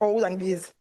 عقود انجليزي.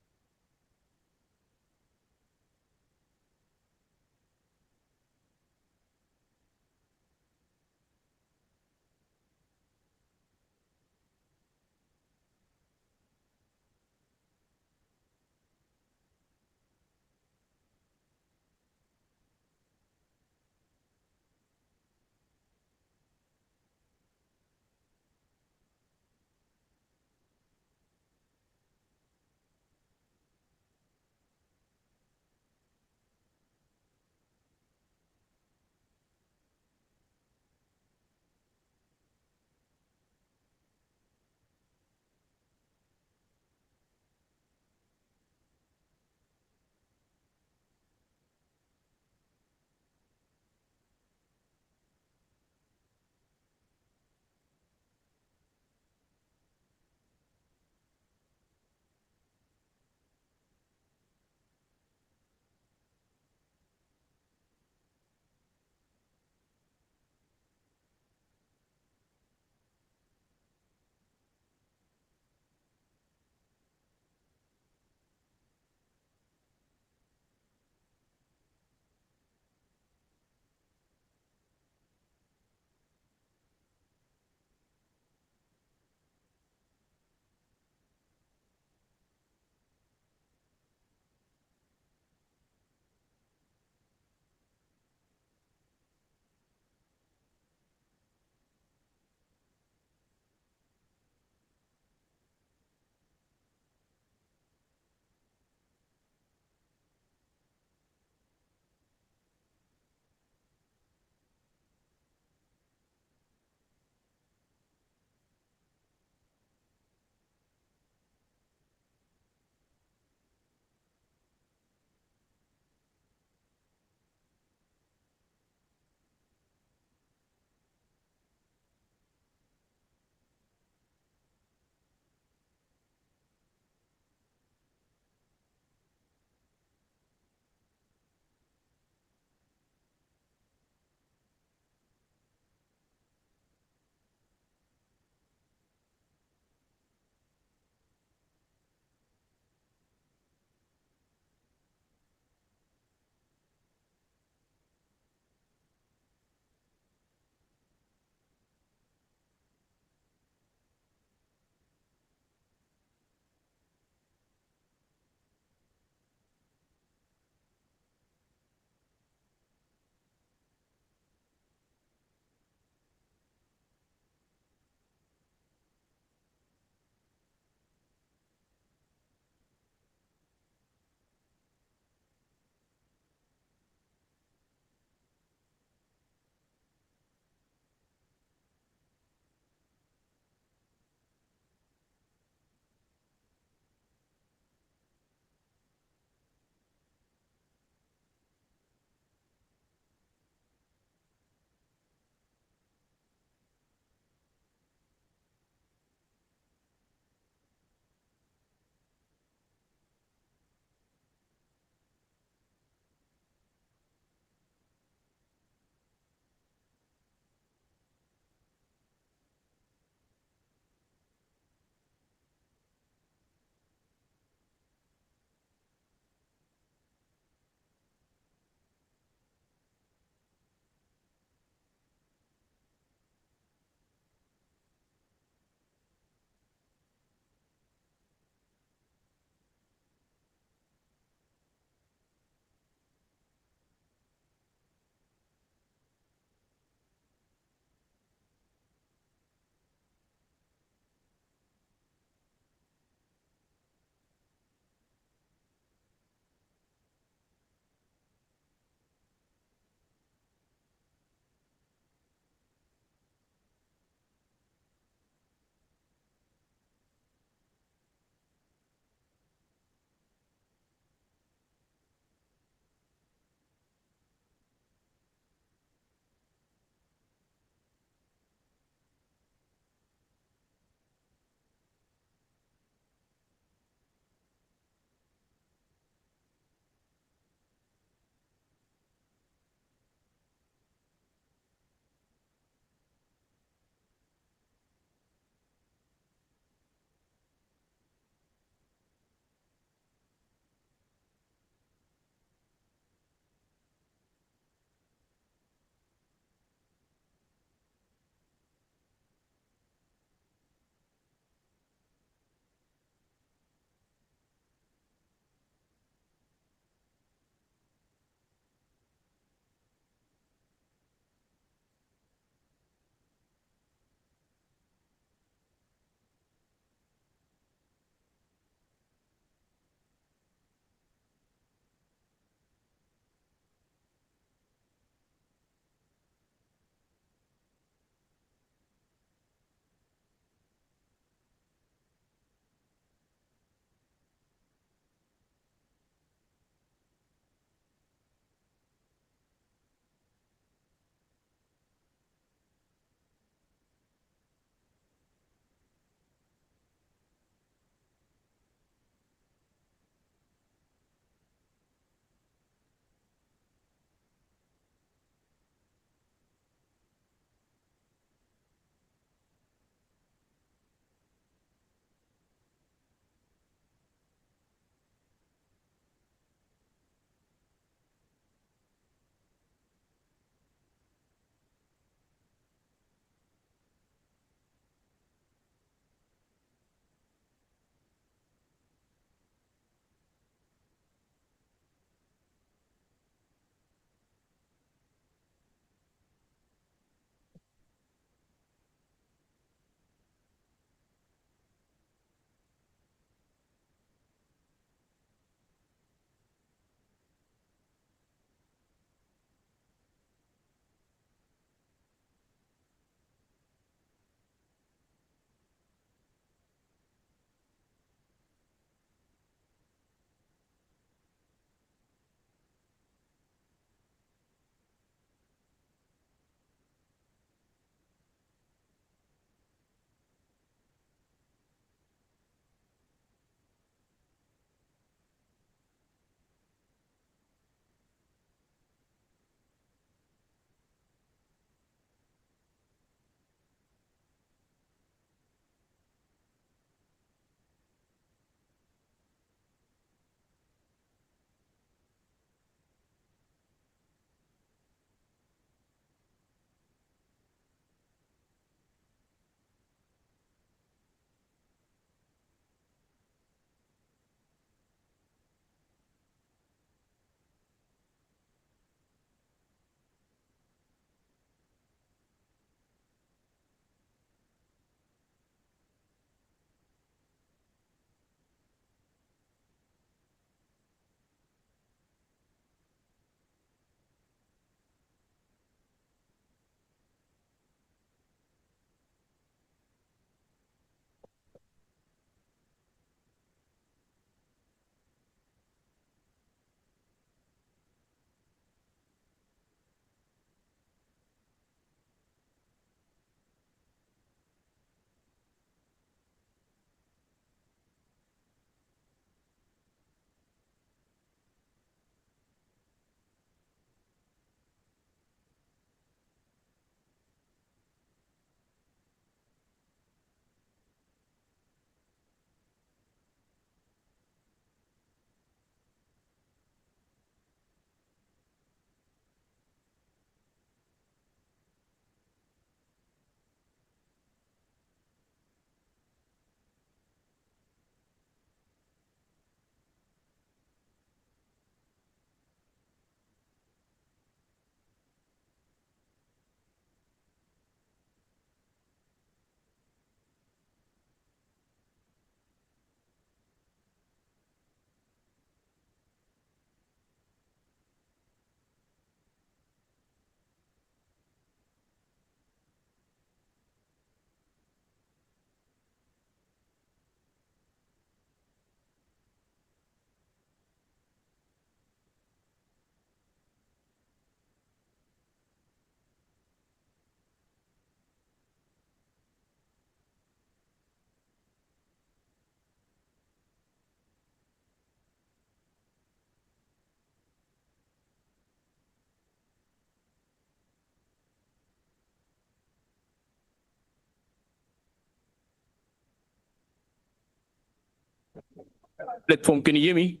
Platform, can you hear me?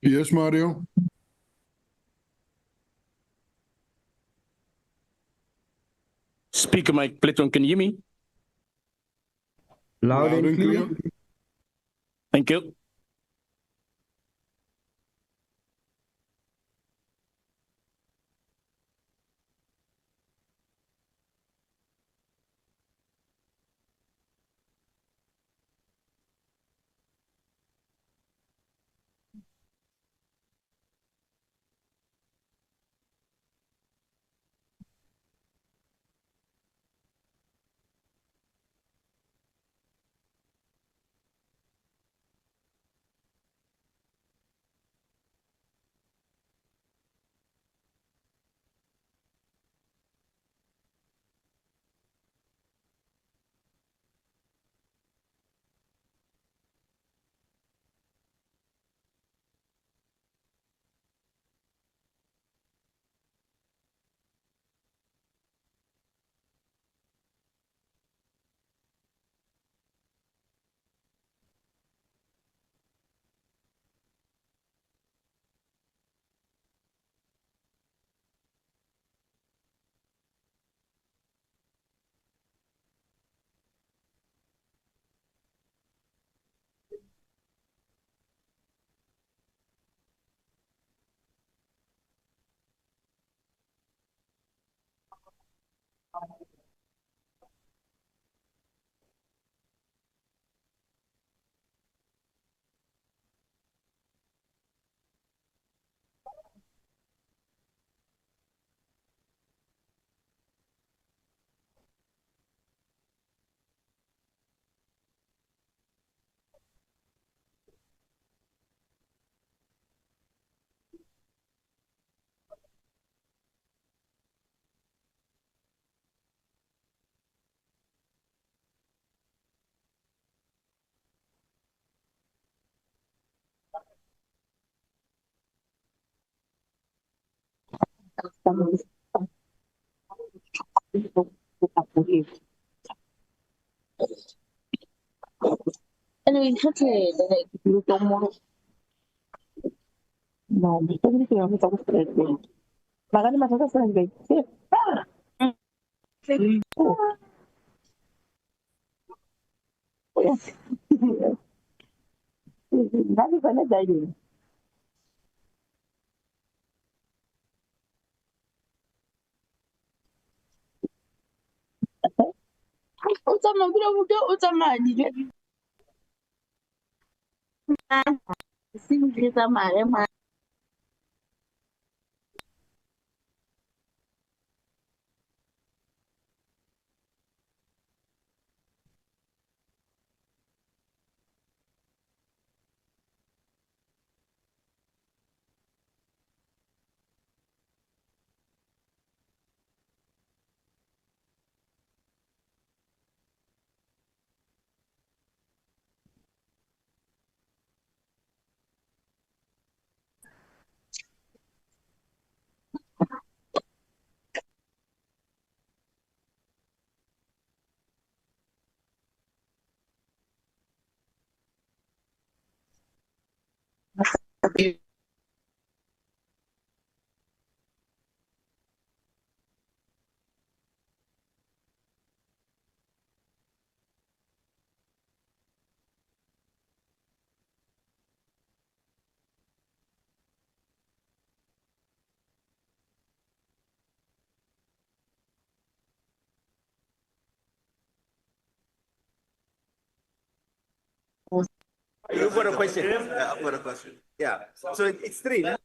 Yes, Mario. Speaker mic, platform, can you hear me? Loud and clear. Thank you. Anyway, kasi like luto mo. No, gusto ko dito yung gusto ko straight bread. Baka naman sa straight bread. Oh, yes. Dami pa na dahil. Utama, grabe utama. Simple sama, ma. You've got a question. I've got a question. Yeah. So it's three. No?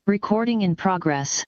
Recording in progress.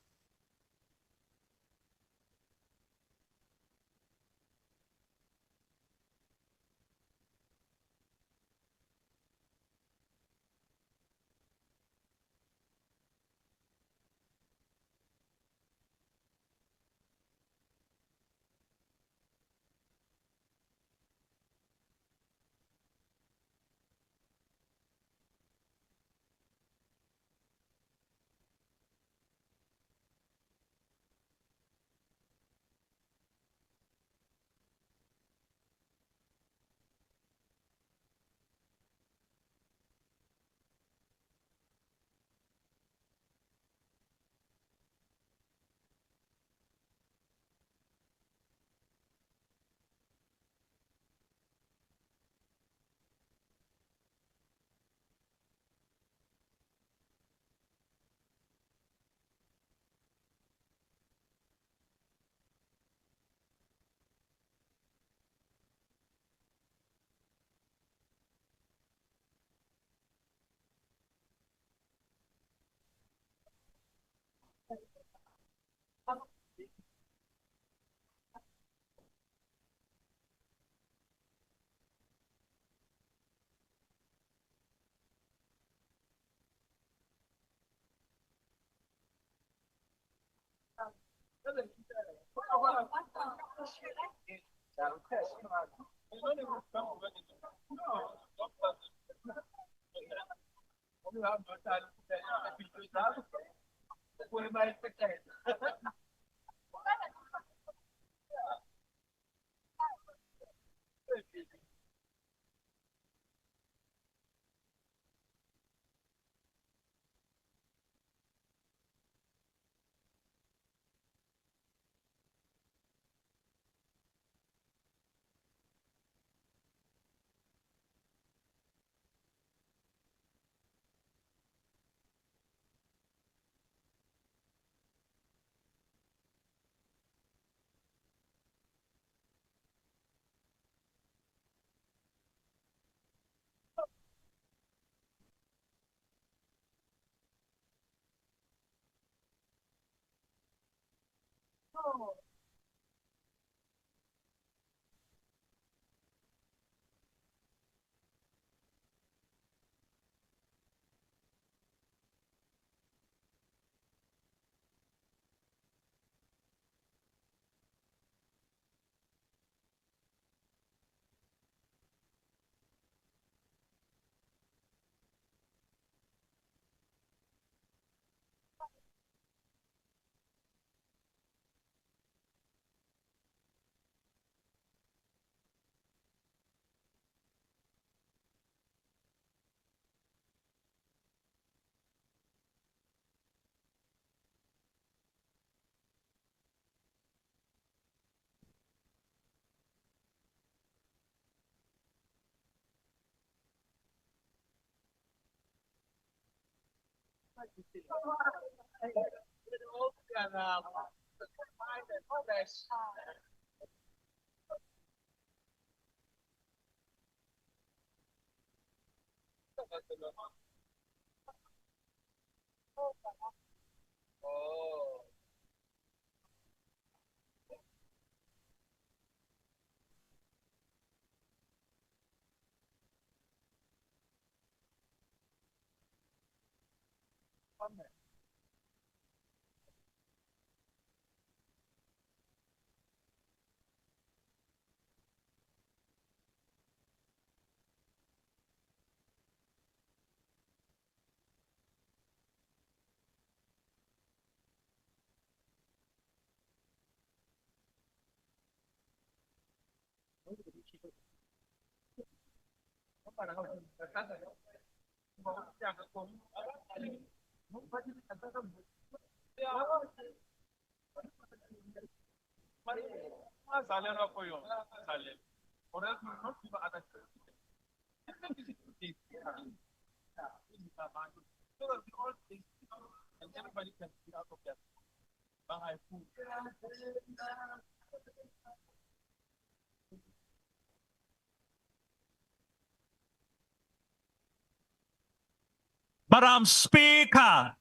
Madam Speaker,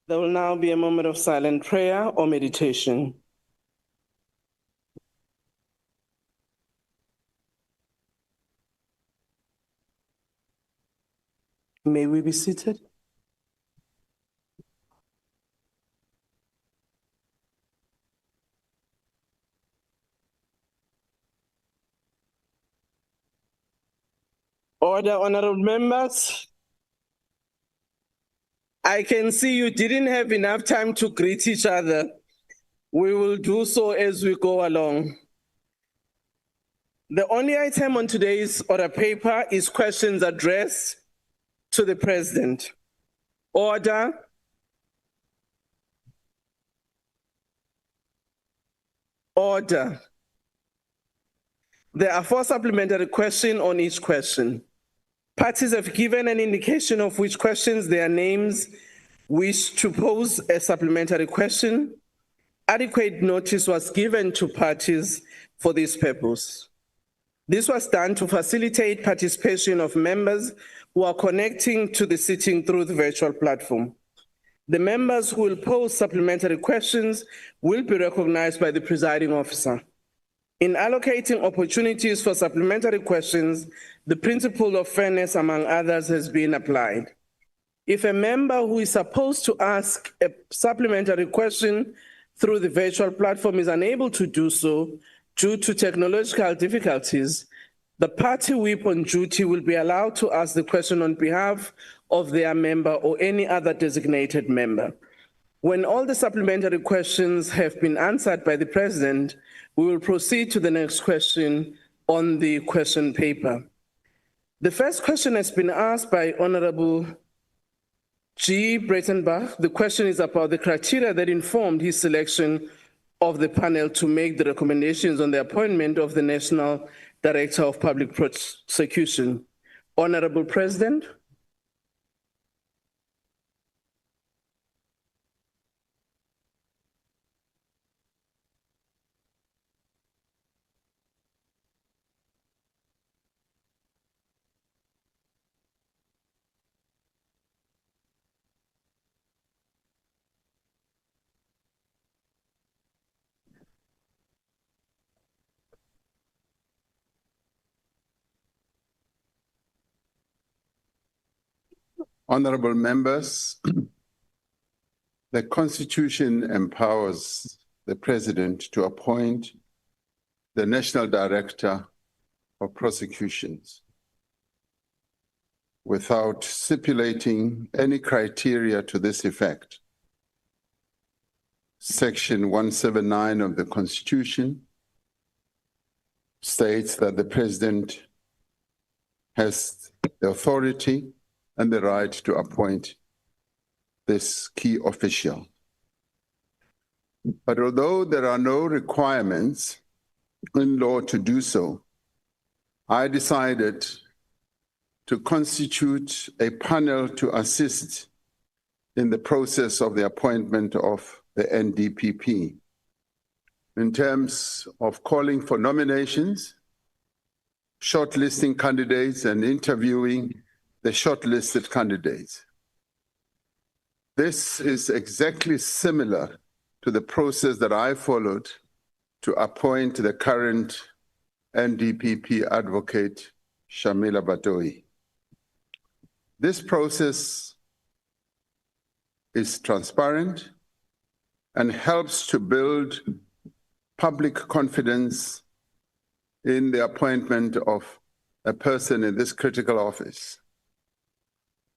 There will now be a moment of silent prayer or meditation. May we be seated? Order, honorable members. I can see you didn't have enough time to greet each other. We will do so as we go along. The only item on today's order paper is questions addressed to the President. Order. Order. There are 4 supplementary questions on each question. Parties have given an indication of which questions their names wish to pose a supplementary question. Adequate notice was given to parties for this purpose. This was done to facilitate participation of members who are connecting to the sitting through the virtual platform. The members who will pose supplementary questions will be recognized by the presiding officer. In allocating opportunities for supplementary questions, the principle of fairness, among others, has been applied. If a member who is supposed to ask a supplementary question through the virtual platform is unable to do so due to technological difficulties, the party whip on duty will be allowed to ask the question on behalf of their member or any other designated member. When all the supplementary questions have been answered by the President, we will proceed to the next question on the question paper. The first question has been asked by Honorable G. Breitenbach. The question is about the criteria that informed his selection of the panel to make the recommendations on the appointment of the National Director of Public Prosecution. Honorable President. Honorable members, the Constitution empowers the President to appoint the National Director of Prosecutions without stipulating any criteria to this effect. Section 179 of the Constitution states that the President has the authority and the right to appoint this key official. But although there are no requirements in law to do so, I decided to constitute a panel to assist in the process of the appointment of the NDPP in terms of calling for nominations, shortlisting candidates, and interviewing the shortlisted candidates. This is exactly similar to the process that I followed to appoint the current NDPP advocate, Shamila Batoyi. This process is transparent and helps to build public confidence in the appointment of a person in this critical office.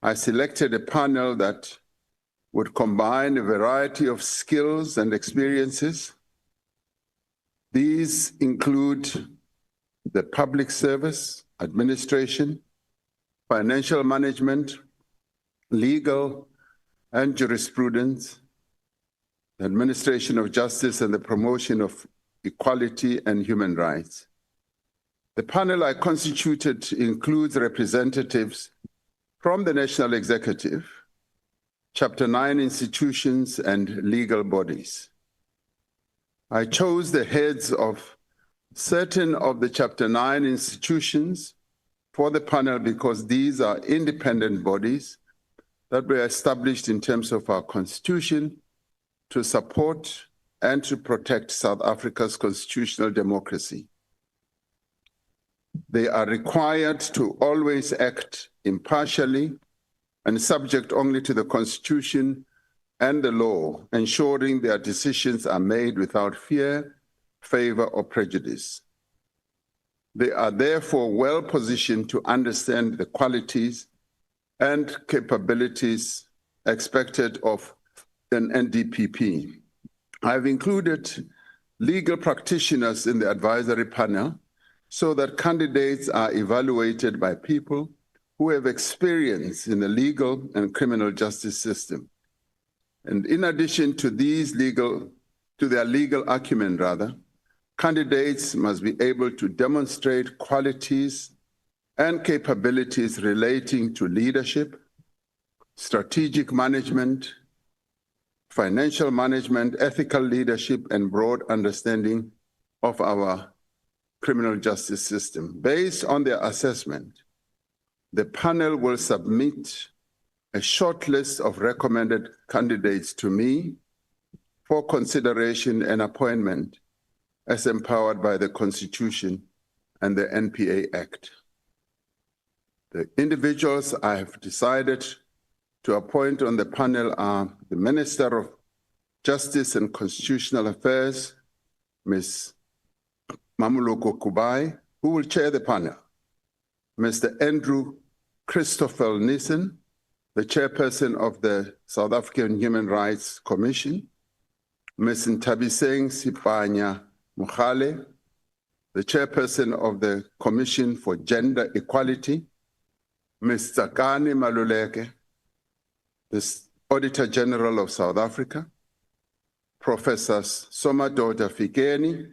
I selected a panel that would combine a variety of skills and experiences. These include the public service, administration, financial management, legal and jurisprudence, administration of justice, and the promotion of equality and human rights. The panel I constituted includes representatives from the National Executive, Chapter 9 institutions, and legal bodies. I chose the heads of certain of the Chapter 9 institutions for the panel because these are independent bodies that were established in terms of our constitution to support and to protect South Africa's constitutional democracy. They are required to always act impartially and subject only to the constitution and the law, ensuring their decisions are made without fear, favor, or prejudice. They are therefore well positioned to understand the qualities and capabilities expected of an NDPP. I've included legal practitioners in the advisory panel so that candidates are evaluated by people who have experience in the legal and criminal justice system. And in addition to their legal acumen, candidates must be able to demonstrate qualities and capabilities relating to leadership, strategic management, financial management, ethical leadership, and broad understanding of our criminal justice system. Based on their assessment, the panel will submit a short list of recommended candidates to me for consideration and appointment as empowered by the Constitution and the NPA Act. The individuals I have decided to appoint on the panel are the Minister of Justice and Constitutional Affairs, Ms. Mamuloko Kubai, who will chair the panel, Mr. Andrew Christoffel Nissen, the chairperson of the South African Human Rights Commission, Ms. Ntabiseng Sipanya Mukhale, the chairperson of the Commission for Gender Equality, Ms. Tsakani Maluleke, the Auditor General of South Africa, Professor Somadoda Fikeni,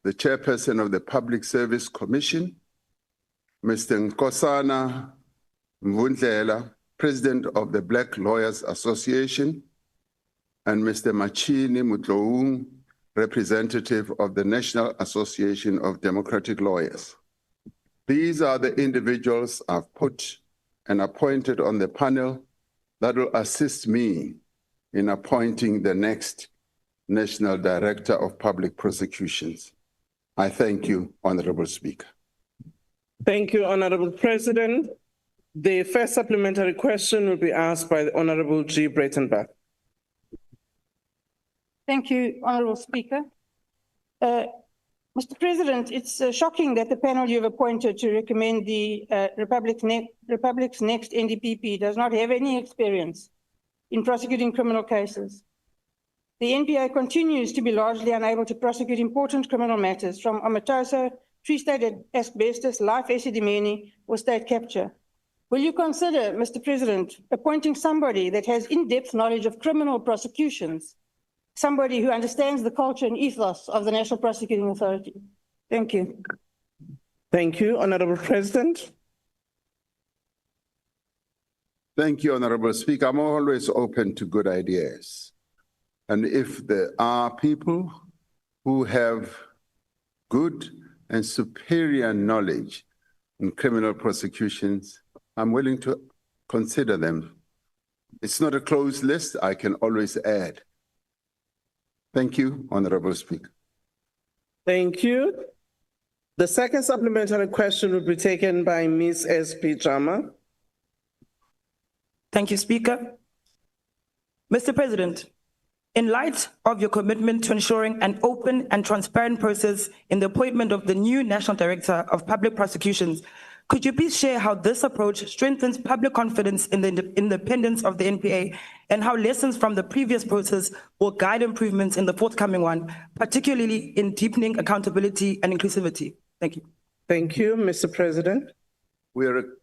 the chairperson of the Public Service Commission, Mr. Nkosana Mvundlela, President of the Black Lawyers Association, and Mr. Machini Mutloung, representative of the National Association of Democratic Lawyers. These are the individuals I've put and appointed on the panel that will assist me in appointing the next National Director of Public Prosecutions. I thank you, Honorable Speaker. Thank you, Honorable President. The first supplementary question will be asked by the Honorable G. Breitenbach. Thank you, Honorable Speaker. Mr. President, it's shocking that the panel you've appointed to recommend the Republic's next NDPP does not have any experience in prosecuting criminal cases. The NPA continues to be largely unable to prosecute important criminal matters from Omatosa, Free State asbestos, life Esidimeni, or state capture. Will you consider, Mr. President, appointing somebody that has in-depth knowledge of criminal prosecutions, somebody who understands the culture and ethos of the National Prosecuting Authority? Thank you. Thank you, Honorable President. Thank you, Honorable Speaker. I'm always open to good ideas. And if there are people who have good and superior knowledge in criminal prosecutions, I'm willing to consider them. It's not a closed list. I can always add. Thank you, Honorable Speaker. Thank you. The second supplementary question will be taken by Ms. S.P. Jama. Thank you, Speaker. Mr. President, in light of your commitment to ensuring an open and transparent process in the appointment of the new National Director of Public Prosecutions, could you please share how this approach strengthens public confidence in the independence of the NPA and how lessons from the previous process will guide improvements in the forthcoming one, particularly in deepening accountability and inclusivity? Thank you. Thank you, Mr. President.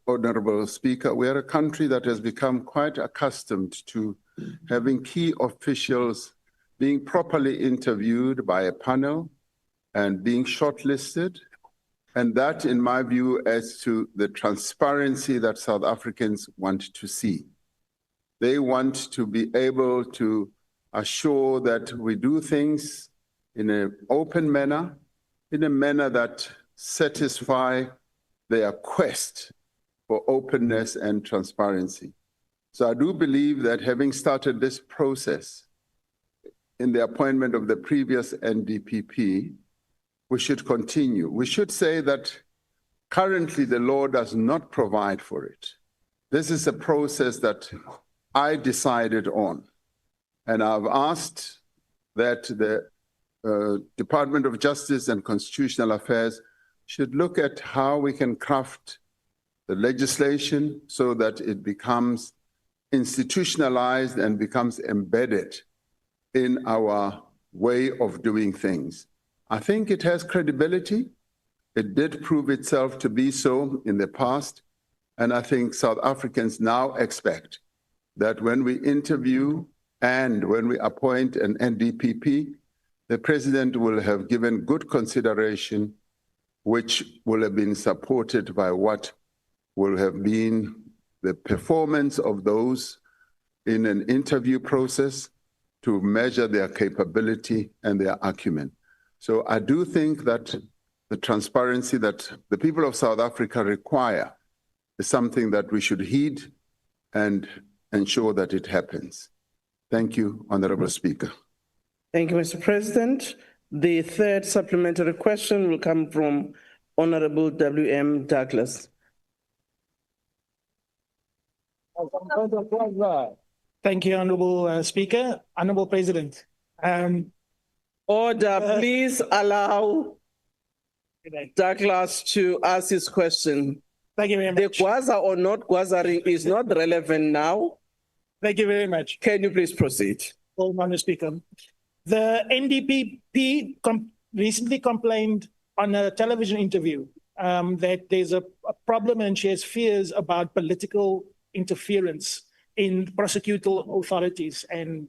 Honorable Speaker, we are a country that has become quite accustomed to having key officials being properly interviewed by a panel and being shortlisted. And that, in my view, adds to the transparency that South Africans want to see. They want to be able to assure that we do things in an open manner, in a manner that satisfies their quest for openness and transparency. So I do believe that having started this process in the appointment of the previous NDPP, we should continue. We should say that currently the law does not provide for it. This is a process that I decided on. And I've asked that the Department of Justice and Constitutional Affairs should look at how we can craft the legislation so that it becomes institutionalized and becomes embedded in our way of doing things. I think it has credibility. It did prove itself to be so in the past. And I think South Africans now expect that when we interview and when we appoint an NDPP, the president will have given good consideration, which will have been supported by what will have been the performance of those in an interview process to measure their capability and their acumen. So I do think that the transparency that the people of South Africa require is something that we should heed and ensure that it happens. Thank you, Honorable Speaker. Thank you, Mr. President. The third supplementary question will come from Honorable W.M. Douglas. Thank you, Honorable Speaker. Honorable President. Order, please allow Douglas to ask his question. Thank you very The much. Gwaza or not Gwaza is not relevant now. Thank you very much, Can you please proceed? Honorable Speaker. The NDPP recently complained on a television interview that there's a problem and she has fears about political interference in prosecutorial authorities. And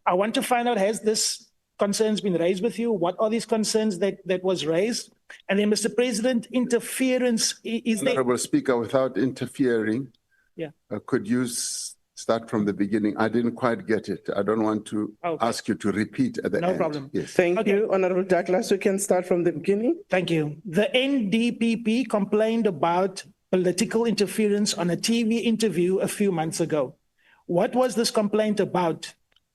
I want to find out, has this concerns been raised with you? What are these concerns that was raised? And then, Mr. President, interference is there? Honorable Speaker, without interfering, Yeah. could you start from the beginning? I didn't quite get it. I don't want to Okay. ask you to repeat at the No end. problem. Yes. Thank you, Honorable Douglas. You can start from the beginning. Thank you. The NDPP complained about political interference on a TV interview a few months ago. What was this complaint about?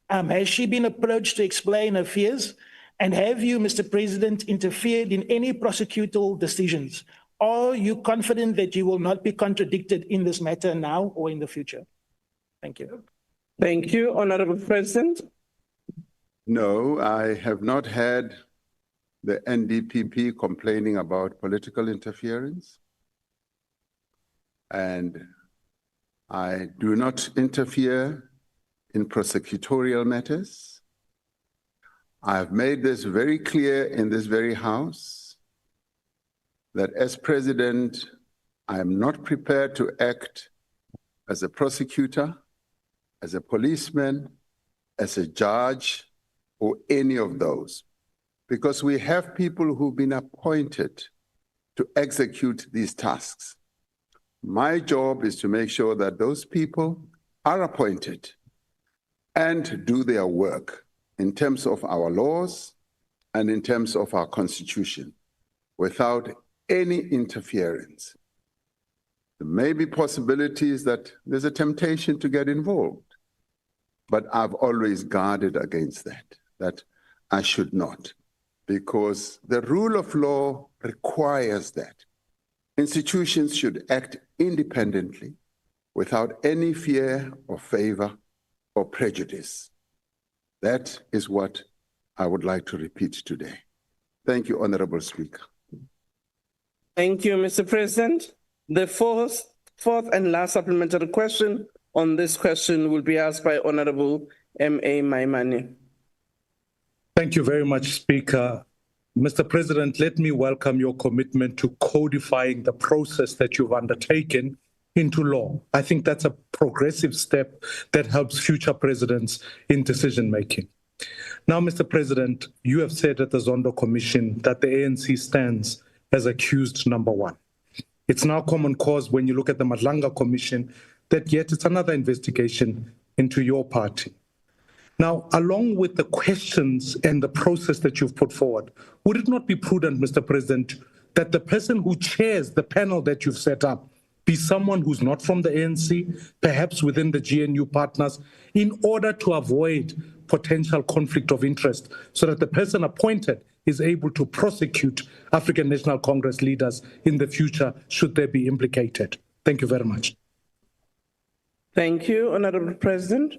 Has she been approached to explain her fears? And have you, Mr. President, interfered in any prosecutorial decisions? Are you confident that you will not be contradicted in this matter now or in the future? Thank you. Thank you, Honorable President. No, I have not had the NDPP complaining about political interference. And I do not interfere in prosecutorial matters. I have made this very clear in this very House that as president, I am not prepared to act as a prosecutor, as a policeman, as a judge, or any of those, because we have people who've been appointed to execute these tasks. My job is to make sure that those people are appointed and do their work in terms of our laws and in terms of our Constitution without any interference. There may be possibilities that there's a temptation to get involved, but I've always guarded against that I should not, because the rule of law requires that. Institutions should act independently without any fear or favor or prejudice. That is what I would like to repeat today. Thank you, Honorable Speaker. Thank you, Mr. President. The fourth and last supplementary question on this question will be asked by Honorable M.A. Maimane. Thank you very much, Speaker. Mr. President, let me welcome your commitment to codifying the process that you've undertaken into law. I think that's a progressive step that helps future presidents in decision-making. Now, Mr. President, you have said at the Zondo Commission that the ANC stands as accused number one. It's now common cause when you look at the Madlanga Commission that yet it's another investigation into your party. Now, along with the questions and the process that you've put forward, would it not be prudent, Mr. President, that the person who chairs the panel that you've set up be someone who's not from the ANC, perhaps within the GNU partners, in order to avoid potential conflict of interest, so that the person appointed is able to prosecute African National Congress leaders in the future should they be implicated. Thank you very much. Thank you, Honorable President.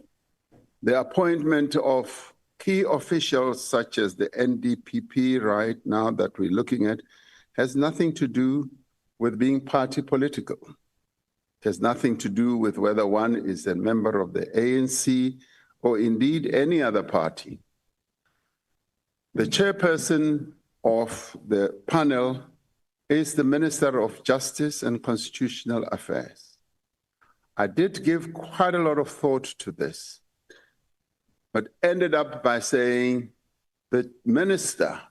The appointment of key officials such as the NDPP right now that we're looking at has nothing to do with being party political. It has nothing to do with whether one is a member of the ANC or indeed any other party. The chairperson of the panel is the Minister of Justice and Constitutional Affairs. I did give quite a lot of thought to this, but ended up by saying the minister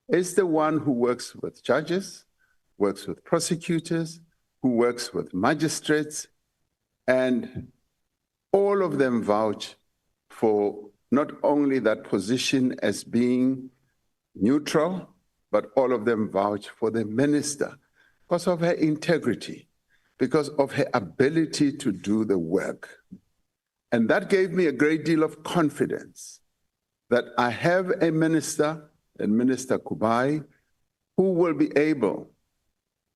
is the one who works with judges, works with prosecutors, who works with magistrates, and all of them vouch for not only that position as being neutral, but all of them vouch for the minister because of her integrity, because of her ability to do the work. And that gave me a great deal of confidence that I have a minister, and Minister Kubai, who will be able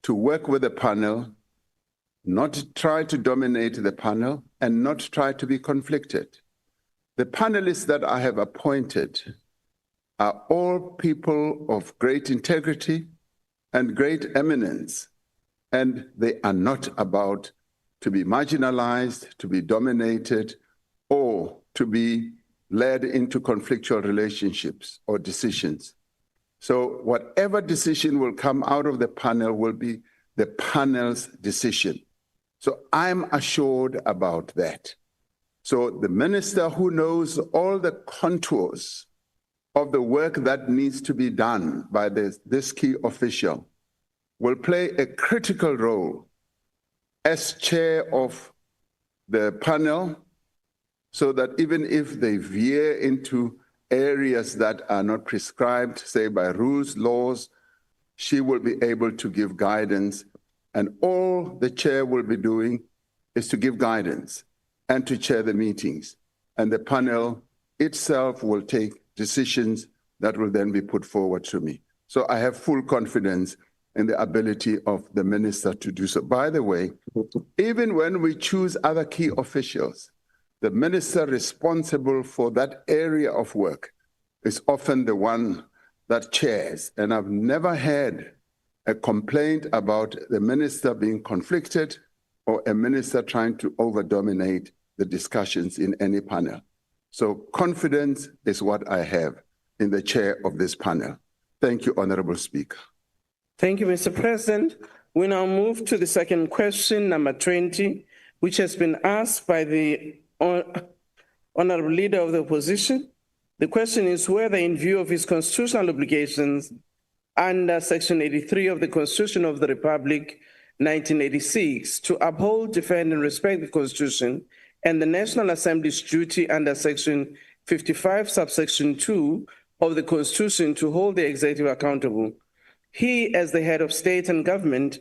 to work with the panel, not try to dominate the panel, and not try to be conflicted. The panelists that I have appointed are all people of great integrity and great eminence, and they are not about to be marginalized, to be dominated, or to be led into conflictual relationships or decisions. So whatever decision will come out of the panel will be the panel's decision. So I'm assured about that. So the minister who knows all the contours of the work that needs to be done by this key official will play a critical role as chair of the panel, so that even if they veer into areas that are not prescribed, say by rules, laws, she will be able to give guidance. And all the chair will be doing is to give guidance and to chair the meetings. And the panel itself will take decisions that will then be put forward to me. So I have full confidence in the ability of the minister to do so. By the way, even when we choose other key officials, the minister responsible for that area of work is often the one that chairs. And I've never had a complaint about the minister being conflicted or a minister trying to over-dominate the discussions in any panel. So confidence is what I have in the chair of this panel. Thank you, Honorable Speaker. Thank you, Mr. President. We now move to the second question, number 20, which has been asked by the Honorable Leader of the Opposition. The question is whether, in view of his constitutional obligations under Section 83 of the Constitution of the Republic, 1986, to uphold, defend, and respect the Constitution and the National Assembly's duty under Section 55, subsection 2 of the Constitution to hold the executive accountable, he, as the head of state and government,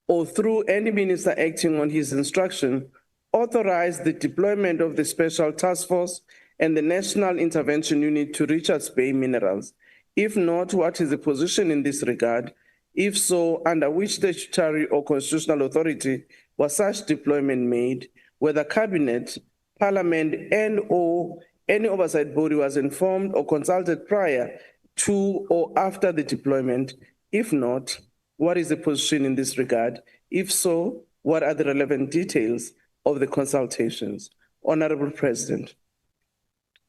or through any minister acting on his instruction, authorized the deployment of the Special Task Force and the National Intervention Unit to Richards Bay Minerals. If not, what is the position in this regard? If so, under which statutory or constitutional authority was such deployment made, whether Cabinet, Parliament, and/or any oversight body was informed or consulted prior to or after the deployment? If not, what is the position in this regard? If so, what are the relevant details of the consultations? Honorable President.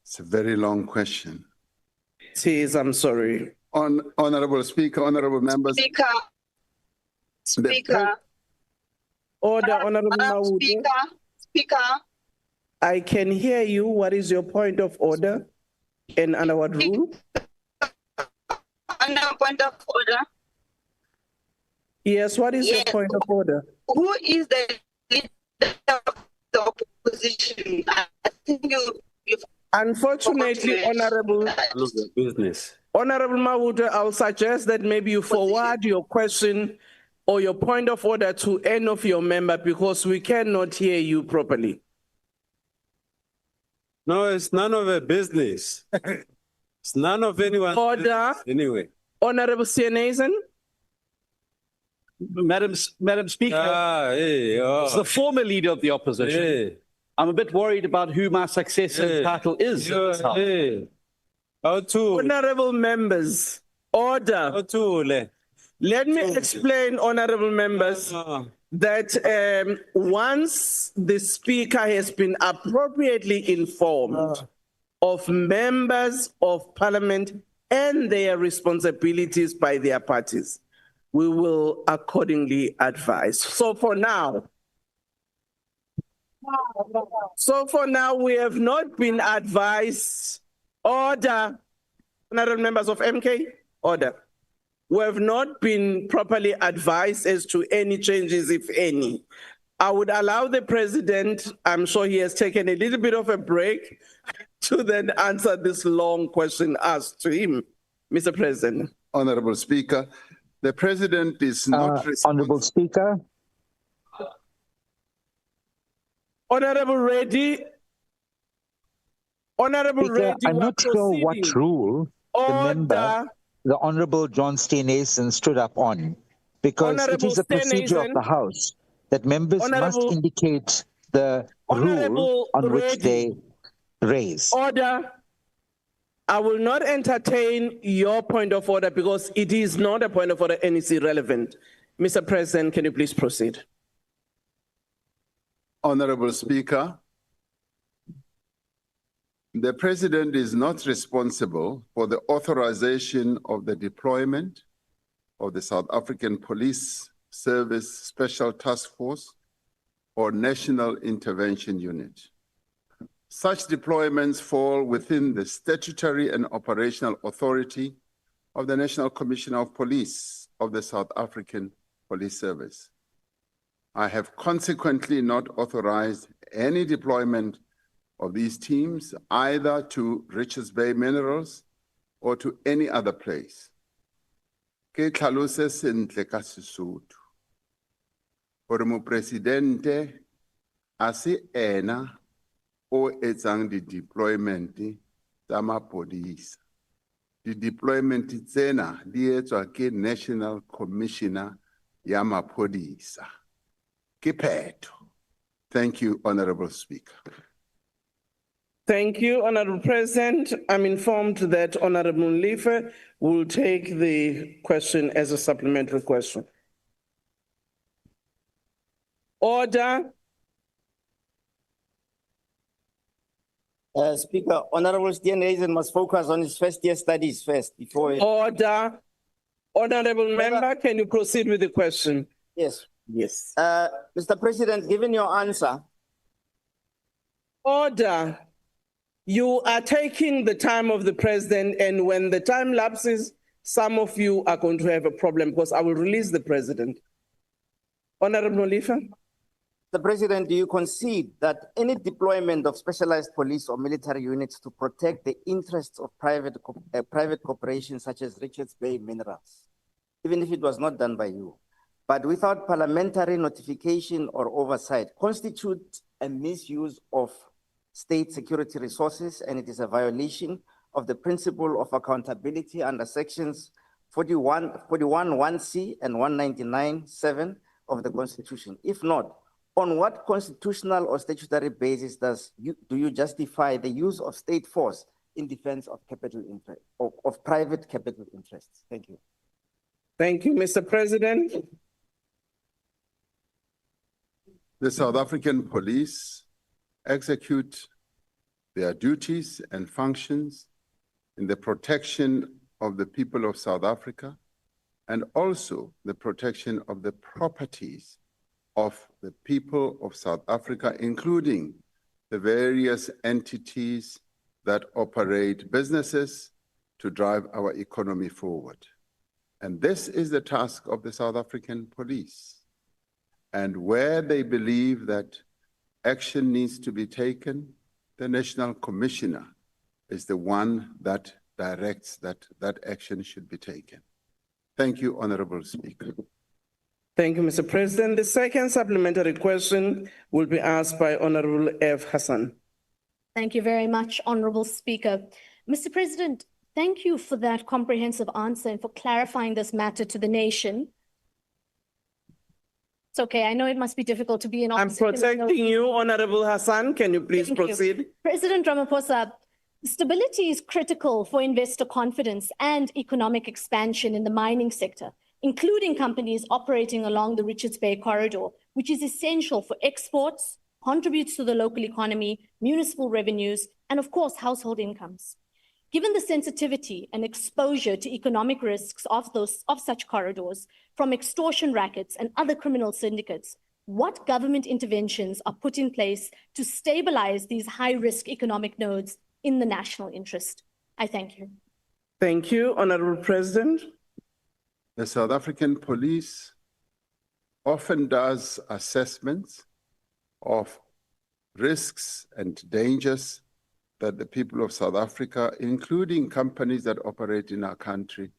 It's a very long question. It is, I'm sorry. Honorable Speaker, honorable members. Speaker. Order, Honorable Mawude. Speaker. I can hear you. What is your point of order and under what rule? Under point of order. Yes, what is your point of order? Who is the leader of the opposition? I think you've Unfortunately, Honorable business. Honorable Mawude, I'll suggest that maybe you forward your question or your point of order to any of your member because we cannot hear you properly. No, it's none of her business. It's none of anyone's Order. business anyway. Honorable Steenhuisen, Madam Speaker, Hey, as the former leader of the opposition, hey, I'm a bit worried about who my successor Hey. title is. in this House. hey. How to? honorable members, order. How to? Let me explain, honorable members, that once the speaker has been appropriately informed of members of parliament and their responsibilities by their parties, we will accordingly advise. So for now, we have not been advised. Order, honorable members of MK, order. We have not been properly advised as to any changes, if any. I would allow the president, I'm sure he has taken a little bit of a break, to then answer this long question asked to him. Mr. President. Honorable Speaker, the president is not Honorable Speaker. Honorable Reddy. Honorable Speaker, Reddy, I'm not sure what proceeding. rule the member, the Honorable John Steenhuisen, stood up on, because it Honorable is a procedure of Steenhuisen. the House that members must Honorable- indicate the Honorable rule on which Reddy. they raise. Order. I will not entertain your point of order because it is not a point of order and it's irrelevant. Mr. President, can you please proceed? Honorable Speaker, the president is not responsible for the authorization of the deployment of the South African Police Service Special Task Force or National Intervention Unit. Such deployments fall within the statutory and operational authority of the National Commissioner of Police of the South African Police Service. I have consequently not authorized any deployment of these teams either to Richards Bay Minerals or to any other place. Ke tlhalose sentle ka Sesotho gore mopresidente a se ena o etsang di-deployment tsa mapodisa. Di-deployment tsena di etswa ke National Commissioner ya mapodisa. Ke phetho. Thank you, Honorable Speaker. Thank you, Honorable President. I'm informed that Honorable Mlife will take the question as a supplementary question. Order. Speaker, Honorable Steenhuisen must focus on his first year studies first before. Order. Honorable member, can you proceed with the question? Yes. Yes. Mr. President, given your answer. Order. You are taking the time of the president, and when the time lapses, some of you are going to have a problem because I will release the president. Honorable Mlife. Mr. President, do you concede that any deployment of specialized police or military units to protect the interests of private corporations such as Richards Bay Minerals, even if it was not done by you, but without parliamentary notification or oversight, constitute a misuse of state security resources, and it is a violation of the principle of accountability under sections 41(1)(c) and 199(7) of the Constitution? If not, on what constitutional or statutory basis do you justify the use of state force in defense of capital interest, of private capital interests? Thank you. Thank you, Mr. President. The South African police execute their duties and functions in the protection of the people of South Africa and also the protection of the properties of the people of South Africa, including the various entities that operate businesses to drive our economy forward. And this is the task of the South African police. And where they believe that action needs to be taken, the National Commissioner is the one that directs that action should be taken. Thank you, Honorable Speaker. Thank you, Mr. President. The second supplementary question will be asked by Honorable F. Hassan. Thank you very much, Honorable Speaker. Mr. President, thank you for that comprehensive answer and for clarifying this matter to the nation. It's okay. I know it must be difficult to be in I'm opposition. protecting you, Honorable Hassan. Can you please Thank you. proceed? President Ramaphosa, stability is critical for investor confidence and economic expansion in the mining sector, including companies operating along the Richards Bay corridor, which is essential for exports, contributes to the local economy, municipal revenues, and of course, household incomes. Given the sensitivity and exposure to economic risks of such corridors, from extortion rackets and other criminal syndicates, what government interventions are put in place to stabilize these high-risk economic nodes in the national interest? I thank you. Thank you, Honorable President. The South African police often does assessments of risks and dangers that the people of South Africa, including companies that operate in our country,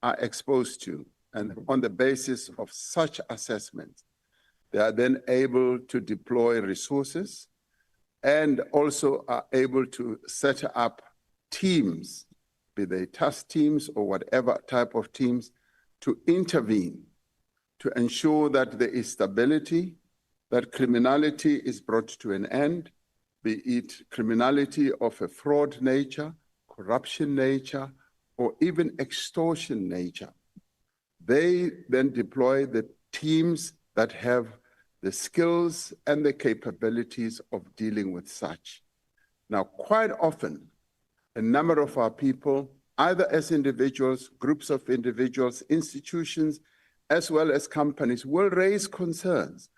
are exposed to. And on the basis of such assessments, they are then able to deploy resources and also are able to set up teams, be they task teams or whatever type of teams, to intervene, to ensure that there is stability, that criminality is brought to an end, be it criminality of a fraud nature, corruption nature, or even extortion nature. They then deploy the teams that have the skills and the capabilities of dealing with such. Now, quite often, a number of our people, either as individuals, groups of individuals, institutions, as well as companies, will raise concerns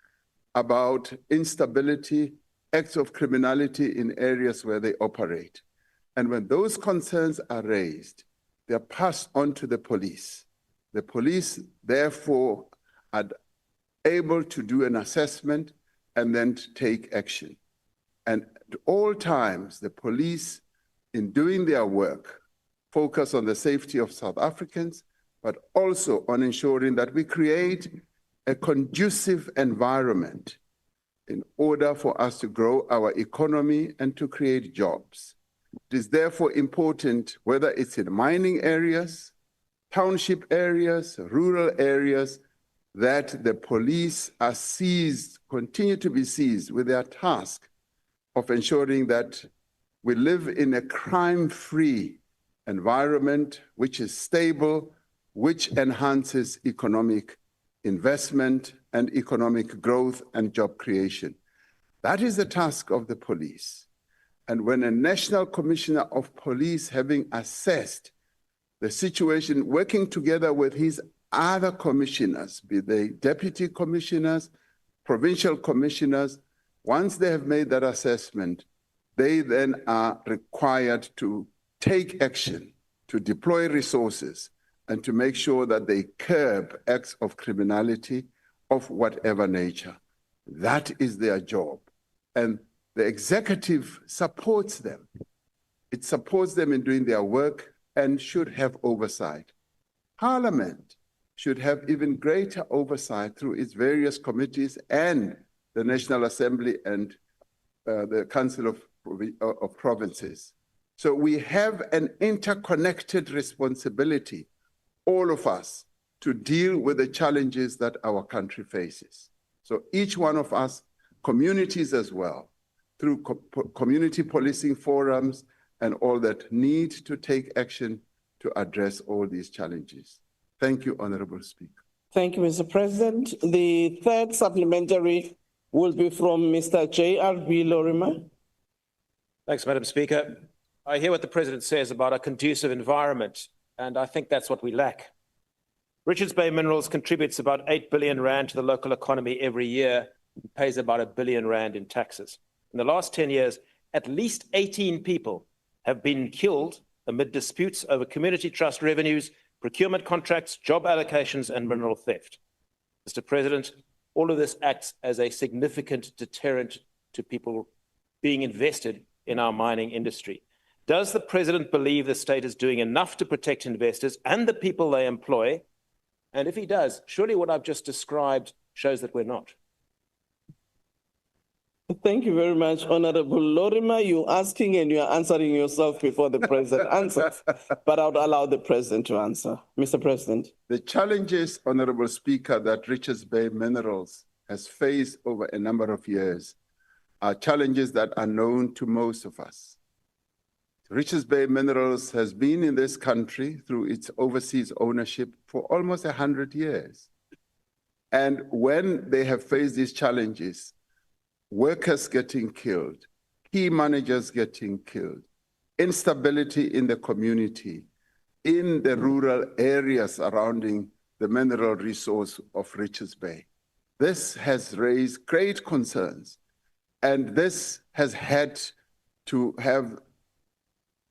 about instability, acts of criminality in areas where they operate. And when those concerns are raised, they're passed on to the police. The police, therefore, are able to do an assessment and then to take action. And at all times, the police, in doing their work, focus on the safety of South Africans, but also on ensuring that we create a conducive environment in order for us to grow our economy and to create jobs. It is therefore important, whether it's in mining areas, township areas, rural areas, that the police are seized, continue to be seized with their task of ensuring that we live in a crime-free environment which is stable, which enhances economic investment and economic growth and job creation. That is the task of the police. And when a National Commissioner of Police, having assessed the situation, working together with his other commissioners, be they deputy commissioners, provincial commissioners, once they have made that assessment, they then are required to take action, to deploy resources, and to make sure that they curb acts of criminality of whatever nature. That is their job. And the executive supports them. It supports them in doing their work and should have oversight. Parliament should have even greater oversight through its various committees and the National Assembly and the Council of Provinces. So we have an interconnected responsibility, all of us, to deal with the challenges that our country faces. So each one of us, communities as well, through community policing forums and all that, need to take action to address all these challenges. Thank you, Honorable Speaker. Thank you, Mr. President. The third supplementary will be from Mr. J.R.B. Lorimer. Thanks, Madam Speaker. I hear what the President says about a conducive environment, and I think that's what we lack. Richards Bay Minerals contributes about 8 billion rand to the local economy every year and pays about R1 billion in taxes. In the last 10 years, at least 18 people have been killed amid disputes over community trust revenues, procurement contracts, job allocations, and mineral theft. Mr. President, all of this acts as a significant deterrent to people being invested in our mining industry. Does the President believe the state is doing enough to protect investors and the people they employ? And if he does, surely what I've just described shows that we're not. Thank you very much, Honorable Lorima. You're asking and you're answering yourself before the President answers. But I would allow the President to answer. Mr. President. The challenges, Honorable Speaker, that Richards Bay Minerals has faced over a number of years are challenges that are known to most of us. Richards Bay Minerals has been in this country through its overseas ownership for almost 100 years. And when they have faced these challenges, workers getting killed, key managers getting killed, instability in the community, in the rural areas surrounding the mineral resource of Richards Bay. This has raised great concerns, and this has had to have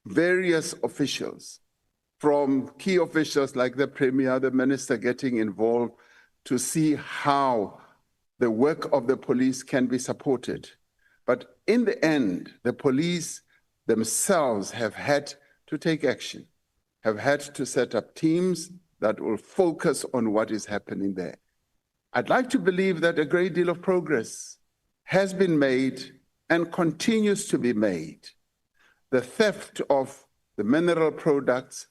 various officials, from key officials like the Premier, the Minister, getting involved to see how the work of the police can be supported. But in the end, the police themselves have had to take action, have had to set up teams that will focus on what is happening there. I'd like to believe that a great deal of progress has been made and continues to be made. The theft of the mineral products,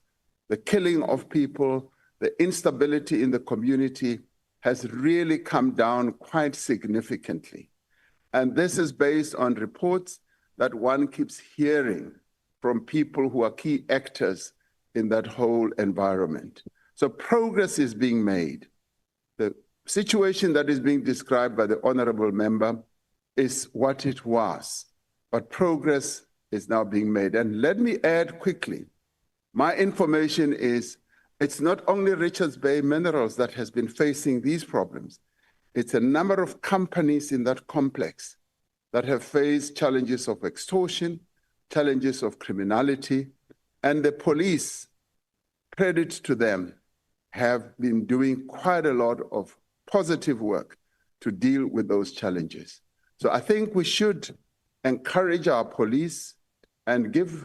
the killing of people, the instability in the community has really come down quite significantly. And this is based on reports that one keeps hearing from people who are key actors in that whole environment. So progress is being made. The situation that is being described by the honorable member is what it was, but progress is now being made. And let me add quickly, my information is it's not only Richards Bay Minerals that has been facing these problems. It's a number of companies in that complex that have faced challenges of extortion, challenges of criminality, and the police, credit to them, have been doing quite a lot of positive work to deal with those challenges. So I think we should encourage our police and give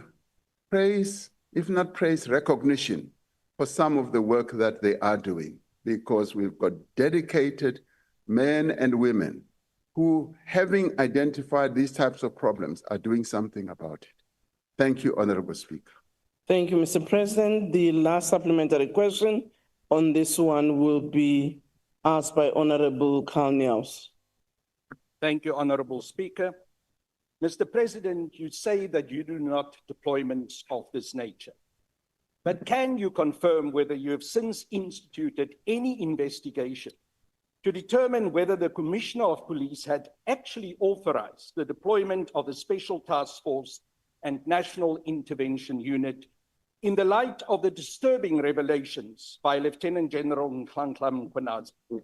praise, if not praise, recognition for some of the work that they are doing, because we've got dedicated men and women who, having identified these types of problems, are doing something about it. Thank you, Honorable Speaker. Thank you, Mr. President. The last supplementary question on this one will be asked by Honorable Kalniaus. Thank you, Honorable Speaker. Mr. President, you say that you do not deployments of this nature. But can you confirm whether you have since instituted any investigation to determine whether the Commissioner of Police had actually authorized the deployment of the Special Task Force and National Intervention Unit in the light of the disturbing revelations by Lieutenant General Nhlanhla Mkhwanazi?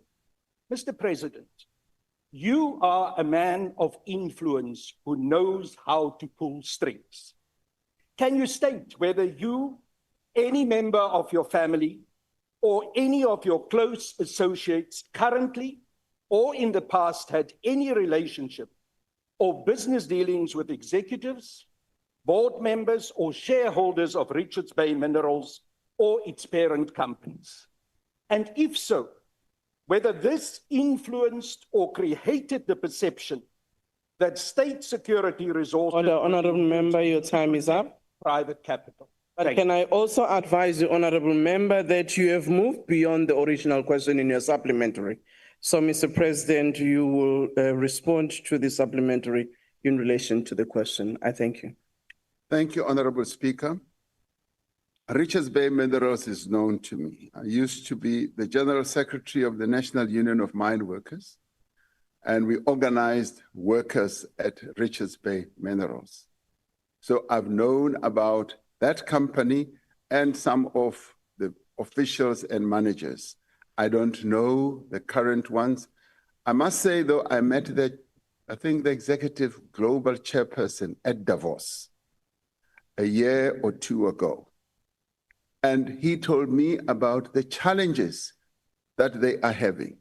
Mr. President, you are a man of influence who knows how to pull strings. Can you state whether you, any member of your family, or any of your close associates currently or in the past had any relationship or business dealings with executives, board members, or shareholders of Richards Bay Minerals or its parent companies? And if so, whether this influenced or created the perception that state security resources— Honorable member, your time is up. Private capital. But can I also advise the honorable member that you have moved beyond the original question in your supplementary? So, Mr. President, you will respond to the supplementary in relation to the question. I thank you. Thank you, Honorable Speaker. Richards Bay Minerals is known to me. I used to be the General Secretary of the National Union of Mine Workers, and we organized workers at Richards Bay Minerals. So I've known about that company and some of the officials and managers. I don't know the current ones. I must say, though, I met the executive global chairperson at Davos a year or two ago. And he told me about the challenges that they are having.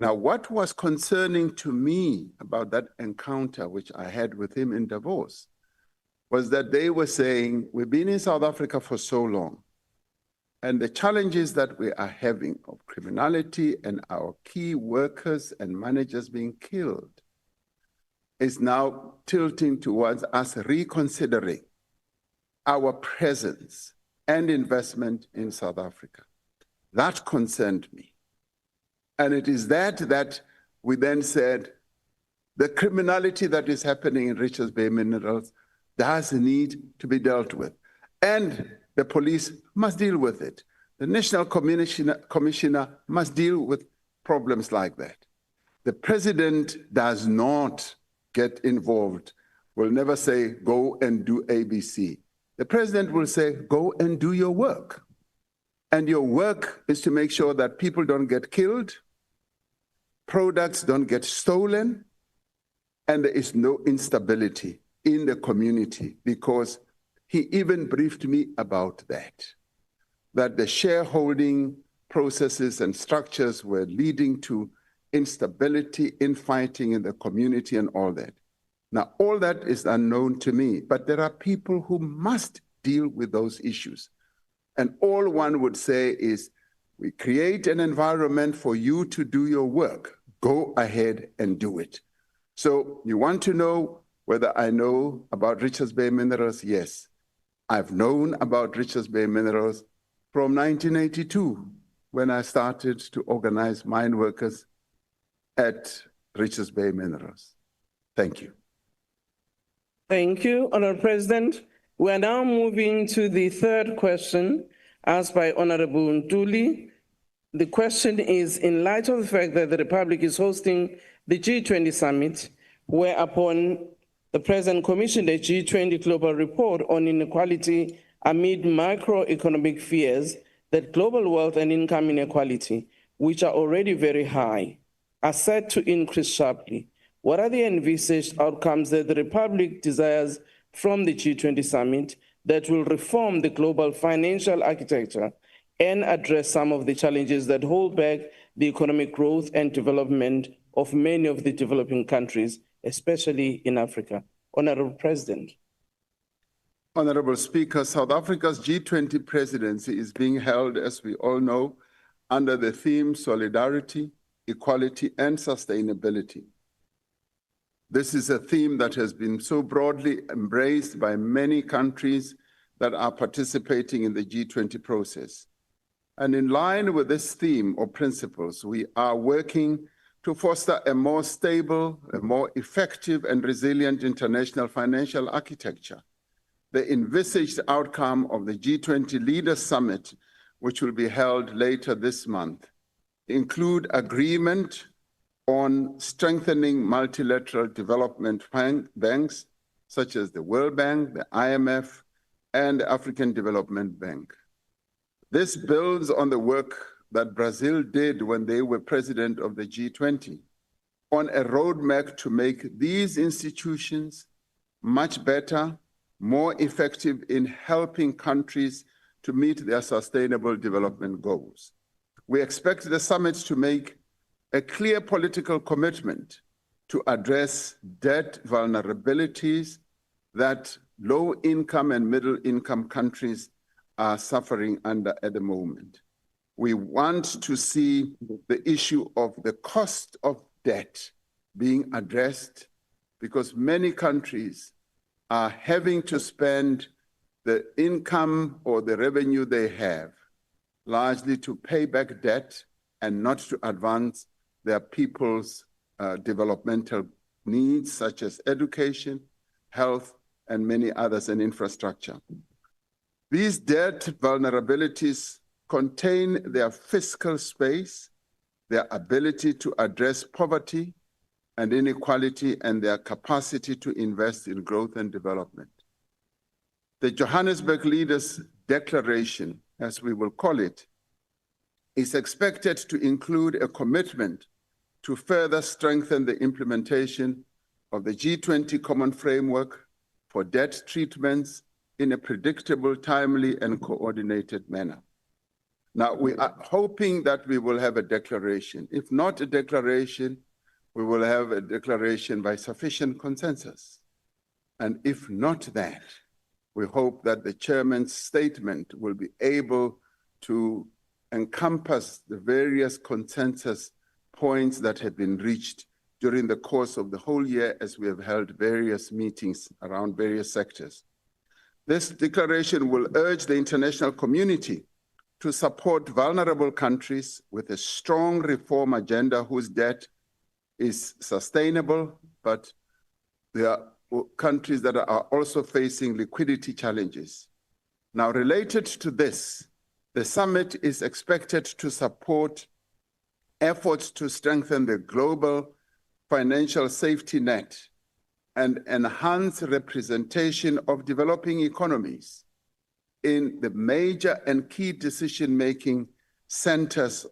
Now, what was concerning to me about that encounter, which I had with him in Davos, was that they were saying, we've been in South Africa for so long. And the challenges that we are having of criminality and our key workers and managers being killed is now tilting towards us reconsidering our presence and investment in South Africa. That concerned me. And it is that we then said, the criminality that is happening in Richards Bay Minerals does need to be dealt with. And the police must deal with it. The National Commissioner must deal with problems like that. The president does not get involved, will never say, go and do ABC. The president will say, go and do your work. And your work is to make sure that people don't get killed, products don't get stolen, and there is no instability in the community, because he even briefed me about that the shareholding processes and structures were leading to instability, infighting in the community and all that. Now, all that is unknown to me, but there are people who must deal with those issues. And all one would say is, we create an environment for you to do your work. Go ahead and do it. So you want to know whether I know about Richards Bay Minerals? Yes. I've known about Richards Bay Minerals from 1982, when I started to organize mine workers at Richards Bay Minerals. Thank you. Thank you, Honourable President. We are now moving to the third question asked by Honourable Ntuli. The question is, in light of the fact that the Republic is hosting the G20 summit, whereupon the President commissioned a G20 global report on inequality amid macroeconomic fears that global wealth and income inequality, which are already very high, are set to increase sharply. What are the envisaged outcomes that the Republic desires from the G20 summit that will reform the global financial architecture and address some of the challenges that hold back the economic growth and development of many of the developing countries, especially in Africa? Honourable President. Honourable Speaker, South Africa's G20 presidency is being held, as we all know, under the theme Solidarity, Equality and Sustainability. This is a theme that has been so broadly embraced by many countries that are participating in the G20 process. And in line with this theme or principles, we are working to foster a more stable, a more effective and resilient international financial architecture. The envisaged outcome of the G20 Leaders Summit, which will be held later this month, include agreement on strengthening multilateral development banks, such as the World Bank, the IMF, and the African Development Bank. This builds on the work that Brazil did when they were president of the G20, on a roadmap to make these institutions much better, more effective in helping countries to meet their sustainable development goals. We expect the summit to make a clear political commitment to address debt vulnerabilities that low-income and middle-income countries are suffering under at the moment. We want to see the issue of the cost of debt being addressed, because many countries are having to spend the income or the revenue they have largely to pay back debt and not to advance their people's developmental needs, such as education, health, and many others, and infrastructure. These debt vulnerabilities contain their fiscal space, their ability to address poverty and inequality, and their capacity to invest in growth and development. The Johannesburg Leaders Declaration, as we will call it, is expected to include a commitment to further strengthen the implementation of the G20 Common Framework for debt treatments in a predictable, timely, and coordinated manner. Now, we are hoping that we will have a declaration. If not a declaration, we will have a declaration by sufficient consensus. And if not that, we hope that the chairman's statement will be able to encompass the various consensus points that have been reached during the course of the whole year as we have held various meetings around various sectors. This declaration will urge the international community to support vulnerable countries with a strong reform agenda whose debt is sustainable, but there are countries that are also facing liquidity challenges. Now, related to this, the summit is expected to support efforts to strengthen the global financial safety net and enhance representation of developing economies in the major and key decision-making centers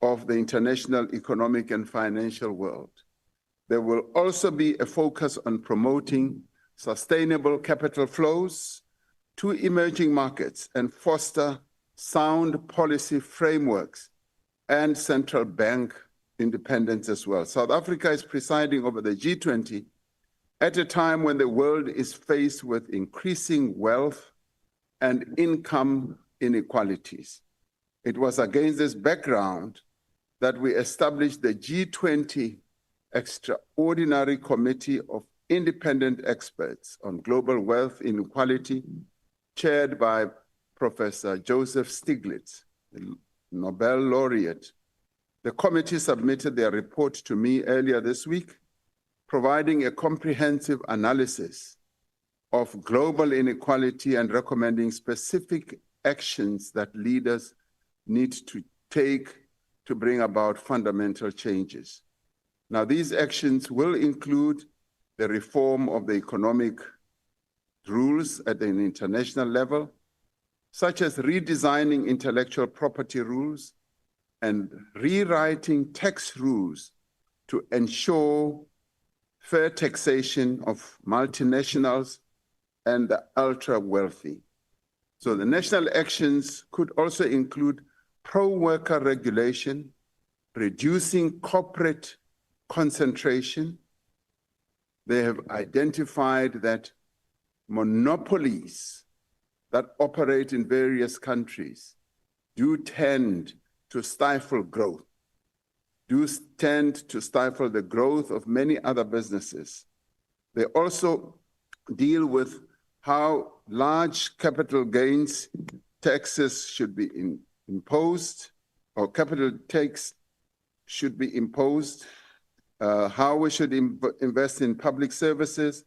of the international economic and financial world. There will also be a focus on promoting sustainable capital flows to emerging markets and foster sound policy frameworks and central bank independence as well. South Africa is presiding over the G20 at a time when the world is faced with increasing wealth and income inequalities. It was against this background that we established the G20 Extraordinary Committee of Independent Experts on Global Wealth Inequality, chaired by Professor Joseph Stiglitz, the Nobel laureate. The committee submitted their report to me earlier this week, providing a comprehensive analysis of global inequality and recommending specific actions that leaders need to take to bring about fundamental changes. Now, these actions will include the reform of the economic rules at an international level, such as redesigning intellectual property rules and rewriting tax rules to ensure fair taxation of multinationals and the ultra-wealthy. So the national actions could also include pro-worker regulation, reducing corporate concentration. They have identified that monopolies that operate in various countries do tend to stifle growth, do tend to stifle the growth of many other businesses. They also deal with how large capital gains taxes should be imposed, or capital tax should be imposed, how we should invest in public services,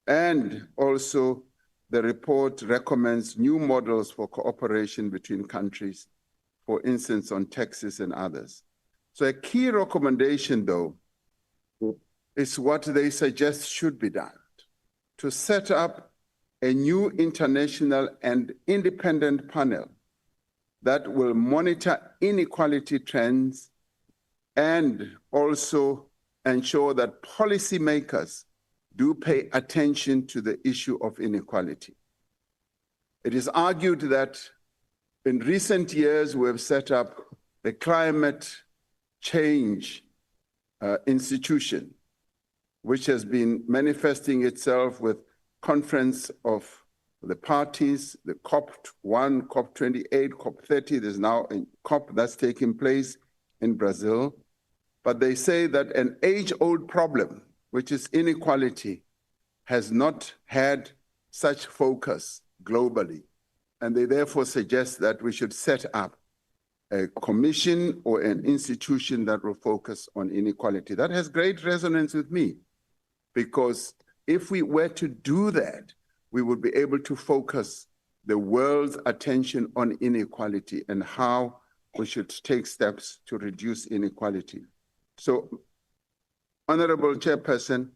and also the report recommends new models for cooperation between countries, for instance, on taxes and others. So a key recommendation, though, is what they suggest should be done, to set up a new international and independent panel that will monitor inequality trends and also ensure that policymakers do pay attention to the issue of inequality. It is argued that in recent years, we have set up the Climate Change Institution, which has been manifesting itself with conference of the parties, the COP1, COP28, COP30. There's now a COP that's taking place in Brazil. But they say that an age-old problem, which is inequality, has not had such focus globally. And they therefore suggest that we should set up a commission or an institution that will focus on inequality. That has great resonance with me, because if we were to do that, we would be able to focus the world's attention on inequality and how we should take steps to reduce inequality. So, Honorable Chairperson,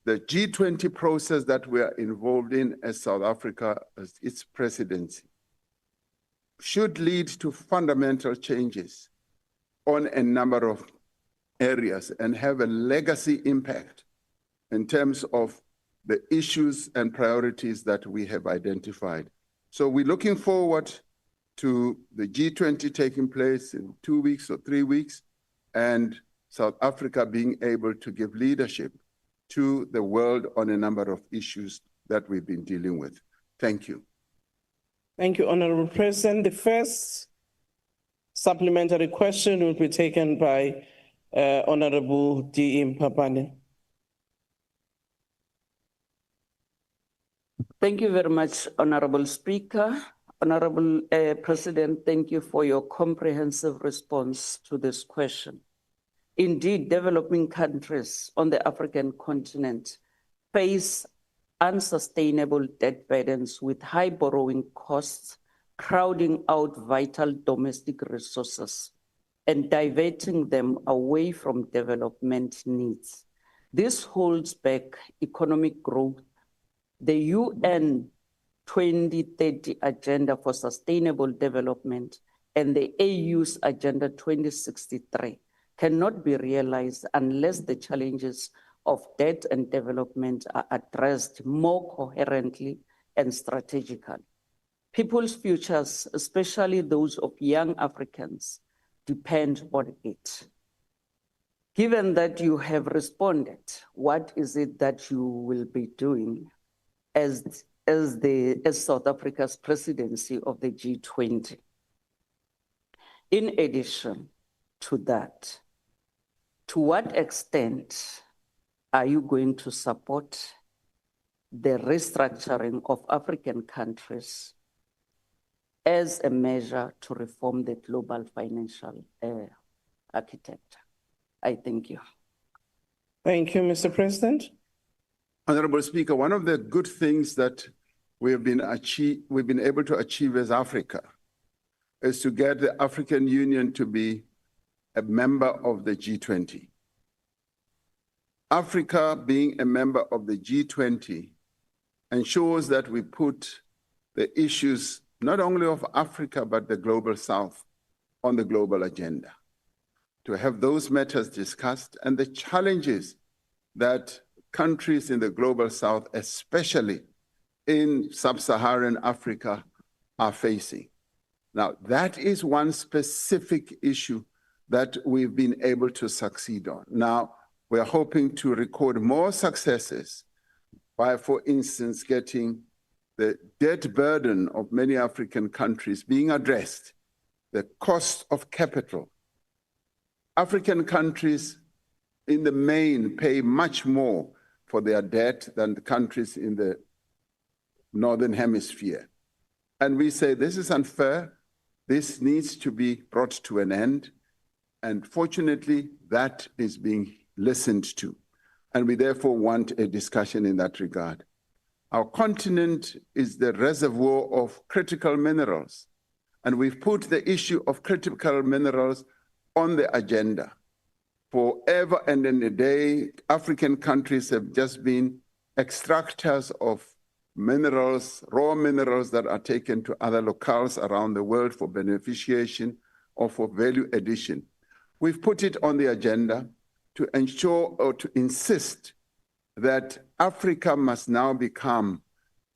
the G20 process that we are involved in as South Africa, as its presidency, should lead to fundamental changes on a number of areas and have a legacy impact in terms of the issues and priorities that we have identified. So we're looking forward to the G20 taking place in 2 weeks or 3 weeks, and South Africa being able to give leadership to the world on a number of issues that we've been dealing with. Thank you. Thank you, Honorable President. The first Supplementary question will be taken by Honorable D. Mpapane. Thank you very much, Honorable Speaker. Honorable President, thank you for your comprehensive response to this question. Indeed, developing countries on the African continent face unsustainable debt burdens with high borrowing costs, crowding out vital domestic resources and diverting them away from development needs. This holds back economic growth. The UN 2030 Agenda for Sustainable Development and the AU's Agenda 2063 cannot be realized unless the challenges of debt and development are addressed more coherently and strategically. People's futures, especially those of young Africans, depend on it. Given that you have responded, what is it that you will be doing as South Africa's presidency of the G20? In addition to that, to what extent are you going to support the restructuring of African countries as a measure to reform the global financial architecture? I thank you. Thank you, Mr. President. Honorable Speaker, one of the good things that we've been able to achieve as Africa is to get the African Union to be a member of the G20. Africa being a member of the G20 ensures that we put the issues not only of Africa, but the global South on the global agenda, to have those matters discussed and the challenges that countries in the global South, especially in sub-Saharan Africa, are facing. Now, that is one specific issue that we've been able to succeed on. Now, we're hoping to record more successes by, for instance, getting the debt burden of many African countries being addressed, the cost of capital. African countries in the main pay much more for their debt than the countries in the Northern Hemisphere. And we say this is unfair, this needs to be brought to an end, and fortunately that is being listened to. And we therefore want a discussion in that regard. Our continent is the reservoir of critical minerals, and we've put the issue of critical minerals on the agenda. Forever and in a day, African countries have just been extractors of minerals, raw minerals that are taken to other locales around the world for beneficiation or for value addition. We've put it on the agenda to ensure or to insist that Africa must now become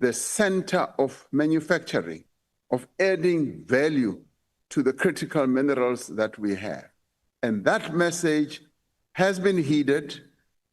the center of manufacturing, of adding value to the critical minerals that we have. And that message has been heeded,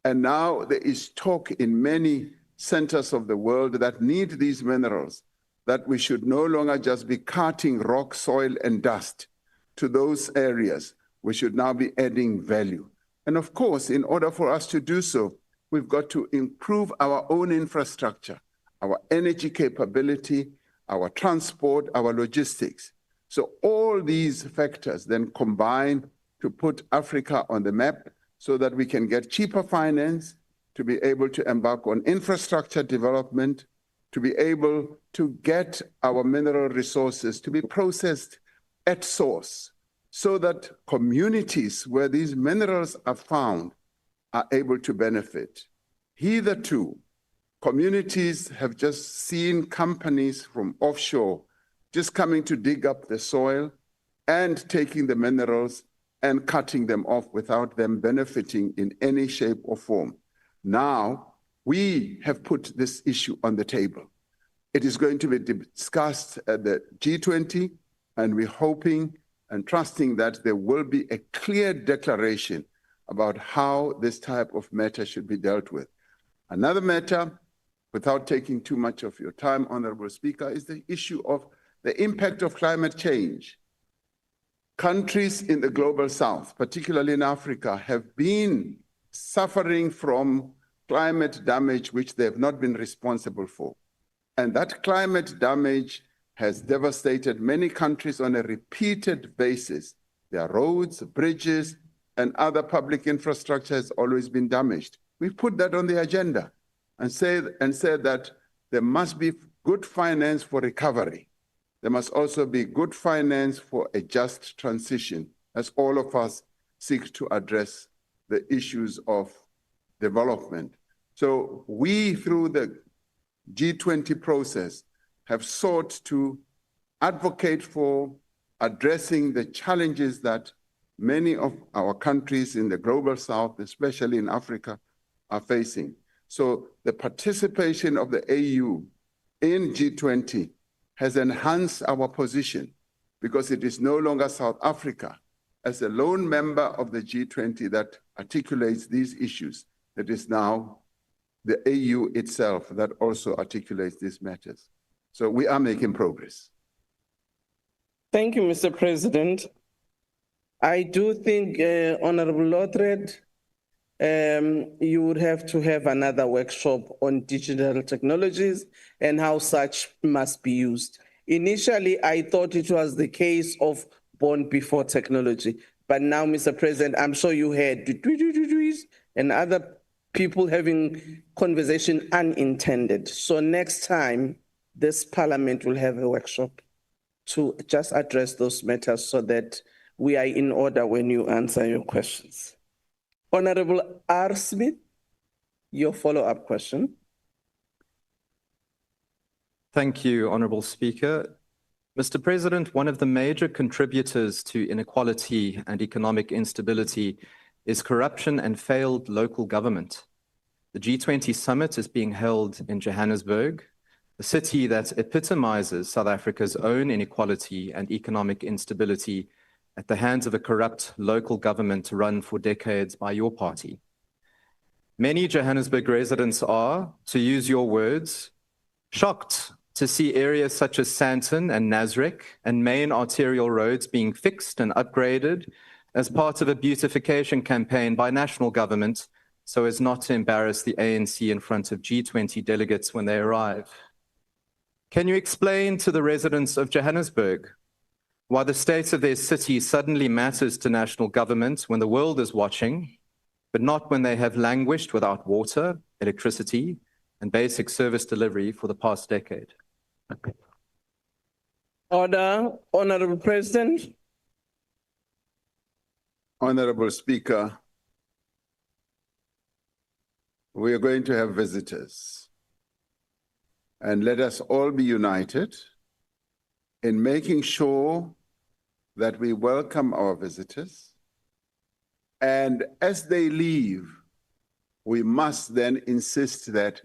and now there is talk in many centers of the world that need these minerals, that we should no longer just be carting rock, soil, and dust to those areas. We should now be adding value. And of course, in order for us to do so, we've got to improve our own infrastructure, our energy capability, our transport, our logistics. So all these factors then combine to put Africa on the map so that we can get cheaper finance, to be able to embark on infrastructure development, to be able to get our mineral resources to be processed at source, so that communities where these minerals are found are able to benefit. Hitherto, communities have just seen companies from offshore just coming to dig up the soil and taking the minerals and cutting them off without them benefiting in any shape or form. Now, we have put this issue on the table. It is going to be discussed at the G20, and we're hoping and trusting that there will be a clear declaration about how this type of matter should be dealt with. Another matter, without taking too much of your time, Honorable Speaker, is the issue of the impact of climate change. countries in the global south, particularly in Africa, have been suffering from climate damage which they have not been responsible for. And that climate damage has devastated many countries on a repeated basis. Their roads, bridges, and other public infrastructure has always been damaged. We put that on the agenda and said that there must be good finance for recovery. There must also be good finance for a just transition, as all of us seek to address the issues of development. So we, through the G20 process, have sought to advocate for addressing the challenges that many of our countries in the global south, especially in Africa, are facing. So the participation of the AU in G20 has enhanced our position because it is no longer South Africa as a lone member of the G20 that articulates these issues. It is now the AU itself that also articulates these matters. So we are making progress. Thank you, Mr. President. I do think, Honorable Lotred, you would have to have another workshop on digital technologies and how such must be used. Initially, I thought it was the case of born before technology, but now, Mr. President, I'm sure you heard and other people having conversation unintended. So next time, this Parliament will have a workshop to just address those matters so that we are in order when you answer your questions. Honorable R. Smith, your follow-up question. Thank you, Honorable Speaker. Mr. President, one of the major contributors to inequality and economic instability is corruption and failed local government. The G20 summit is being held in Johannesburg, a city that epitomizes South Africa's own inequality and economic instability at the hands of a corrupt local government run for decades by your party. Many Johannesburg residents are, to use your words, shocked to see areas such as Sandton and Nasrec and main arterial roads being fixed and upgraded as part of a beautification campaign by national government so as not to embarrass the ANC in front of G20 delegates when they arrive. Can you explain to the residents of Johannesburg why the state of their city suddenly matters to national government when the world is watching, but not when they have languished without water, electricity, and basic service delivery for the past decade? Order, Honorable President. Honorable Speaker, we are going to have visitors. And let us all be united in making sure that we welcome our visitors. And as they leave, we must then insist that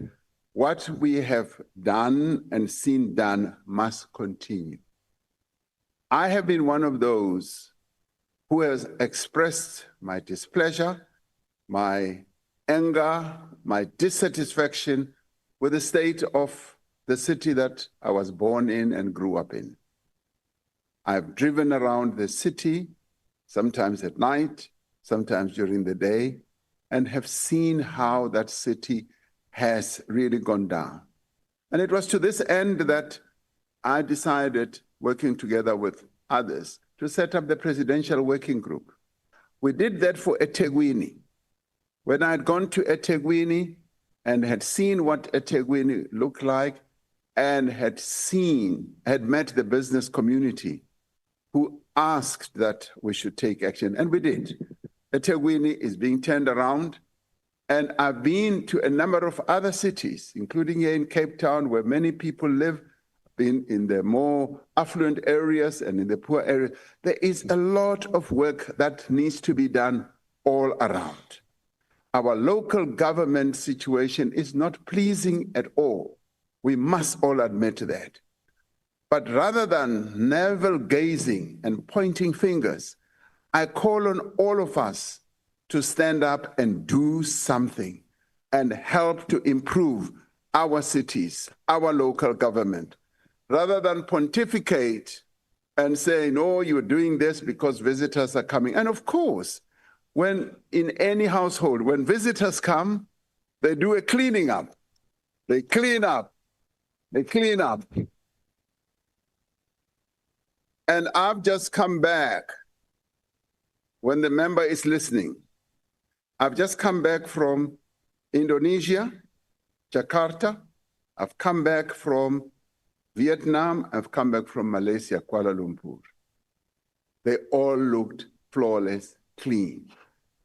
what we have done and seen done must continue. I have been one of those who has expressed my displeasure, my anger, my dissatisfaction with the state of the city that I was born in and grew up in. I've driven around the city, sometimes at night, sometimes during the day, and have seen how that city has really gone down. And it was to this end that I decided, working together with others, to set up the Presidential Working Group. We did that for eThekwini. When I had gone to eThekwini and had seen what eThekwini looked like and had met the business community who asked that we should take action, and we did. eThekwini is being turned around, and I've been to a number of other cities, including here in Cape Town, where many people live, been in the more affluent areas and in the poor areas. There is a lot of work that needs to be done all around. Our local government situation is not pleasing at all. We must all admit that. But rather than navel-gazing and pointing fingers, I call on all of us to stand up and do something and help to improve our cities, our local government. Rather than pontificate and saying, oh, you're doing this because visitors are coming. And of course, when in any household, when visitors come, they do a cleaning up. They clean up. They clean up. And I've just come back, when the member is listening, I've just come back from Indonesia, Jakarta. I've come back from Vietnam. I've come back from Malaysia, Kuala Lumpur. They all looked flawless, clean.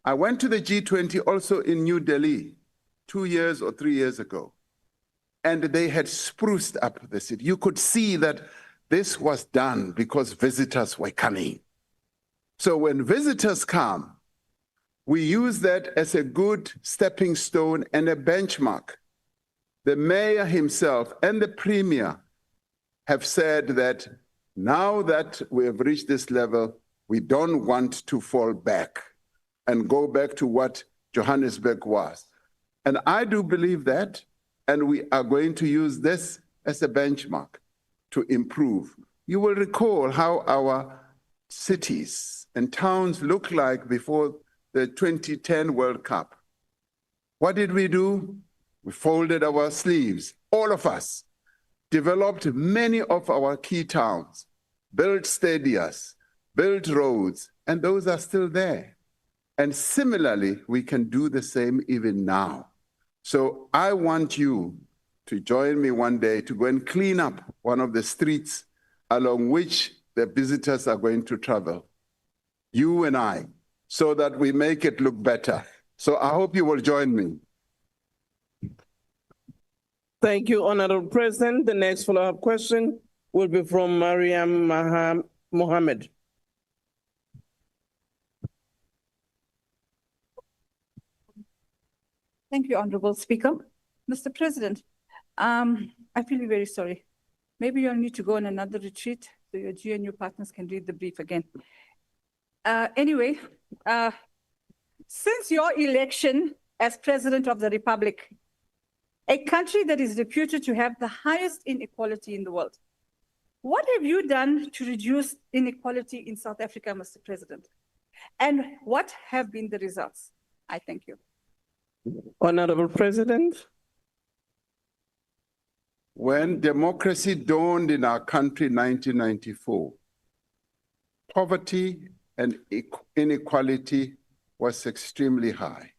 I went to the G20 also in New Delhi 2 years or 3 years ago, and they had spruced up the city. You could see that this was done because visitors were coming. So when visitors come, we use that as a good stepping stone and a benchmark. The mayor himself and the premier have said that now that we have reached this level, we don't want to fall back and go back to what Johannesburg was. And I do believe that, and we are going to use this as a benchmark to improve. You will recall how our cities and towns looked like before the 2010 World Cup. What did we do? We folded our sleeves, all of us, developed many of our key towns, built stadiums, built roads, and those are still there. And similarly, we can do the same even now. So I want you to join me one day to go and clean up one of the streets along which the visitors are going to travel, you and I, so that we make it look better. So I hope you will join me. Thank you, Honorable President. The next follow-up question will be from Mariam Mohammed. Thank you, Honorable Speaker. Mr. President, I feel very sorry. Maybe you'll need to go on another retreat so your GNU partners can read the brief again. Anyway, since your election as President of the Republic, a country that is reputed to have the highest inequality in the world, what have you done to reduce inequality in South Africa, Mr. President? And what have been the results? I thank you. Honorable President. When democracy dawned in our country in 1994, poverty and inequality was extremely high.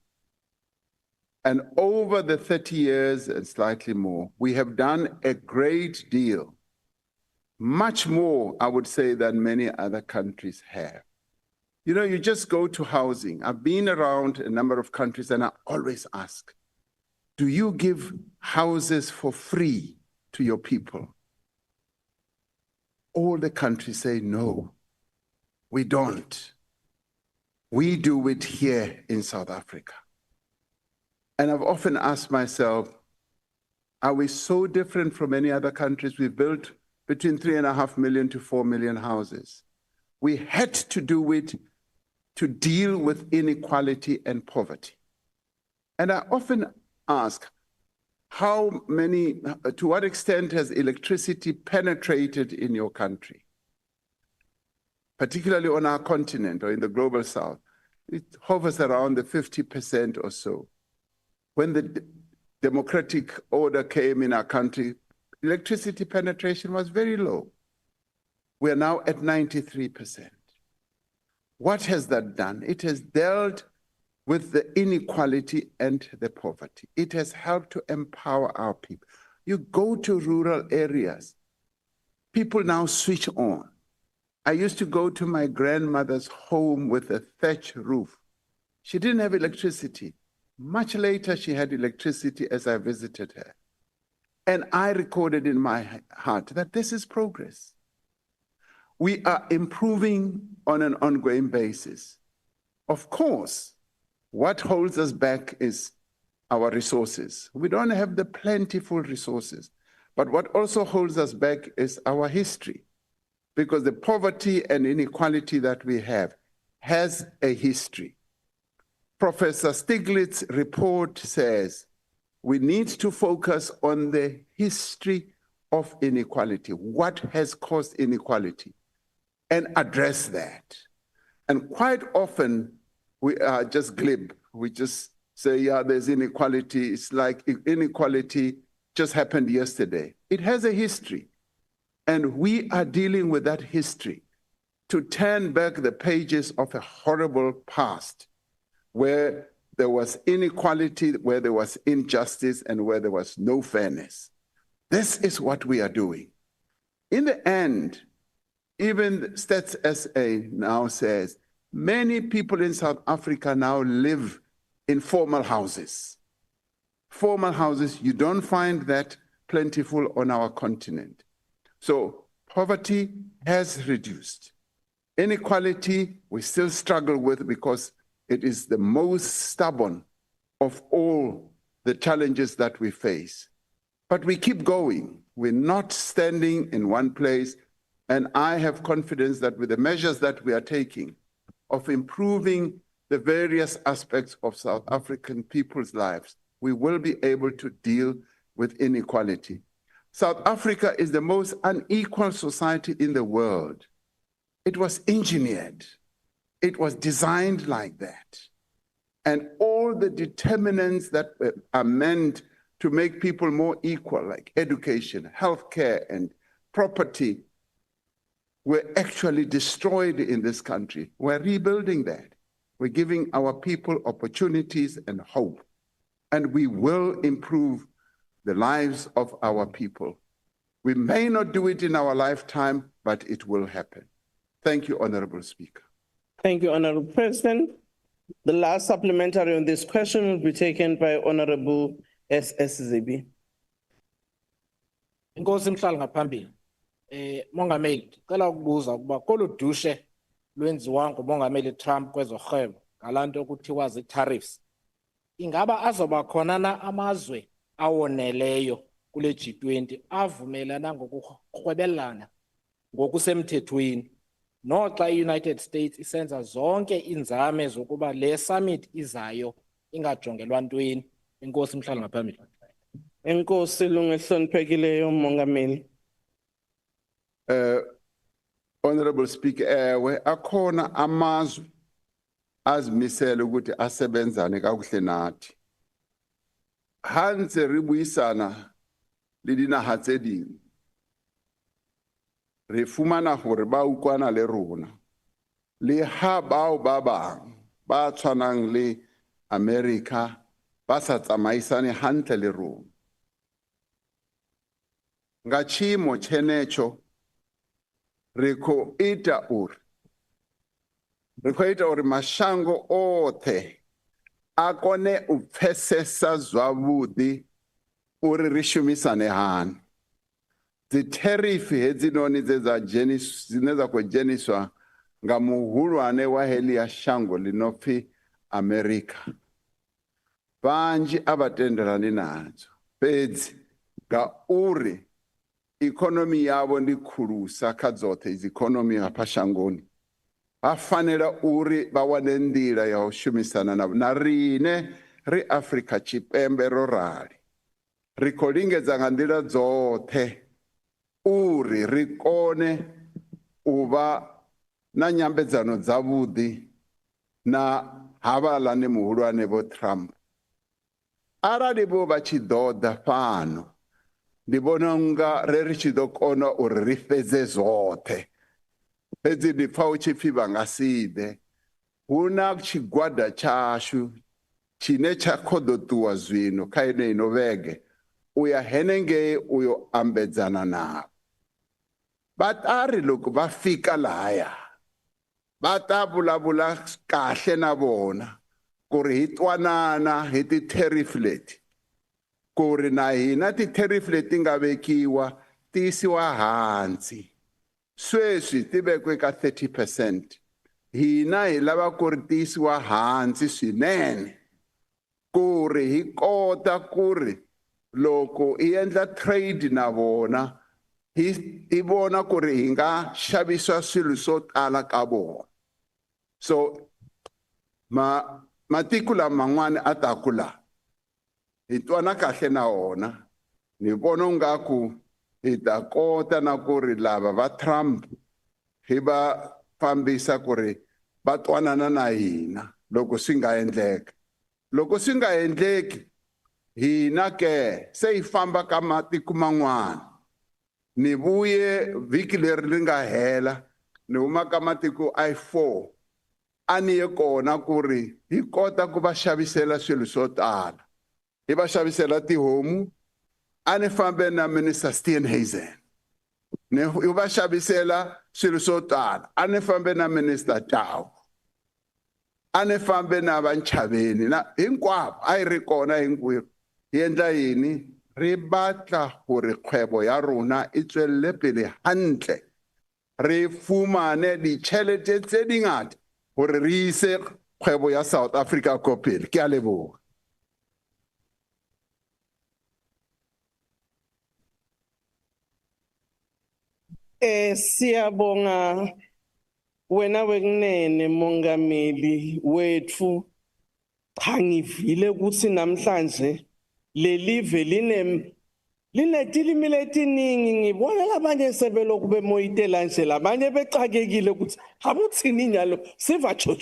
And over the 30 years and slightly more, we have done a great deal, much more, I would say, than many other countries have. You know, you just go to housing. I've been around a number of countries and I always ask, do you give houses for free to your people? All the countries say, no, we don't. We do it here in South Africa. And I've often asked myself, are we so different from any other countries? We built between 3.5 million to 4 million houses. We had to do it to deal with inequality and poverty. And I often ask, to what extent has electricity penetrated in your country? Particularly on our continent or in the global south, it hovers around the 50% or so. When the democratic order came in our country, electricity penetration was very low. We are now at 93%. What has that done? It has dealt with the inequality and the poverty. It has helped to empower our people. You go to rural areas, people now switch on. I used to go to my grandmother's home with a thatch roof. She didn't have electricity. Much later, she had electricity as I visited her. And I recorded in my heart that this is progress. We are improving on an ongoing basis. Of course, what holds us back is our resources. We don't have the plentiful resources. But what also holds us back is our history, because the poverty and inequality that we have has a history. Professor Stiglitz's report says we need to focus on the history of inequality. What has caused inequality? and address that. And quite often we are just glib. We just say, yeah, there's inequality. It's like inequality just happened yesterday. It has a history. And we are dealing with that history to turn back the pages of a horrible past where there was inequality, where there was injustice, and where there was no fairness. This is what we are doing. In the end, even Stats SA now says, many people in South Africa now live in formal houses. Formal houses, you don't find that plentiful on our continent. So poverty has reduced. Inequality, we still struggle with because it is the most stubborn of all the challenges that we face. But we keep going. We're not standing in one place. And I have confidence that with the measures that we are taking of improving the various aspects of South African people's lives, we will be able to deal with inequality. South Africa is the most unequal society in the world. It was engineered. It was designed like that. And all the determinants that are meant to make people more equal, like education, healthcare, and property, were actually destroyed in this country. We're rebuilding that. We're giving our people opportunities and hope. And we will improve the lives of our people. We may not do it in our lifetime, but it will happen. Thank you, Honorable Speaker. Thank you, Honorable President. The last supplementary on this question will be taken by Honorable S.S. Zibi. Inkosi mhlali ngaphambili. Mongameli, ngicela ukubuza ukuba kolu dushe lwenziwa ngumongameli Trump kwezorhwebo ngalanto okuthiwa zi-tariffs. Ingaba azoba khona na amazwe awoneleyo kule G20 avumelana ngokurhwebelana ngokusemthethweni noxa i-United States isenza zonke inzame zokuba le summit izayo ingajongelwa ntweni. Inkosi mhlali ngaphambili. Enkosi lungehloniphekileyo mongameli. Honorable Speaker, akhona amazwe azimisele ukuthi asebenzane kakuhle nathi. Hanse ribuyisana le dinaga tse dingwe. Re fumana gore ba ukwana le rona. Le ha bao ba bang ba tshwanang le America ba sa tsamaisane hantle le rona. Nga tshimo tshenecho riko ita uri mashango othe akone u pfesesa zwavhuḓi uri ri shumisane hani. Dzi tariff hedzi noni dzine dza khou dzheniswa nga muhulwane wa heḽi ya shango linopfi America, vhanzhi a vha tendelani nadzo, fhedzi ngauri ikonomi yavho ndi khulusa kha dzoṱhe idzi ikonomi hafha shangoni, vha fanela uri vha wane nḓila ya u shumisana navho. Na rine ri Afrika Tshipembe ro rali, ri khou lingedza nga nḓila dzoṱhe uri ri kone u vha na nyambedzano dzavhuḓi na havhaḽani muhulwane vho Trump. Arali vho vha tshi ḓo ḓa fhano, ndi vhona unga ri tshi ḓo kona uri ri fhedze zwoṱhe. Fhedzi ndi pfa hu tshi pfhi vha nga si ḓe. Hu na tshigwada tshashu tshine tsha khou ḓo ṱuwa zwino kha yeneyi no vhege u ya henengei u yo ambedzana navho. Va ta ri loko va fika lahaya va ta vulavula kahle na vona ku ri hi twanana hi ti-tariff leti, ku ri na hina ti-tariff leti nga vekiwa ti yisiwa hansi. Sweswi ti vekwe ka 30%. Hina hi lava ku ri ti yisiwa hansi swinene ku ri hi kota ku ri loko hi endla trade na vona hi vona ku ri hi nga xavisa swilo swo tala ka vona. So matiko laman'wana a ta kula hi twana kahle na wona. Ni vona ngaku hi ta kota na ku ri lava va Trump hi va fambisa ku ri va twanana na hina loko swi nga endleka. Loko swi nga endleki, hina ke se hi famba ka matiko man'wana. Ni vuye vhiki leri ri nga hela, ni huma ka matiko I4. A ni ye kona ku ri hi kota ku va xavisela swilo swo tala. Hi va xavisela tihomu, a ni fambe na Minister Steenhuisen. Ni va xavisela swilo swo tala, a ni fambe na Minister Tau. A ni fambe na Vanchaveni, na hinkwavo a hi ri kona hinkwerhu. Hi endla yini? Re batla gore kgwebo ya rona e tswelle pele hantle. Re fumane ditšhelete tse dingata gore re ise kgwebo ya South Africa ko pele. Ke a leboga. Siyabonga wena wekunene mongameli wethu. Cha ngivile ukuthi namhlanje lelive linetilimi letiningi, ngibona labanye sebelokhu bemoyitela nje, labanye bexakekile ukuthi abuthini nyalo siva cho.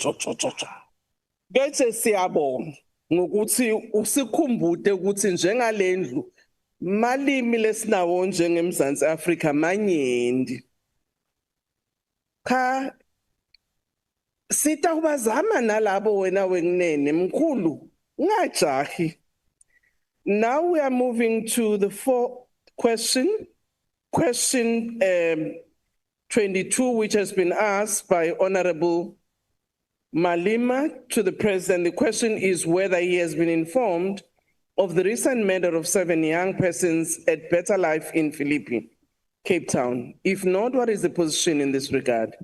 Bese siyabonga ngokuthi usikhumbude ukuthi njengalendlu malimi lesinawo njengeMzansi Afrika manyenti. Cha sita ubazama nalabo wena wekunene mkhulu ungajahi. Now we are moving to the fourth question, question 22, which has been asked by Honorable Malima to the President. The question is whether he has been informed of the recent murder of 7 young persons at Better Life in Philippi, Cape Town. If not, what is the position in this regard?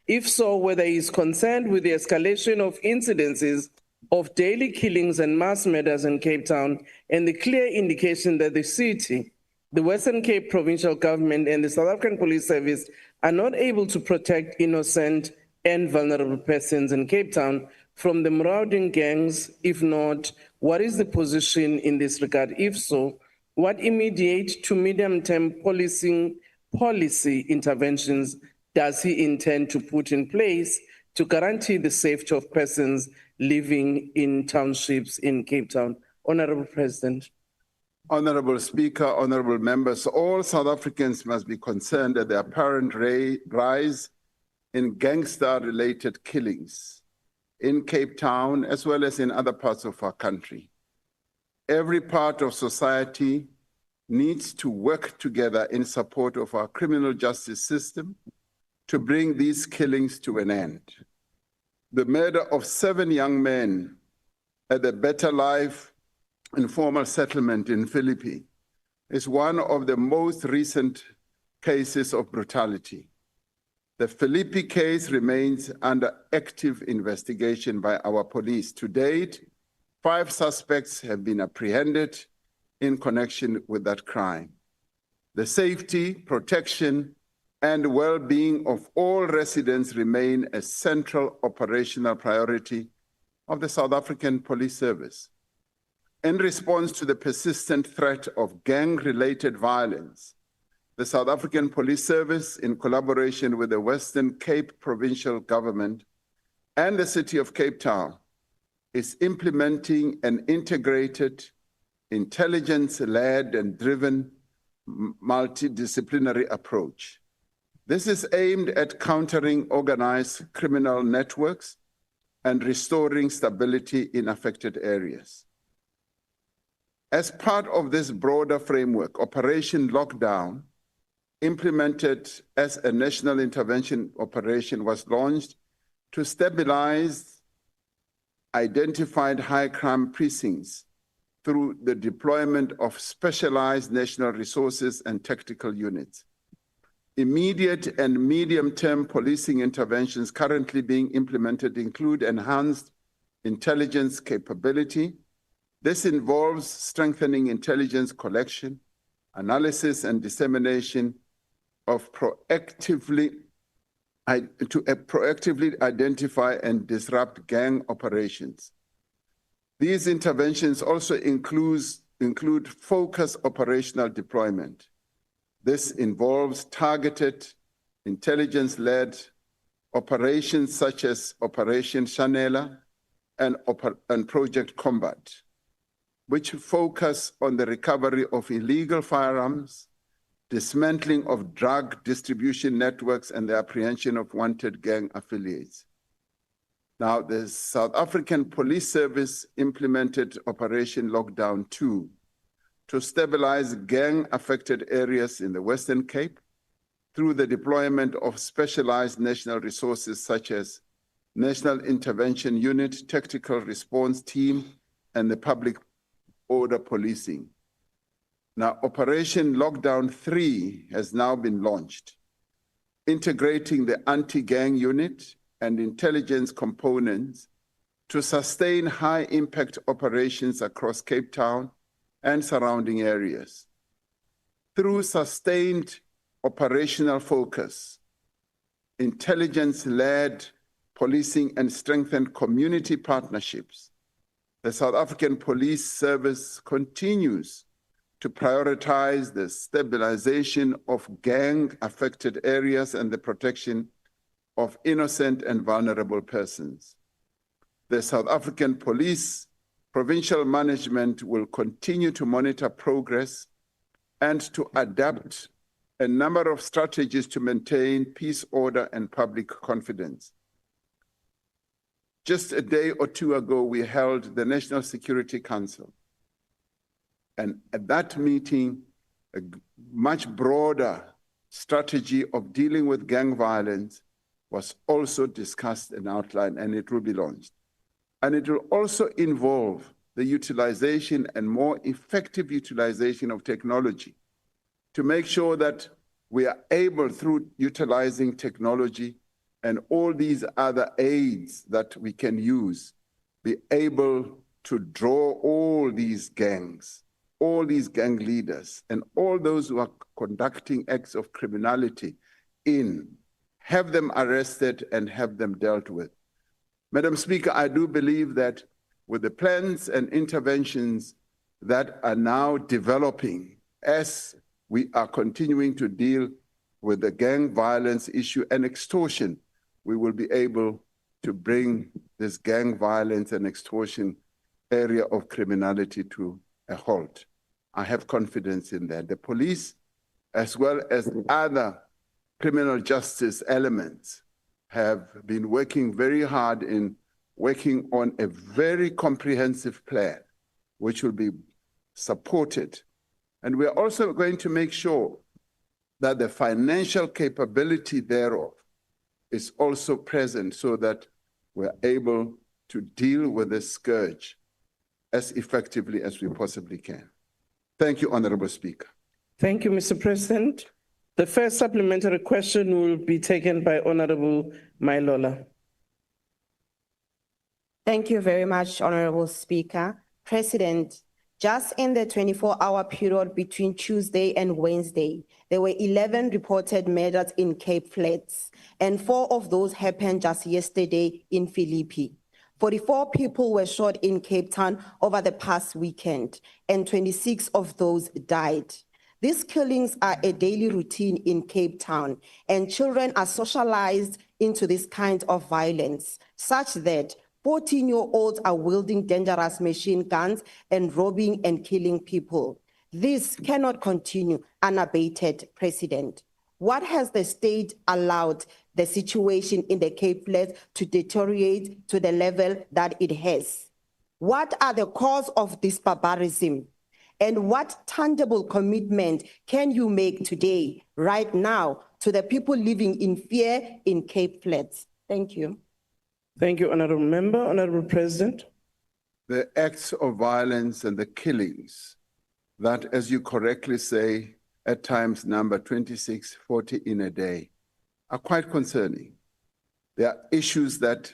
If so, whether he is concerned with the escalation of incidences of daily killings and mass murders in Cape Town and the clear indication that the city, the Western Cape Provincial Government and the South African Police Service are not able to protect innocent and vulnerable persons in Cape Town from the marauding gangs. If not, what is the position in this regard? If so, what immediate to medium-term policy interventions does he intend to put in place to guarantee the safety of persons living in townships in Cape Town? Honorable President. Honorable Speaker, honorable members, all South Africans must be concerned at the apparent rise in gangster-related killings in Cape Town as well as in other parts of our country. Every part of society needs to work together in support of our criminal justice system to bring these killings to an end. The murder of 7 young men at the Better Life informal settlement in Philippi is one of the most recent cases of brutality. The Philippi case remains under active investigation by our police. To date, 5 suspects have been apprehended in connection with that crime. The safety, protection, and well-being of all residents remain a central operational priority of the South African Police Service. In response to the persistent threat of gang-related violence, the South African Police Service, in collaboration with the Western Cape Provincial Government and the City of Cape Town, is implementing an integrated, intelligence-led and driven multidisciplinary approach. This is aimed at countering organized criminal networks and restoring stability in affected areas. As part of this broader framework, Operation Lockdown, implemented as a national intervention operation, was launched to stabilize identified high crime precincts through the deployment of specialized national resources and tactical units. Immediate and medium-term policing interventions currently being implemented include enhanced intelligence capability. This involves strengthening intelligence collection, analysis, and dissemination of proactively identify and disrupt gang operations. These interventions also include focused operational deployment. This involves targeted, intelligence-led operations such as Operation Chanela and Project Combat, which focus on the recovery of illegal firearms, dismantling of drug distribution networks, and the apprehension of wanted gang affiliates. Now, the South African Police Service implemented Operation Lockdown 2 to stabilize gang-affected areas in the Western Cape through the deployment of specialized national resources such as National Intervention Unit, Tactical Response Team, and the Public Order Policing. Now, Operation Lockdown 3 has now been launched, integrating the anti-gang unit and intelligence components to sustain high-impact operations across Cape Town and surrounding areas. Through sustained operational focus, intelligence-led policing, and strengthened community partnerships, the South African Police Service continues to prioritize the stabilization of gang-affected areas and the protection of innocent and vulnerable persons. The South African Police Provincial Management will continue to monitor progress and to adapt a number of strategies to maintain peace, order, and public confidence. Just a day or two ago, we held the National Security Council. And at that meeting, a much broader strategy of dealing with gang violence was also discussed and outlined, and it will be launched. And it will also involve the utilization and more effective utilization of technology to make sure that we are able, through utilizing technology and all these other aids that we can use, be able to draw all these gangs, all these gang leaders, and all those who are conducting acts of criminality in, have them arrested and have them dealt with. Madam Speaker, I do believe that with the plans and interventions that are now developing as we are continuing to deal with the gang violence issue and extortion, we will be able to bring this gang violence and extortion area of criminality to a halt. I have confidence in that. The police, as well as other criminal justice elements, have been working very hard in working on a very comprehensive plan, which will be supported. And we are also going to make sure that the financial capability thereof is also present so that we're able to deal with this scourge as effectively as we possibly can. Thank you, Honorable Speaker. Thank you, Mr. President. The first supplementary question will be taken by Honorable Mailola. Thank you very much, Honorable Speaker. President, just in the 24-hour period between Tuesday and Wednesday, there were 11 reported murders in Cape Flats, and 4 of those happened just yesterday in Philippi. 44 people were shot in Cape Town over the past weekend, and 26 of those died. These killings are a daily routine in Cape Town, and children are socialized into this kind of violence, such that 14-year-olds are wielding dangerous machine guns and robbing and killing people. This cannot continue unabated, President. What has the state allowed the situation in the Cape Flats to deteriorate to the level that it has? What are the causes of this barbarism? And what tangible commitment can you make today, right now, to the people living in fear in Cape Flats? Thank you. Thank you, Honorable Member. Honorable President. The acts of violence and the killings that, as you correctly say, at times number 26, 40 in a day, are quite concerning. There are issues that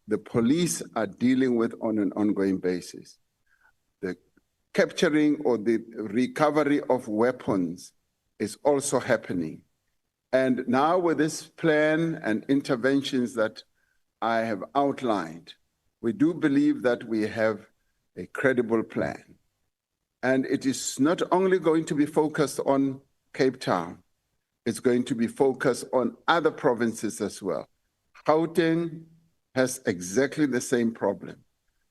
the police are dealing with on an ongoing basis. The capturing or the recovery of weapons is also happening. And now with this plan and interventions that I have outlined, we do believe that we have a credible plan. And it is not only going to be focused on Cape Town, it's going to be focused on other provinces as well. Gauteng has exactly the same problem.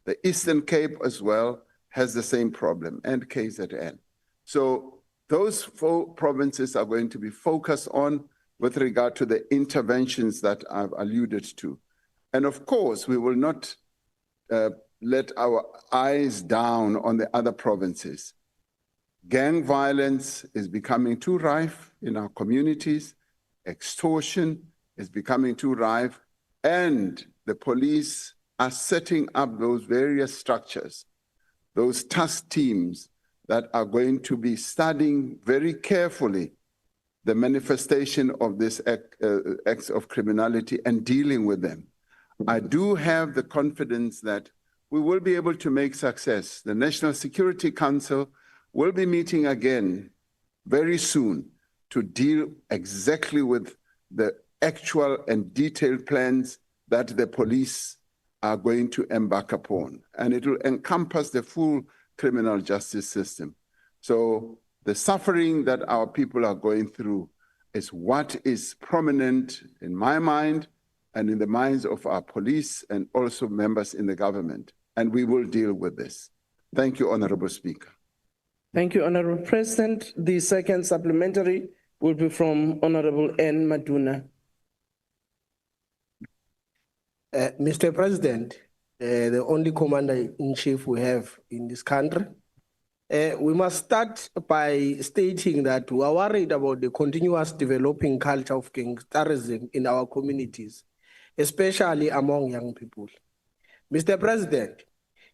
The Eastern Cape as well has the same problem, and KZN. So those 4 provinces are going to be focused on with regard to the interventions that I've alluded to. And of course, we will not let our eyes down on the other provinces. Gang violence is becoming too rife in our communities. Extortion is becoming too rife. And the police are setting up those various structures, those task teams that are going to be studying very carefully the manifestation of this acts of criminality and dealing with them. I do have the confidence that we will be able to make success. The National Security Council will be meeting again very soon to deal exactly with the actual and detailed plans that the police are going to embark upon. And it will encompass the full criminal justice system. So the suffering that our people are going through is what is prominent in my mind and in the minds of our police and also members in the government. And we will deal with this. Thank you, Honorable Speaker. Thank you, Honorable President. The second supplementary will be from Honorable N. Maduna. Mr. President, the only commander-in-chief we have in this country, we must start by stating that we are worried about the continuous developing culture of gangsterism in our communities, especially among young people. Mr. President,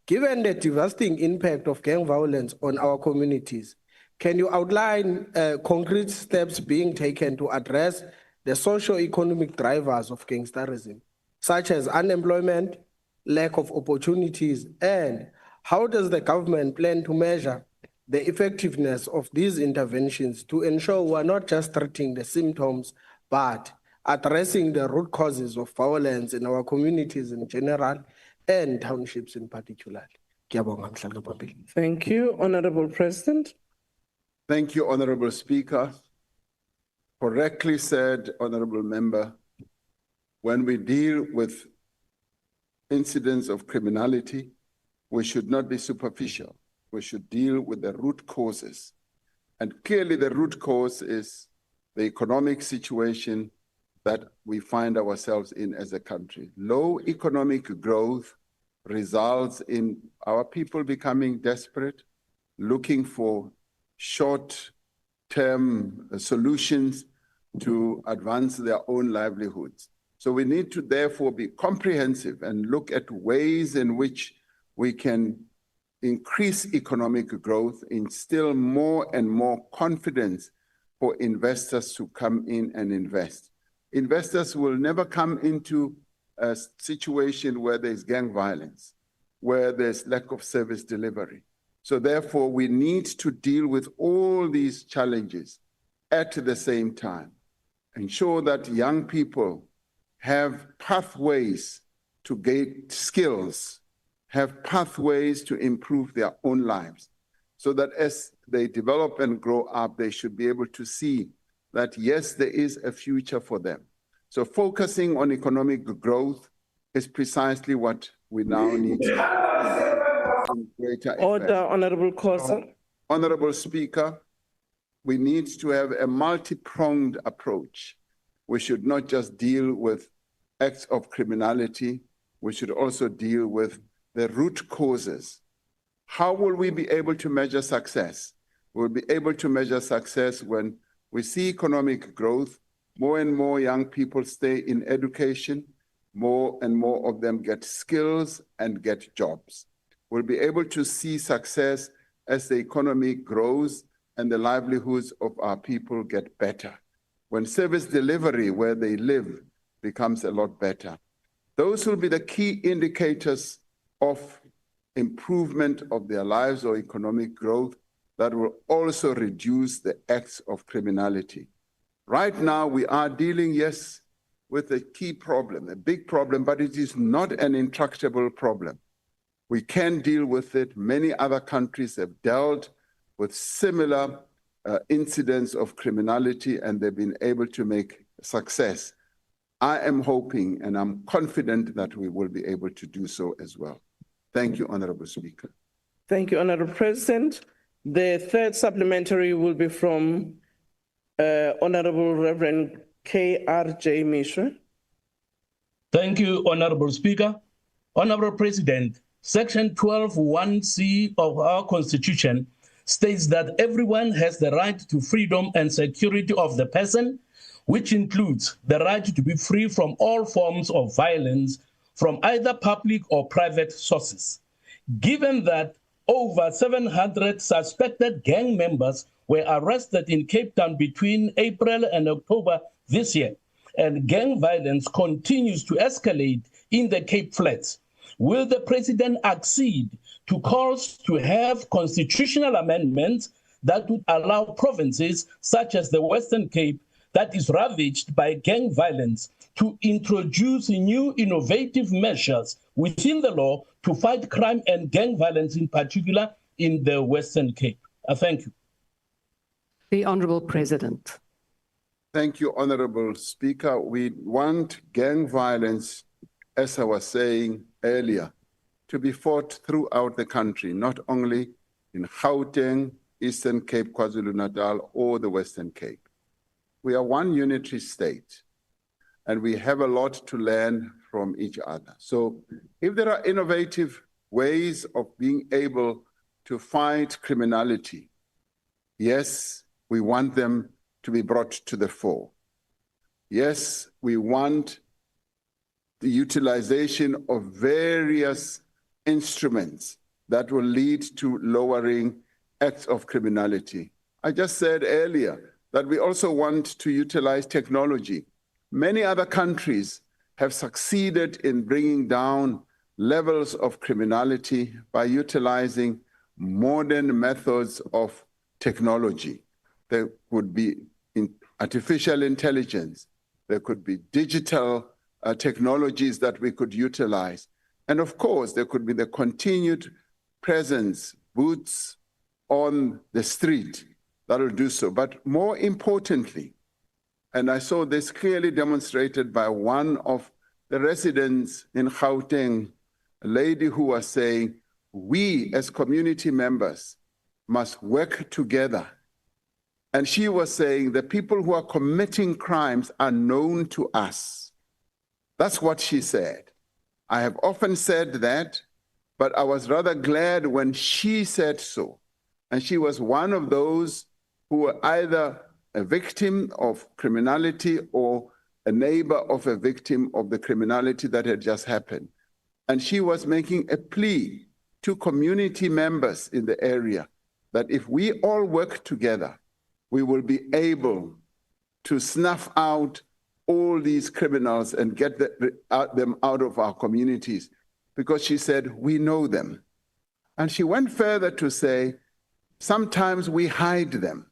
given the devastating impact of gang violence on our communities, can you outline concrete steps being taken to address the socio-economic drivers of gangsterism, such as unemployment, lack of opportunities, and how does the government plan to measure the effectiveness of these interventions to ensure we are not just treating the symptoms, but addressing the root causes of violence in our communities in general and townships in particular? Thank you, Honorable President. Thank you, Honorable Speaker. Correctly said, Honorable Member, when we deal with incidents of criminality, we should not be superficial. We should deal with the root causes. And clearly the root cause is the economic situation that we find ourselves in as a country. Low economic growth results in our people becoming desperate, looking for short-term solutions to advance their own livelihoods. So we need to therefore be comprehensive and look at ways in which we can increase economic growth, instill more and more confidence for investors to come in and invest. Investors will never come into a situation where there's gang violence, where there's lack of service delivery. So therefore, we need to deal with all these challenges at the same time. Ensure that young people have pathways to gain skills, have pathways to improve their own lives, so that as they develop and grow up, they should be able to see that, yes, there is a future for them. So focusing on economic growth is precisely what we now need to do. Order, Honorable Khosa. Honorable Speaker, we need to have a multi-pronged approach. We should not just deal with acts of criminality, we should also deal with the root causes. How will we be able to measure success? We'll be able to measure success when we see economic growth, more and more young people stay in education, more and more of them get skills and get jobs. We'll be able to see success as the economy grows and the livelihoods of our people get better. When service delivery where they live becomes a lot better. Those will be the key indicators of improvement of their lives or economic growth that will also reduce the acts of criminality. Right now, we are dealing, yes, with a key problem, a big problem, but it is not an intractable problem. We can deal with it. Many other countries have dealt with similar incidents of criminality and they've been able to make success. I am hoping and I'm confident that we will be able to do so as well. Thank you, Honorable Speaker. Thank you, Honorable President. The third supplementary will be from Honorable Reverend K.R.J. Mishra. Thank you, Honorable Speaker. Honorable President, Section 12(1)(c) of our Constitution states that everyone has the right to freedom and security of the person, which includes the right to be free from all forms of violence from either public or private sources. Given that over 700 suspected gang members were arrested in Cape Town between April and October this year, and gang violence continues to escalate in the Cape Flats, will the President accede to calls to have constitutional amendments that would allow provinces such as the Western Cape that is ravaged by gang violence to introduce new innovative measures within the law to fight crime and gang violence, in particular in the Western Cape? Thank you. The Honourable President. Thank you, Honorable Speaker. We want gang violence, as I was saying earlier, to be fought throughout the country, not only in Gauteng, Eastern Cape, KwaZulu-Natal, or the Western Cape. We are one unitary state, and we have a lot to learn from each other. So if there are innovative ways of being able to fight criminality, yes, we want them to be brought to the fore. Yes, we want the utilization of various instruments that will lead to lowering acts of criminality. I just said earlier that we also want to utilize technology. Many other countries have succeeded in bringing down levels of criminality by utilizing modern methods of technology. There would be artificial intelligence, there could be digital technologies that we could utilize. And of course, there could be the continued presence, boots on the street that will do so. But more importantly, and I saw this clearly demonstrated by one of the residents in Gauteng, a lady who was saying, we as community members must work together. And she was saying the people who are committing crimes are known to us. That's what she said. I have often said that, but I was rather glad when she said so. And she was one of those who were either a victim of criminality or a neighbor of a victim of the criminality that had just happened. And she was making a plea to community members in the area that if we all work together, we will be able to snuff out all these criminals and get them out of our communities, because she said, we know them. And she went further to say, sometimes we hide them.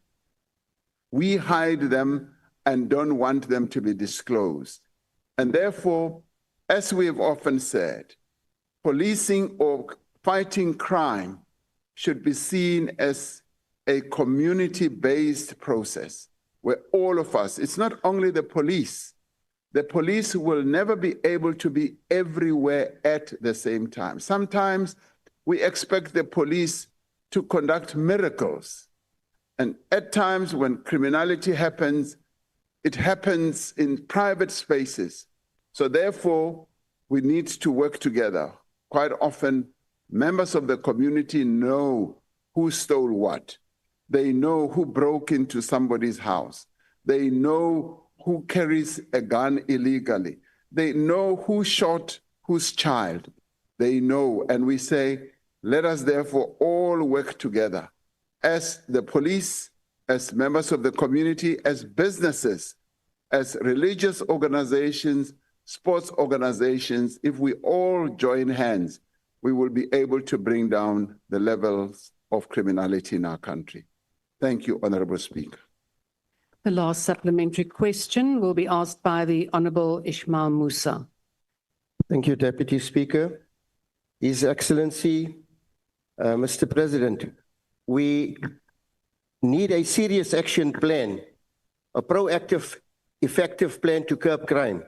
We hide them and don't want them to be disclosed. And therefore, as we have often said, policing or fighting crime should be seen as a community-based process where all of us, it's not only the police will never be able to be everywhere at the same time. Sometimes we expect the police to conduct miracles. And at times when criminality happens, it happens in private spaces. So therefore, we need to work together. Quite often, members of the community know who stole what. They know who broke into somebody's house. They know who carries a gun illegally. They know who shot whose child. They know, and we say, let us therefore all work together as the police, as members of the community, as businesses, as religious organizations, sports organizations. If we all join hands, we will be able to bring down the levels of criminality in our country. Thank you, Honorable Speaker. The last supplementary question will be asked by the Honourable Ismail Musa. Thank you, Deputy Speaker. His Excellency, Mr. President, we need a serious action plan, a proactive, effective plan to curb crime.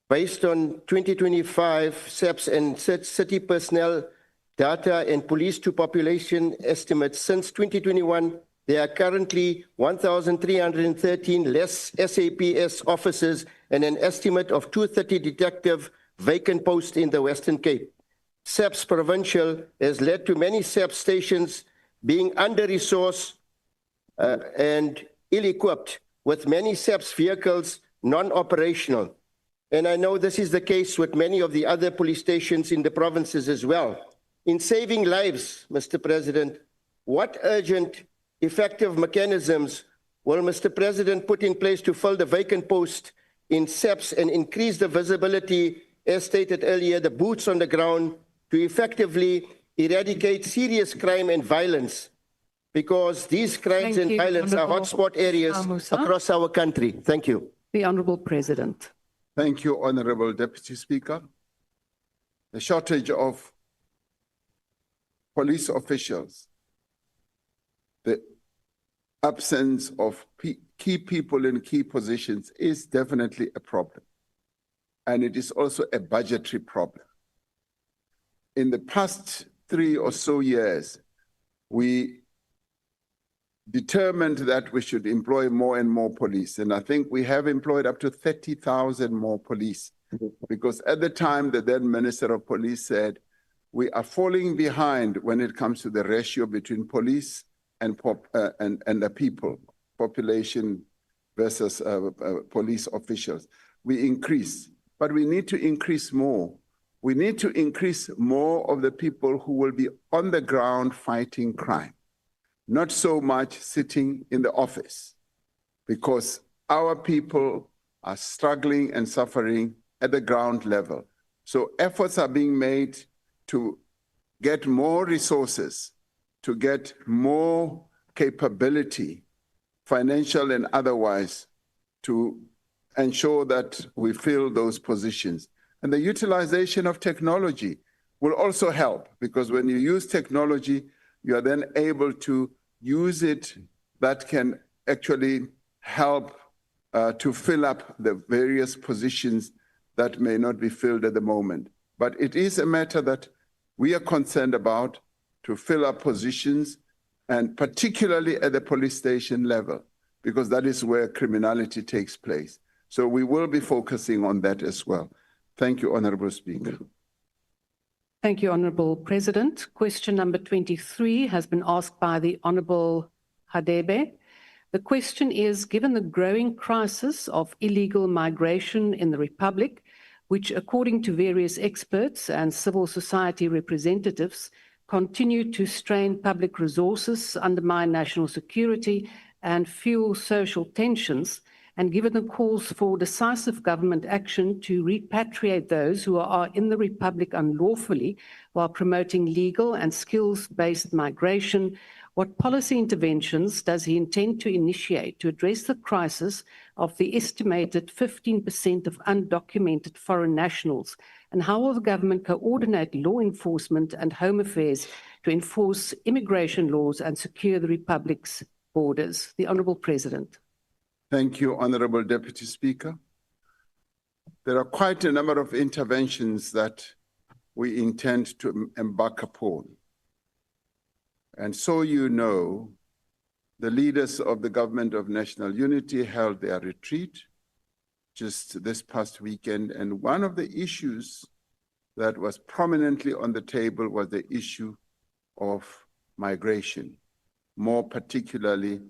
Based on 2025 SAPS and city personnel data and police to population estimates, since 2021, there are currently 1,313 less SAPS officers and an estimate of 230 detective vacant posts in the Western Cape. SAPS Provincial has led to many SAPS stations being under-resourced and ill-equipped, with many SAPS vehicles non-operational. And I know this is the case with many of the other police stations in the provinces as well. In saving lives, Mr. President, what urgent, effective mechanisms will Mr. President put in place to fill the vacant post in SAPS and increase the visibility, as stated earlier, the boots on the ground, to effectively eradicate serious crime and violence? Because these crimes and violence are hotspot areas across our country. Thank you. The Honourable President. Thank you, Honourable Deputy Speaker. The shortage of police officials, the absence of key people in key positions is definitely a problem. And it is also a budgetary problem. In the past 3 or so years, we determined that we should employ more and more police. And I think we have employed up to 30,000 more police, because at the time, the then Minister of Police said, we are falling behind when it comes to the ratio between police and the people, population versus police officials. We increase, but we need to increase more. We need to increase more of the people who will be on the ground fighting crime, not so much sitting in the office, because our people are struggling and suffering at the ground level. So efforts are being made to get more resources, to get more capability, financial and otherwise, to ensure that we fill those positions. And the utilization of technology will also help, because when you use technology, you are then able to use it that can actually help to fill up the various positions that may not be filled at the moment. But it is a matter that we are concerned about, to fill up positions, and particularly at the police station level, because that is where criminality takes place. So we will be focusing on that as well. Thank you, Honourable Speaker. Thank you, Honourable President. Question number 23 has been asked by the Honourable Hadebe. The question is, given the growing crisis of illegal migration in the Republic, which according to various experts and civil society representatives continue to strain public resources, undermine national security and fuel social tensions, and given the calls for decisive government action to repatriate those who are in the Republic unlawfully while promoting legal and skills-based migration, what policy interventions does he intend to initiate to address the crisis of the estimated 15% of undocumented foreign nationals? And how will the government coordinate law enforcement and home affairs to enforce immigration laws and secure the Republic's borders? The Honourable President. Thank you, Honourable Deputy Speaker. There are quite a number of interventions that we intend to embark upon. And so you know, the leaders of the Government of National Unity held their retreat just this past weekend, and one of the issues that was prominently on the table was the issue of migration, more particularly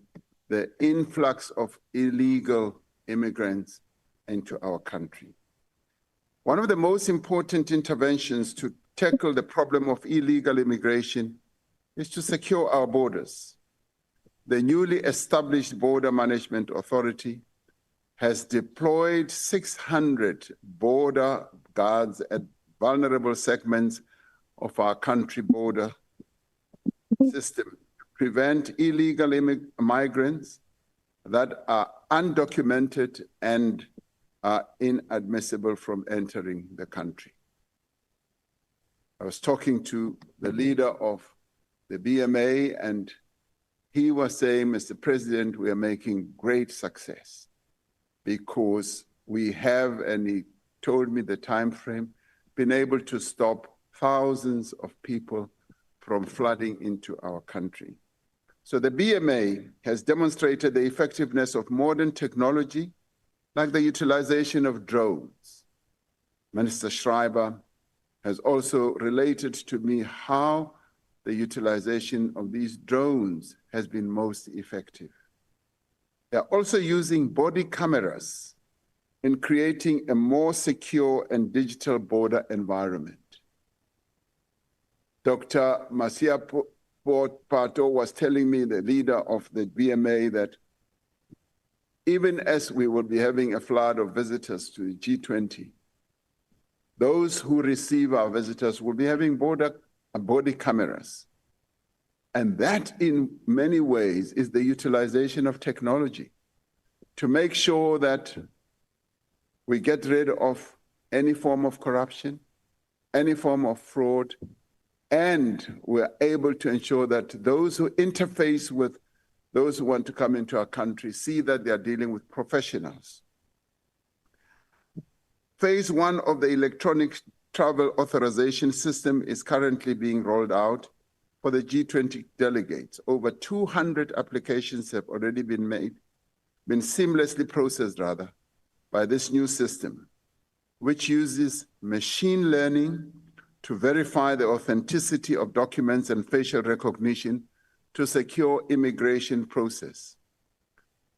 the influx of illegal immigrants into our country. One of the most important interventions to tackle the problem of illegal immigration is to secure our borders. The newly established Border Management Authority has deployed 600 border guards at vulnerable segments of our country border system to prevent illegal migrants that are undocumented and are inadmissible from entering the country. I was talking to the leader of the BMA, and he was saying, Mr. President, we are making great success because we have told me the time frame, been able to stop thousands of people from flooding into our country. So the BMA has demonstrated the effectiveness of modern technology, like the utilization of drones. Minister Schreiber has also related to me how the utilization of these drones has been most effective. They are also using body cameras in creating a more secure and digital border environment. Dr. Masia Pato was telling me, the leader of the BMA, that even as we will be having a flood of visitors to the G20, those who receive our visitors will be having body cameras. And that, in many ways, is the utilization of technology to make sure that we get rid of any form of corruption, any form of fraud, and we're able to ensure that those who interface with those who want to come into our country see that they are dealing with professionals. Phase 1 of the electronic travel authorization system is currently being rolled out for the G20 delegates. Over 200 applications have already been seamlessly processed by this new system, which uses machine learning to verify the authenticity of documents and facial recognition to secure immigration process.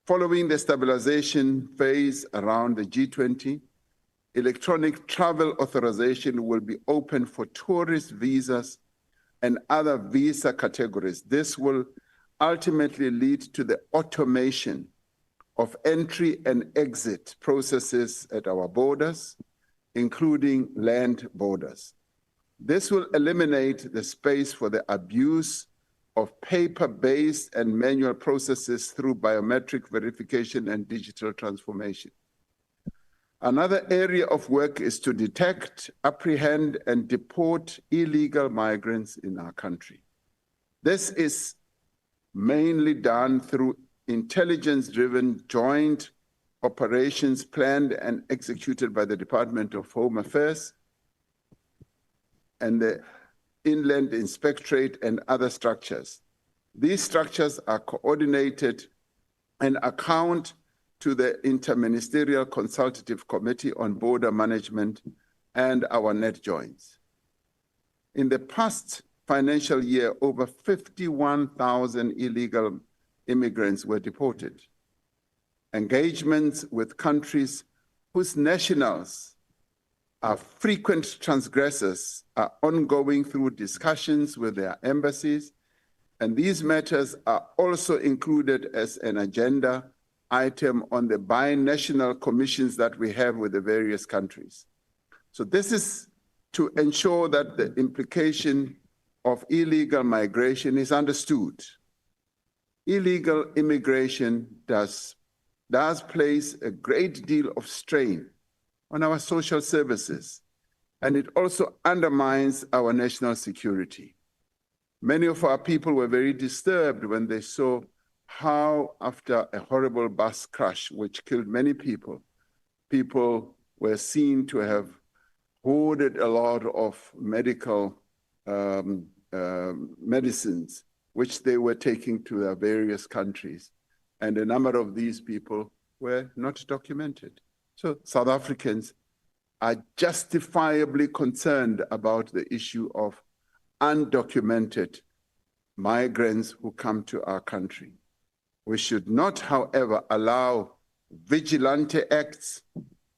Following the stabilization phase around the G20, electronic travel authorization will be open for tourist visas and other visa categories. This will ultimately lead to the automation of entry and exit processes at our borders, including land borders. This will eliminate the space for the abuse of paper-based and manual processes through biometric verification and digital transformation. Another area of work is to detect, apprehend, and deport illegal migrants in our country. This is mainly done through intelligence-driven joint operations planned and executed by the Department of Home Affairs and the Inland Inspectorate and other structures. These structures are coordinated and account to the Interministerial Consultative Committee on Border Management and our net joints. In the past financial year, over 51,000 illegal immigrants were deported. Engagements with countries whose nationals are frequent transgressors are ongoing through discussions with their embassies, and these matters are also included as an agenda item on the binational commissions that we have with the various countries. So this is to ensure that the implication of illegal migration is understood. Illegal immigration does place a great deal of strain on our social services, and it also undermines our national security. Many of our people were very disturbed when they saw how, after a horrible bus crash which killed many people, people were seen to have hoarded a lot of medical medicines, which they were taking to their various countries. And a number of these people were not documented. So South Africans are justifiably concerned about the issue of undocumented migrants who come to our country. We should not, however, allow vigilante acts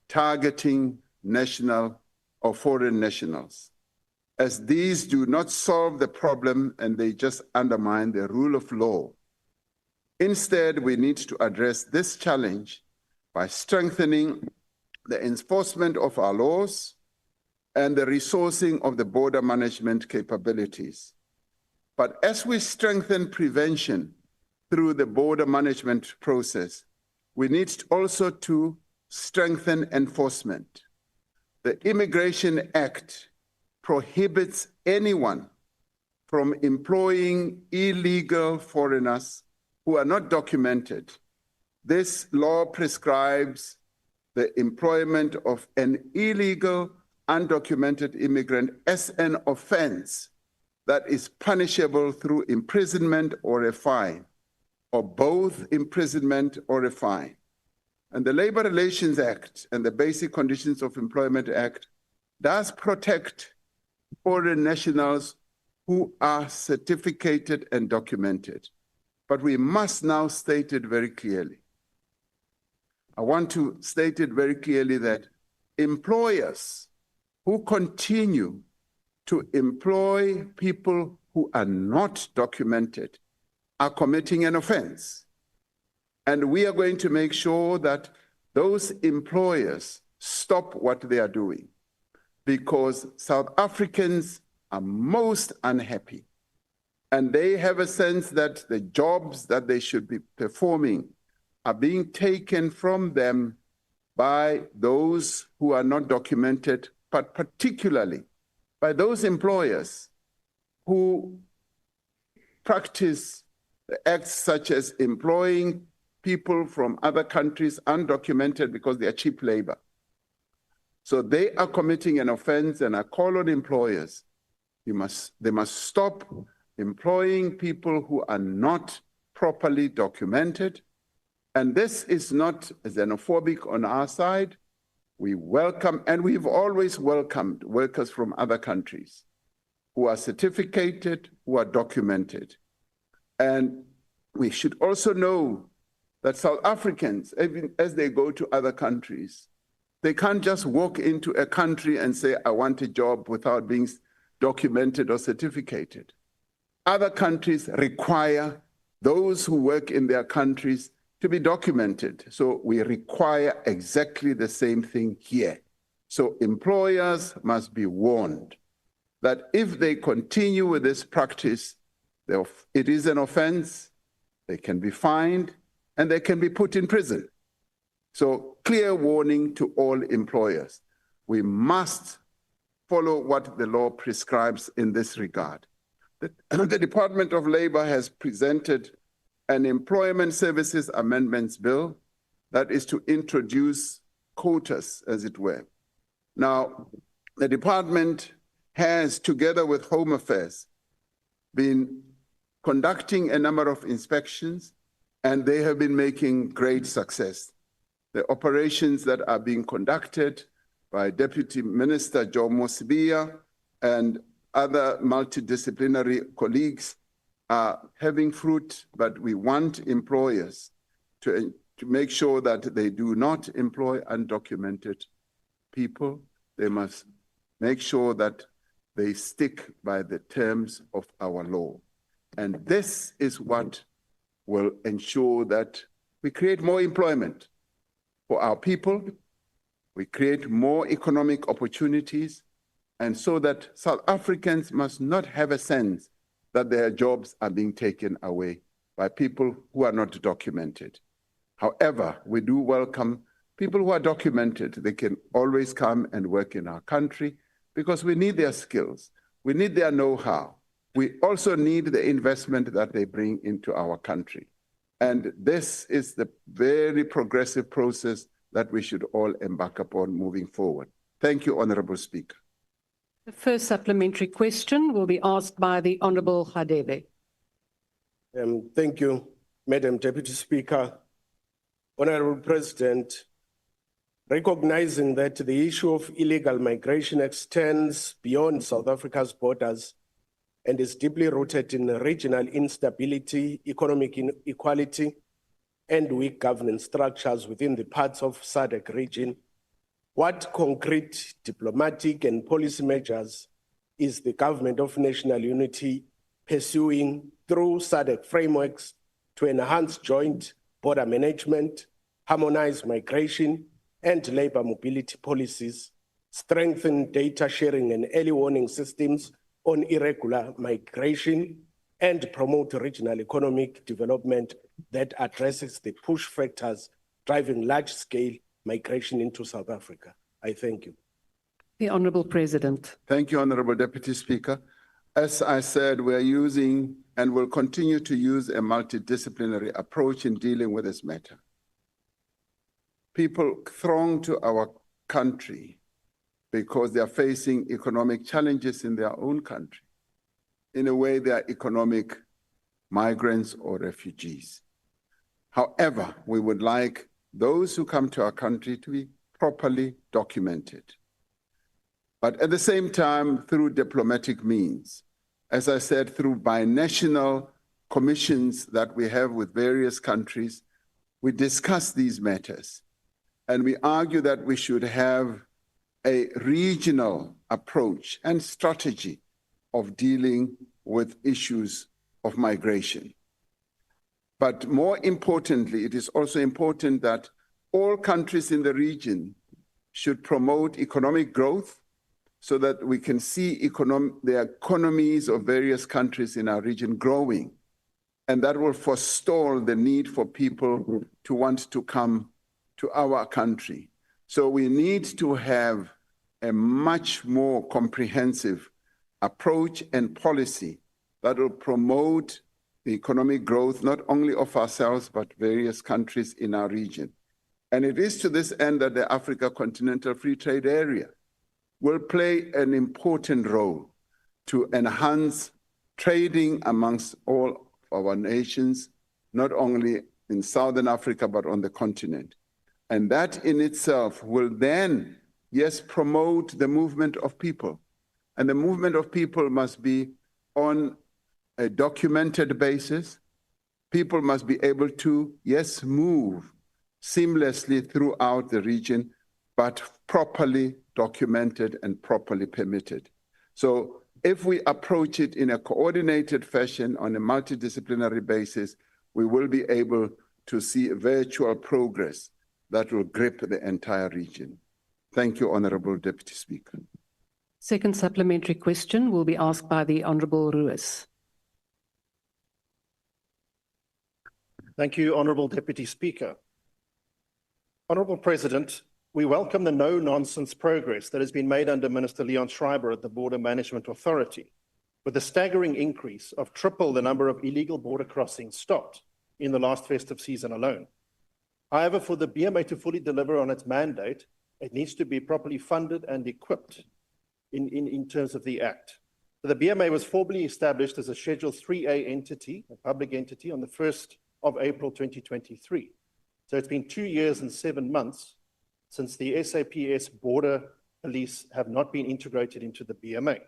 targeting national or foreign nationals, as these do not solve the problem and they just undermine the rule of law. Instead, we need to address this challenge by strengthening the enforcement of our laws and the resourcing of the border management capabilities. But as we strengthen prevention through the border management process, we need also to strengthen enforcement. The Immigration Act prohibits anyone from employing illegal foreigners who are not documented. This law prescribes the employment of an illegal, undocumented immigrant as an offense that is punishable through imprisonment or a fine, or both imprisonment or a fine. And the Labor Relations Act and the Basic Conditions of Employment Act does protect foreign nationals who are certificated and documented. But we must now state it very clearly. I want to state it very clearly that employers who continue to employ people who are not documented are committing an offense. And we are going to make sure that those employers stop what they are doing, because South Africans are most unhappy. And they have a sense that the jobs that they should be performing are being taken from them by those who are not documented, but particularly by those employers who practice acts such as employing people from other countries undocumented because they are cheap labor. So they are committing an offense, and I call on employers, they must stop employing people who are not properly documented. And this is not xenophobic on our side. We welcome, and we've always welcomed workers from other countries who are certificated, who are documented. And we should also know that South Africans, even as they go to other countries, they can't just walk into a country and say, I want a job without being documented or certificated. Other countries require those who work in their countries to be documented. So we require exactly the same thing here. So employers must be warned that if they continue with this practice, it is an offense, they can be fined, and they can be put in prison. So clear warning to all employers. We must follow what the law prescribes in this regard. The Department of Labor has presented an Employment Services Amendments Bill that is to introduce quotas, as it were. Now, the department has, together with Home Affairs, been conducting a number of inspections, and they have been making great success. The operations that are being conducted by Deputy Minister Jomo Sibiya and other multidisciplinary colleagues are having fruit, but we want employers to make sure that they do not employ undocumented people. They must make sure that they stick by the terms of our law. And this is what will ensure that we create more employment for our people, we create more economic opportunities, and so that South Africans must not have a sense that their jobs are being taken away by people who are not documented. However, we do welcome people who are documented. They can always come and work in our country because we need their skills. We need their know-how. We also need the investment that they bring into our country. And this is the very progressive process that we should all embark upon moving forward. Thank you, Honorable Speaker. The first supplementary question will be asked by the Honorable Hadebe. Thank you, Madam Deputy Speaker. Honorable President, recognizing that the issue of illegal migration extends beyond South Africa's borders and is deeply rooted in regional instability, economic inequality, and weak governance structures within the parts of SADC region, what concrete diplomatic and policy measures is the Government of National Unity pursuing through SADC frameworks to enhance joint border management, harmonize migration and labor mobility policies, strengthen data sharing and early warning systems on irregular migration, and promote regional economic development that addresses the push factors driving large-scale migration into South Africa? I thank you. The Honorable President. Thank you, Honorable Deputy Speaker. As I said, we're using and will continue to use a multidisciplinary approach in dealing with this matter. people throng to our country because they are facing economic challenges in their own country. In a way, they are economic migrants or refugees. However, we would like those who come to our country to be properly documented. But at the same time, through diplomatic means, as I said, through binational commissions that we have with various countries, we discuss these matters. And we argue that we should have a regional approach and strategy of dealing with issues of migration. But more importantly, it is also important that all countries in the region should promote economic growth so that we can see the economies of various countries in our region growing. And that will forestall the need for people to want to come to our country. So we need to have a much more comprehensive approach and policy that will promote the economic growth, not only of ourselves, but various countries in our region. And it is to this end that the Africa Continental Free Trade Area will play an important role to enhance trading amongst all our nations, not only in Southern Africa, but on the continent. And that in itself will then, yes, promote the movement of people. And the movement of people must be on a documented basis. People must be able to, yes, move seamlessly throughout the region, but properly documented and properly permitted. So if we approach it in a coordinated fashion on a multidisciplinary basis, we will be able to see virtual progress that will grip the entire region. Thank you, Honorable Deputy Speaker. Second supplementary question will be asked by the Honorable Ruiz. Thank you, Honorable Deputy Speaker. Honorable President, we welcome the no-nonsense progress that has been made under Minister Leon Schreiber at the Border Management Authority, with a staggering increase of triple the number of illegal border crossings stopped in the last festive season alone. However, for the BMA to fully deliver on its mandate, it needs to be properly funded and equipped in terms of the Act. The BMA was formally established as a Schedule 3A entity, a public entity, on the 1st of April 2023. So it's been 2 years and 7 months since the SAPS border police have not been integrated into the BMA.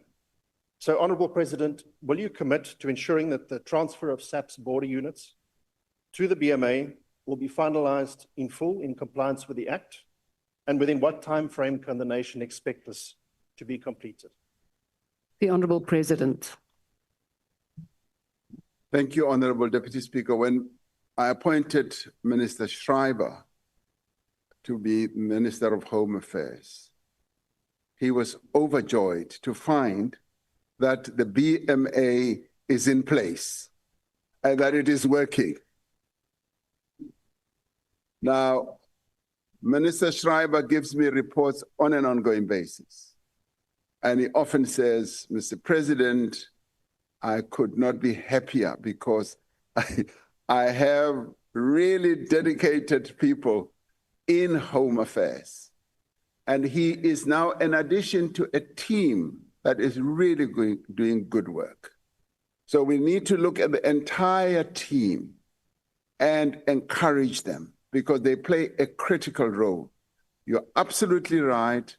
So, Honourable President, will you commit to ensuring that the transfer of SAPS border units to the BMA will be finalised in full in compliance with the Act? And within what time frame can the nation expect this to be completed? The Honourable President. Thank you, Honourable Deputy Speaker. When I appointed Minister Schreiber to be Minister of Home Affairs, he was overjoyed to find that the BMA is in place and that it is working. Now, Minister Schreiber gives me reports on an ongoing basis. And he often says, Mr. President, I could not be happier because I have really dedicated people in Home Affairs. And he is now in addition to a team that is really doing good work. So we need to look at the entire team and encourage them because they play a critical role. You're absolutely right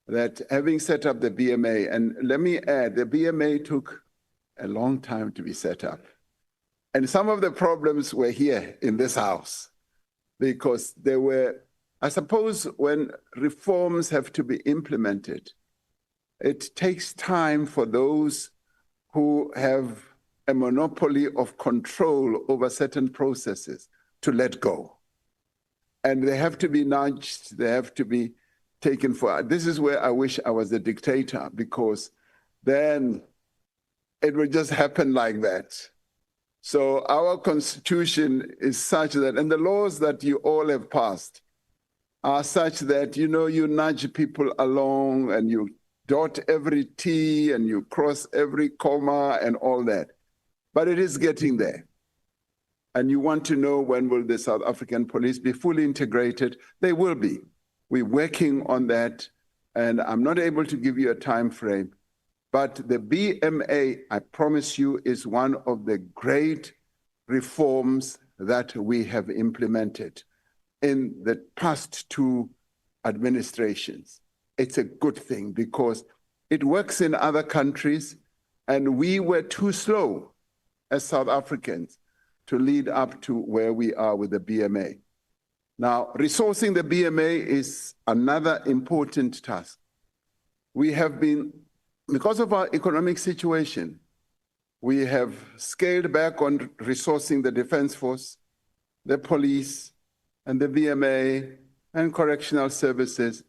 that having set up the BMA, and let me add, the BMA took a long time to be set up. And some of the problems were here in this house because there were, I suppose, when reforms have to be implemented, it takes time for those who have a monopoly of control over certain processes to let go. And they have to be nudged, they have to be taken for. This is where I wish I was a dictator, because then it would just happen like that. So our constitution is such that, and the laws that you all have passed are such that, you know, you nudge people along and you dot every T and you cross every comma and all that. But it is getting there. and you want to know when will the South African police be fully integrated, they will be. We're working on that, and I'm not able to give you a time frame, but the BMA, I promise you, is one of the great reforms that we have implemented in the past two administrations. It's a good thing because it works in other countries, and we were too slow as South Africans to lead up to where we are with the BMA. Now, resourcing the BMA is another important task. We have been, because of our economic situation, we have scaled back on resourcing the Defense Force, the police, and the BMA, and correctional services,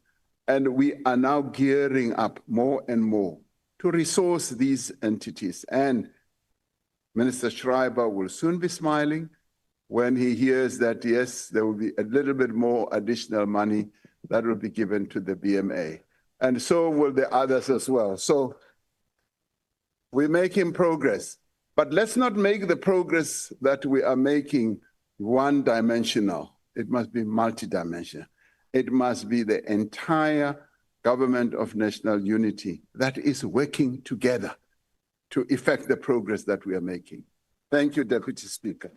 and we are now gearing up more and more to resource these entities. And Minister Schreiber will soon be smiling when he hears that, yes, there will be a little bit more additional money that will be given to the BMA. And so will the others as well. So we're making progress. But let's not make the progress that we are making one-dimensional. It must be multidimensional. It must be the entire government of national unity that is working together to effect the progress that we are making. Thank you, Deputy Speaker.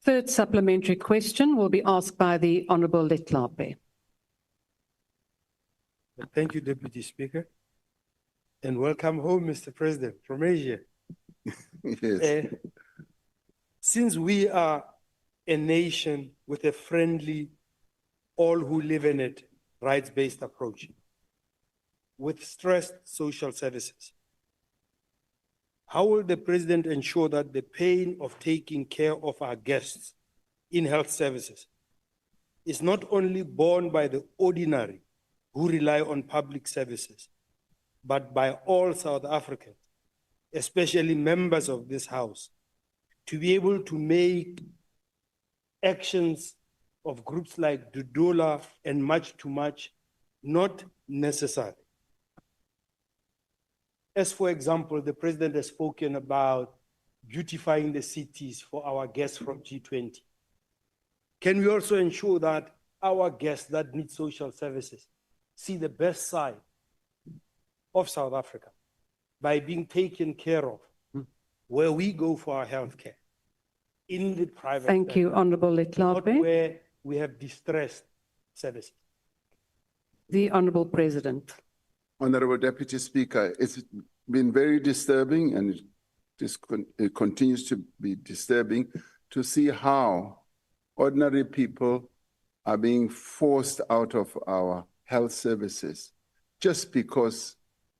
Third supplementary question will be asked by the Honourable Letlape. Thank you, Deputy Speaker. And welcome home, Mr. President, from Asia. Yes. Since we are a nation with a friendly, all who live in it, rights-based approach, with stressed social services, how will the President ensure that the pain of taking care of our guests in health services is not only borne by the ordinary who rely on public services, but by all South Africans, especially members of this House, to be able to make actions of groups like Dudola and Much Too Much not necessary? As for example, the President has spoken about beautifying the cities for our guests from G20. Can we also ensure that our guests that need social services see the best side of South Africa by being taken care of where we go for our health care, in the private Thank sector, you, Honourable not Letlape. where we have distressed services? The Honourable President. Honourable Deputy Speaker, it's been very disturbing, and it continues to be disturbing to see how ordinary people are being forced out of our health services just because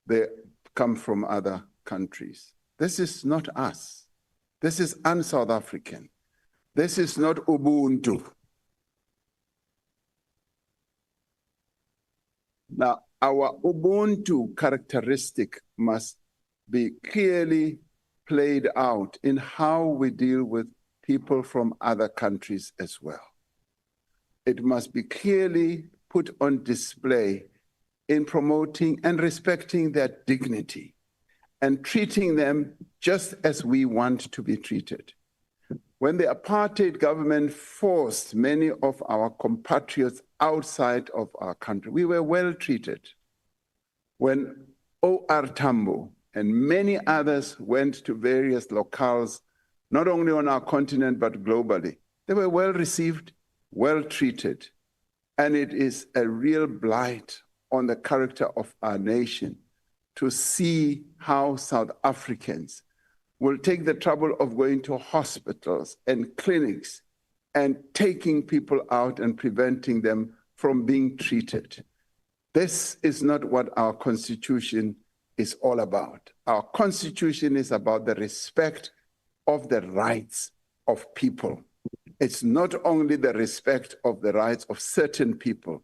they come from other countries. This is not us. This is un-South African. This is not Ubuntu. Now, our Ubuntu characteristic must be clearly played out in how we deal with people from other countries as well. It must be clearly put on display in promoting and respecting their dignity and treating them just as we want to be treated. When the apartheid government forced many of our compatriots outside of our country, we were well treated. When O.R. Tambo and many others went to various locales, not only on our continent, but globally, they were well received, well treated. And it is a real blight on the character of our nation to see how South Africans will take the trouble of going to hospitals and clinics and taking people out and preventing them from being treated. This is not what our Constitution is all about. Our Constitution is about the respect of the rights of people. It's not only the respect of the rights of certain people,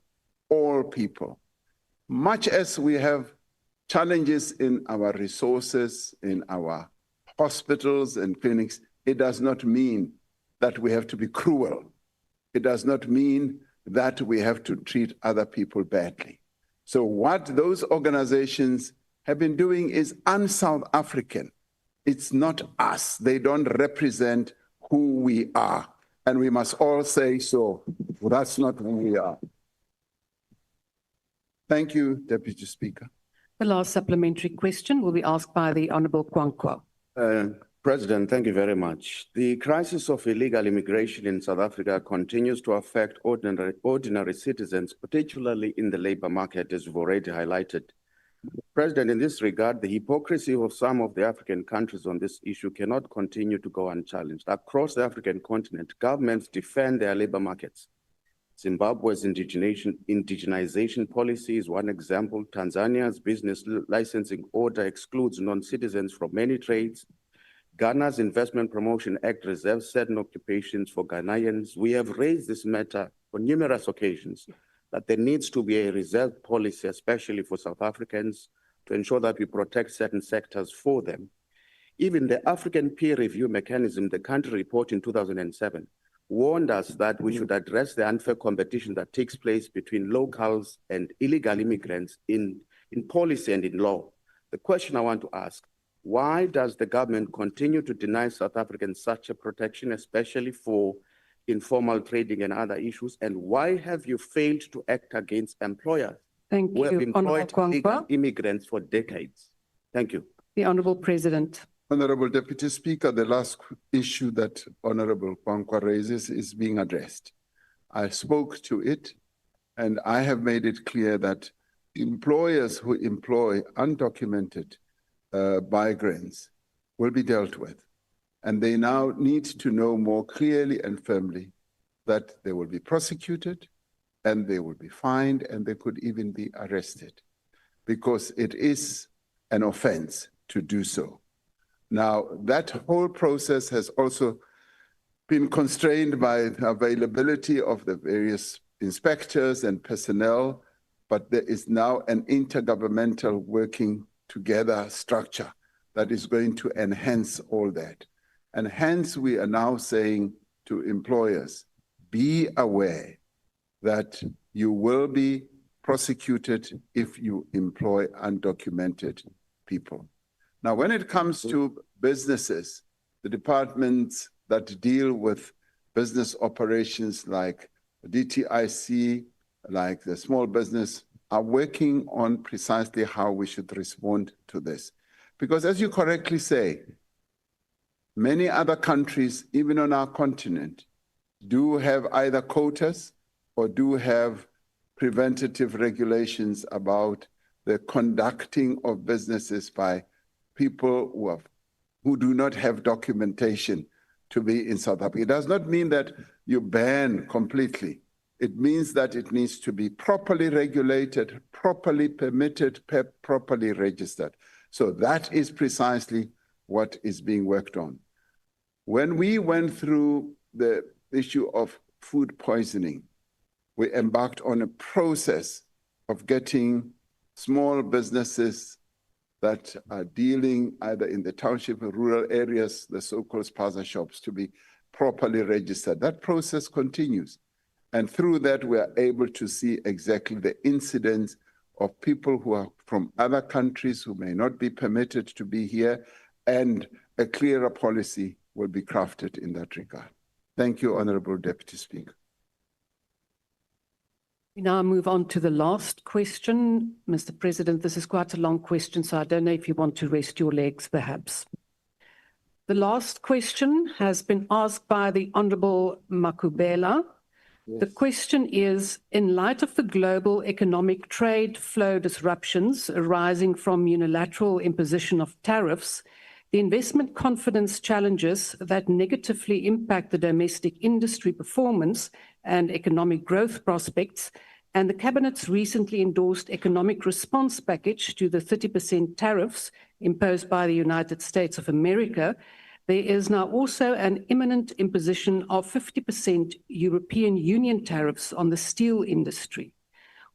all people. Much as we have challenges in our resources, in our hospitals and clinics, it does not mean that we have to be cruel. It does not mean that we have to treat other people badly. So what those organizations have been doing is un-South African. It's not us. They don't represent who we are. And we must all say so. Well, that's not who we are. Thank you, Deputy Speaker. The last supplementary question will be asked by the Honourable Kwankwa. President, thank you very much. The crisis of illegal immigration in South Africa continues to affect ordinary citizens, particularly in the labour market, as you've already highlighted. President, in this regard, the hypocrisy of some of the African countries on this issue cannot continue to go unchallenged. Across the African continent, governments defend their labour markets. Zimbabwe's indigenization policy is one example. Tanzania's business licensing order excludes non-citizens from many trades. Ghana's Investment Promotion Act reserves certain occupations for Ghanaians. We have raised this matter on numerous occasions, that there needs to be a reserve policy, especially for South Africans, to ensure that we protect certain sectors for them. Even the African peer review mechanism, the country report in 2007, warned us that we should address the unfair competition that takes place between locals and illegal immigrants in policy and in law. The question I want to ask, why does the government continue to deny South Africans such a protection, especially for informal trading and other issues? And why have you failed to act against employers who have employed illegal immigrants for decades? Thank you. The Honourable President. Honourable Deputy Speaker, the last issue that Honourable Kwankwa raises is being addressed. I spoke to it, and I have made it clear that employers who employ undocumented migrants will be dealt with. And they now need to know more clearly and firmly that they will be prosecuted and they will be fined and they could even be arrested, because it is an offense to do so. Now, that whole process has also been constrained by the availability of the various inspectors and personnel, but there is now an intergovernmental working together structure that is going to enhance all that. And hence we are now saying to employers, be aware that you will be prosecuted if you employ undocumented people. Now, when it comes to businesses, the departments that deal with business operations like DTIC, like the small business, are working on precisely how we should respond to this. Because as you correctly say, many other countries, even on our continent, do have either quotas or do have preventative regulations about the conducting of businesses by people who do not have documentation to be in South Africa. It does not mean that you ban completely. It means that it needs to be properly regulated, properly permitted, properly registered. So that is precisely what is being worked on. When we went through the issue of food poisoning, we embarked on a process of getting small businesses that are dealing either in the township or rural areas, the so-called spaza shops, to be properly registered. That process continues. And through that, we are able to see exactly the incidents of people who are from other countries who may not be permitted to be here, and a clearer policy will be crafted in that regard. Thank you, Honourable Deputy Speaker. We now move on to the last question. Mr. President, this is quite a long question, so I don't know if you want to rest your legs, perhaps. The last question has been asked by the Honourable Makubela. The question is, in light of the global economic trade flow disruptions arising from unilateral imposition of tariffs, the investment confidence challenges that negatively impact the domestic industry performance and economic growth prospects, and the Cabinet's recently endorsed economic response package to the 30% tariffs imposed by the United States of America, there is now also an imminent imposition of 50% European Union tariffs on the steel industry.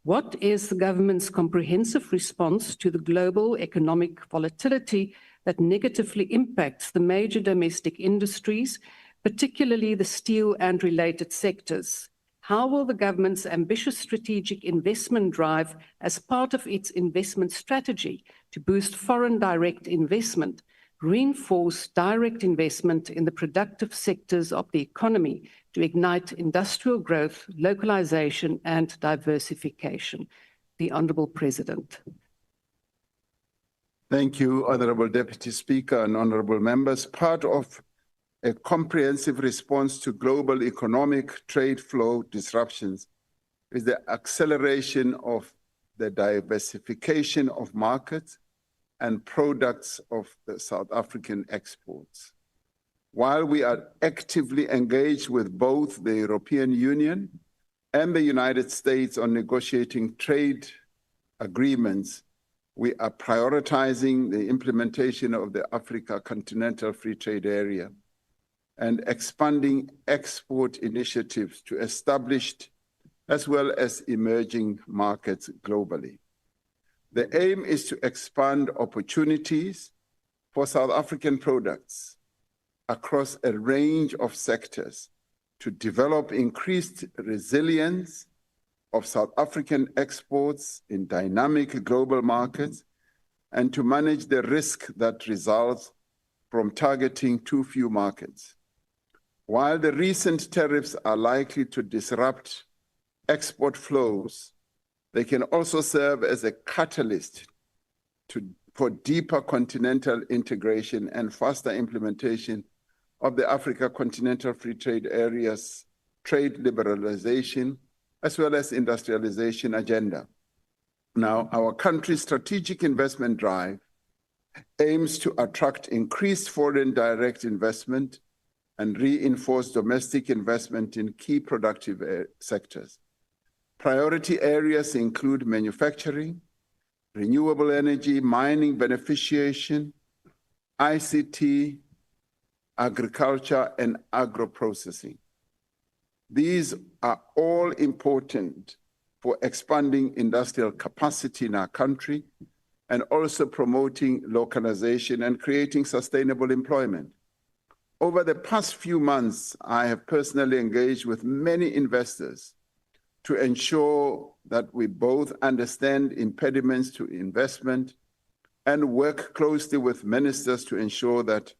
What is the government's comprehensive response to the global economic volatility that negatively impacts the major domestic industries, particularly the steel and related sectors? How will the government's ambitious strategic investment drive as part of its investment strategy to boost foreign direct investment reinforce direct investment in the productive sectors of the economy to ignite industrial growth, localization, and diversification. The Honourable President. Thank you, Honourable Deputy Speaker and honourable members. Part of a comprehensive response to global economic trade flow disruptions is the acceleration of the diversification of markets and products of the South African exports. While we are actively engaged with both the European Union and the United States on negotiating trade agreements, we are prioritizing the implementation of the Africa Continental Free Trade Area and expanding export initiatives to established as well as emerging markets globally. The aim is to expand opportunities for South African products across a range of sectors to develop increased resilience of South African exports in dynamic global markets and to manage the risk that results from targeting too few markets. While the recent tariffs are likely to disrupt export flows, they can also serve as a catalyst for deeper continental integration and faster implementation of the Africa Continental Free Trade Area's trade liberalization as well as industrialization agenda. Now, our country's strategic investment drive aims to attract increased foreign direct investment and reinforce domestic investment in key productive sectors. Priority areas include manufacturing, renewable energy, mining beneficiation, ICT, agriculture, and agro-processing. These are all important for expanding industrial capacity in our country and also promoting localization and creating sustainable employment. Over the past few months, I have personally engaged with many investors to ensure that we both understand impediments to investment and work closely with ministers to ensure that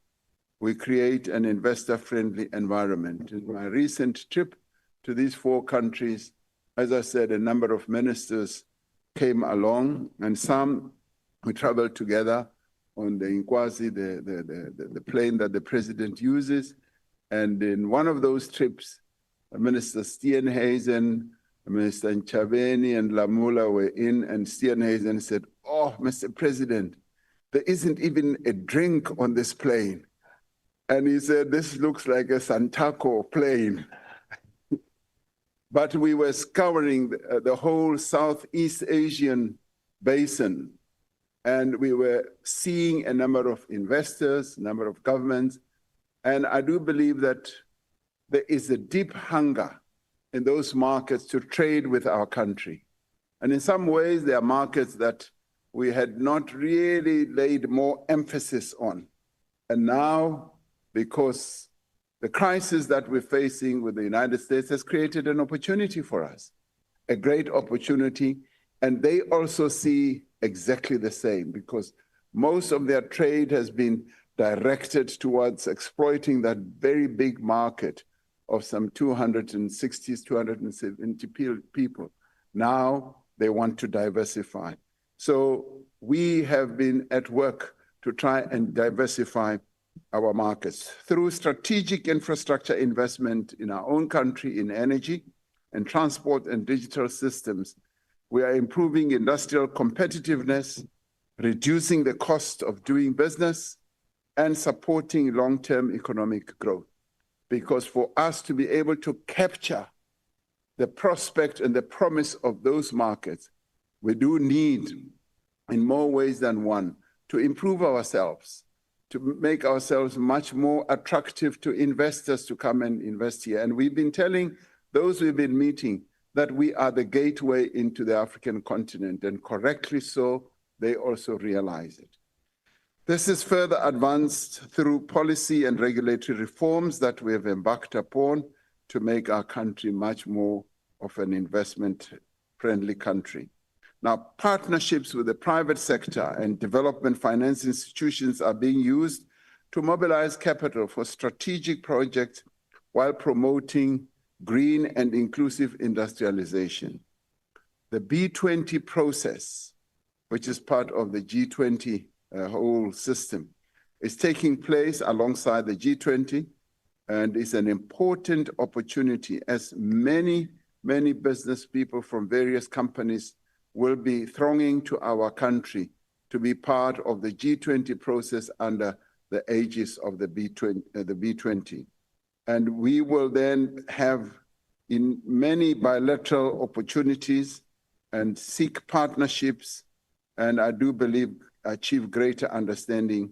we create an investor-friendly environment. In my recent trip to these 4 countries, as I said, a number of ministers came along, and some we traveled together on the Inkwazi, the plane that the president uses. And in one of those trips, Minister Steenhuisen, Minister Nchabeni, and Lamula were in, and Steenhuisen said, "Oh, Mr. President, there isn't even a drink on this plane." And he said, "This looks like a Santaco plane." But we were scouring the whole Southeast Asian basin, and we were seeing a number of investors, a number of governments, and I do believe that there is a deep hunger in those markets to trade with our country. And in some ways, there are markets that we had not really laid more emphasis on. And now, because the crisis that we're facing with the United States has created an opportunity for us, a great opportunity, and they also see exactly the same, because most of their trade has been directed towards exploiting that very big market of some 260, 270 people. Now they want to diversify. So we have been at work to try and diversify our markets through strategic infrastructure investment in our own country in energy and transport and digital systems. We are improving industrial competitiveness, reducing the cost of doing business, and supporting long-term economic growth. Because for us to be able to capture the prospect and the promise of those markets, we do need, in more ways than one, to improve ourselves, to make ourselves much more attractive to investors to come and invest here. And we've been telling those we've been meeting that we are the gateway into the African continent, and correctly so, they also realize it. This is further advanced through policy and regulatory reforms that we have embarked upon to make our country much more of an investment-friendly country. Now, partnerships with the private sector and development finance institutions are being used to mobilize capital for strategic projects while promoting green and inclusive industrialization. The B20 process, which is part of the G20 whole system, is taking place alongside the G20 and is an important opportunity as many business people from various companies will be thronging to our country to be part of the G20 process under the aegis of the B20. And we will then have in many bilateral opportunities and seek partnerships, and I do believe achieve greater understanding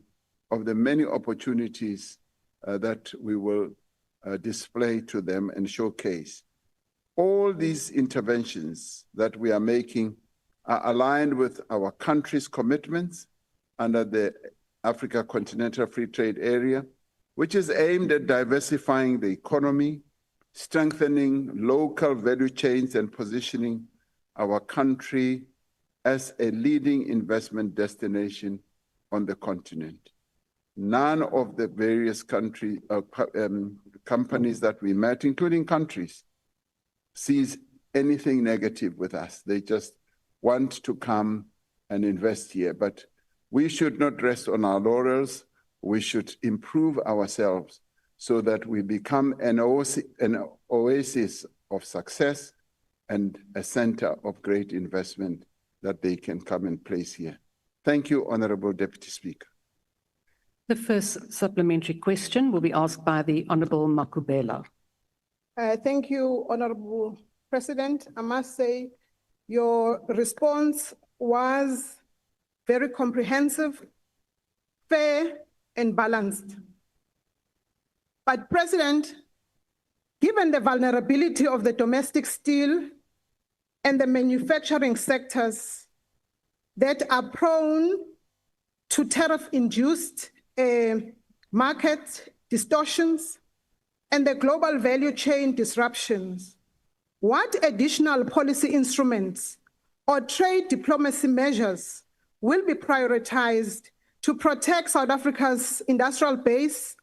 of the many opportunities that we will display to them and showcase. All these interventions that we are making are aligned with our country's commitments under the Africa Continental Free Trade Area, which is aimed at diversifying the economy, strengthening local value chains, and positioning our country as a leading investment destination on the continent. None of the various companies that we met, including countries, sees anything negative with us. They just want to come and invest here. But we should not rest on our laurels. We should improve ourselves so that we become an oasis of success and a center of great investment that they can come and place here. Thank you, Honorable Deputy Speaker. The first supplementary question will be asked by the Honorable Makubela. Thank you, Honorable President. I must say your response was very comprehensive, fair, and balanced. But President, given the vulnerability of the domestic steel and the manufacturing sectors that are prone to tariff-induced market distortions and the global value chain disruptions, what additional policy instruments or trade diplomacy measures will be prioritized to protect South Africa's industrial base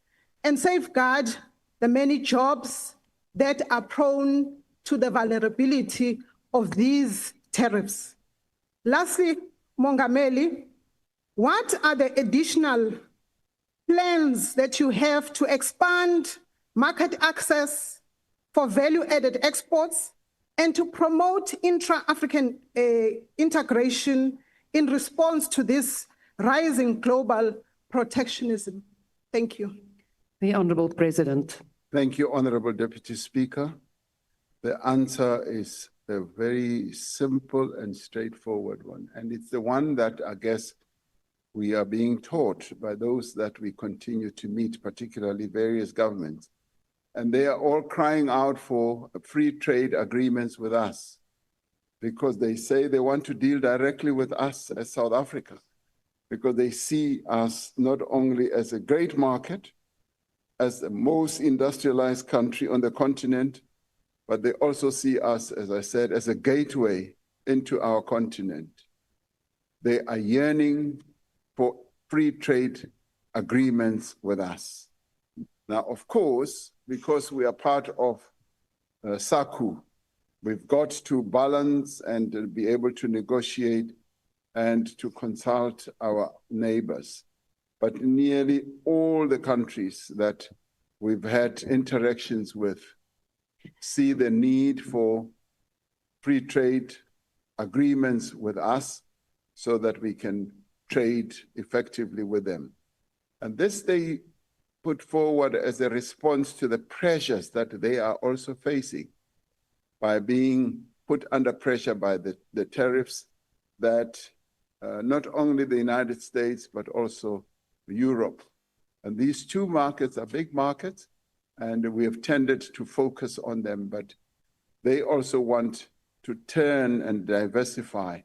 and safeguard the many jobs that are prone to the vulnerability of these tariffs? Lastly, Mongameli, what are the additional plans that you have to expand market access for value-added exports and to promote intra-African integration in response to this rising global protectionism? Thank you. The Honourable President. Thank you, Honourable Deputy Speaker. The answer is a very simple and straightforward one, and it's the one that I guess we are being taught by those that we continue to meet, particularly various governments. And they are all crying out for free trade agreements with us because they say they want to deal directly with us as South Africa, because they see us not only as a great market, as the most industrialized country on the continent, but they also see us, as I said, as a gateway into our continent. They are yearning for free trade agreements with us. Now, of course, because we are part of SACU, we've got to balance and be able to negotiate and to consult our neighbors. But nearly all the countries that we've had interactions with see the need for free trade agreements with us so that we can trade effectively with them. And this they put forward as a response to the pressures that they are also facing by being put under pressure by the tariffs that not only the United States, but also Europe. And these two markets are big markets, and we have tended to focus on them, but they also want to turn and diversify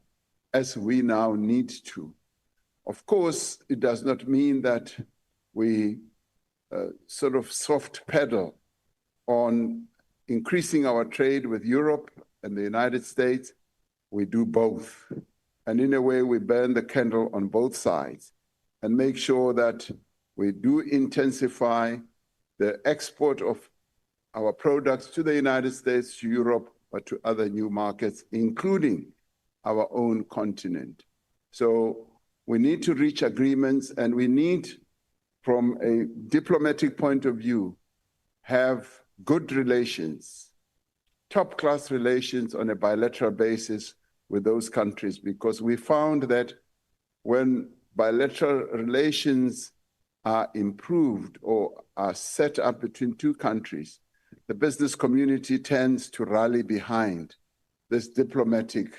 as we now need to. Of course, it does not mean that we sort of soft pedal on increasing our trade with Europe and the United States. We do both. And in a way, we burn the candle on both sides and make sure that We do intensify the export of our products to the United States, to Europe, but to other new markets, including our own continent. So we need to reach agreements, and we need, from a diplomatic point of view, have good relations, top-class relations on a bilateral basis with those countries, because we found that when bilateral relations are improved or are set up between two countries, the business community tends to rally behind this diplomatic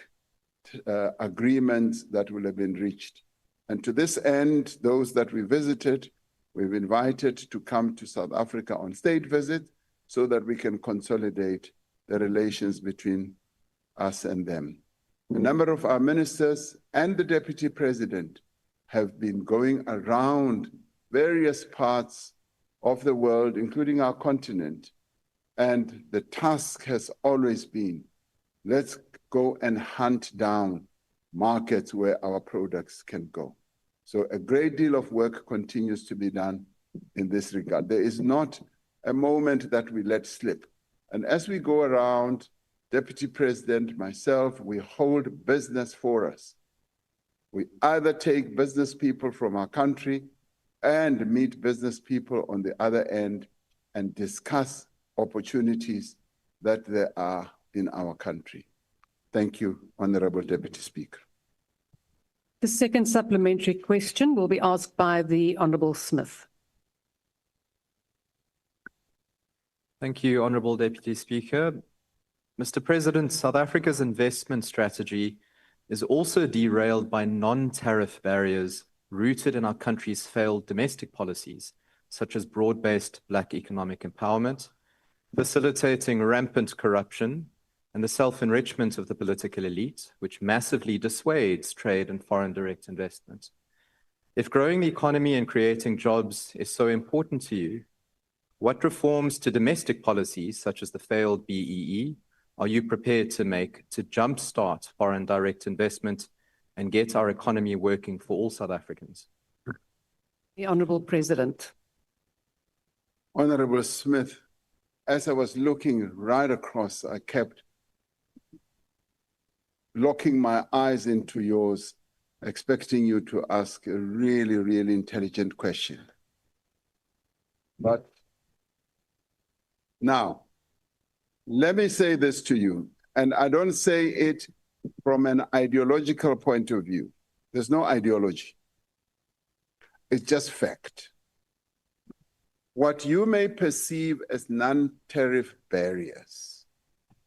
agreements that will have been reached. And to this end, those that we visited, we've invited to come to South Africa on state visit so that we can consolidate the relations between us and them. A number of our ministers and the Deputy President have been going around various parts of the world, including our continent. And the task has always been, let's go and hunt down markets where our products can go. So a great deal of work continues to be done in this regard. There is not a moment that we let slip. And as we go around, Deputy President, myself, we hold business for us. We either take business people from our country and meet business people on the other end and discuss opportunities that there are in our country. Thank you, Honorable Deputy Speaker. The second supplementary question will be asked by the Honourable Smith. Thank you, Honourable Deputy Speaker. Mr. President, South Africa's investment strategy is also derailed by non-tariff barriers rooted in our country's failed domestic policies, such as broad-based Black economic empowerment, facilitating rampant corruption, and the self-enrichment of the political elite, which massively dissuades trade and foreign direct investment. If growing the economy and creating jobs is so important to you, what reforms to domestic policies, such as the failed BEE, are you prepared to make to jumpstart foreign direct investment and get our economy working for all South Africans? The Honourable President. Honourable Smith, as I was looking right across, I kept locking my eyes into yours, expecting you to ask a really, really intelligent question. But now, let me say this to you, and I don't say it from an ideological point of view. There's no ideology. It's just fact. What you may perceive as non-tariff barriers,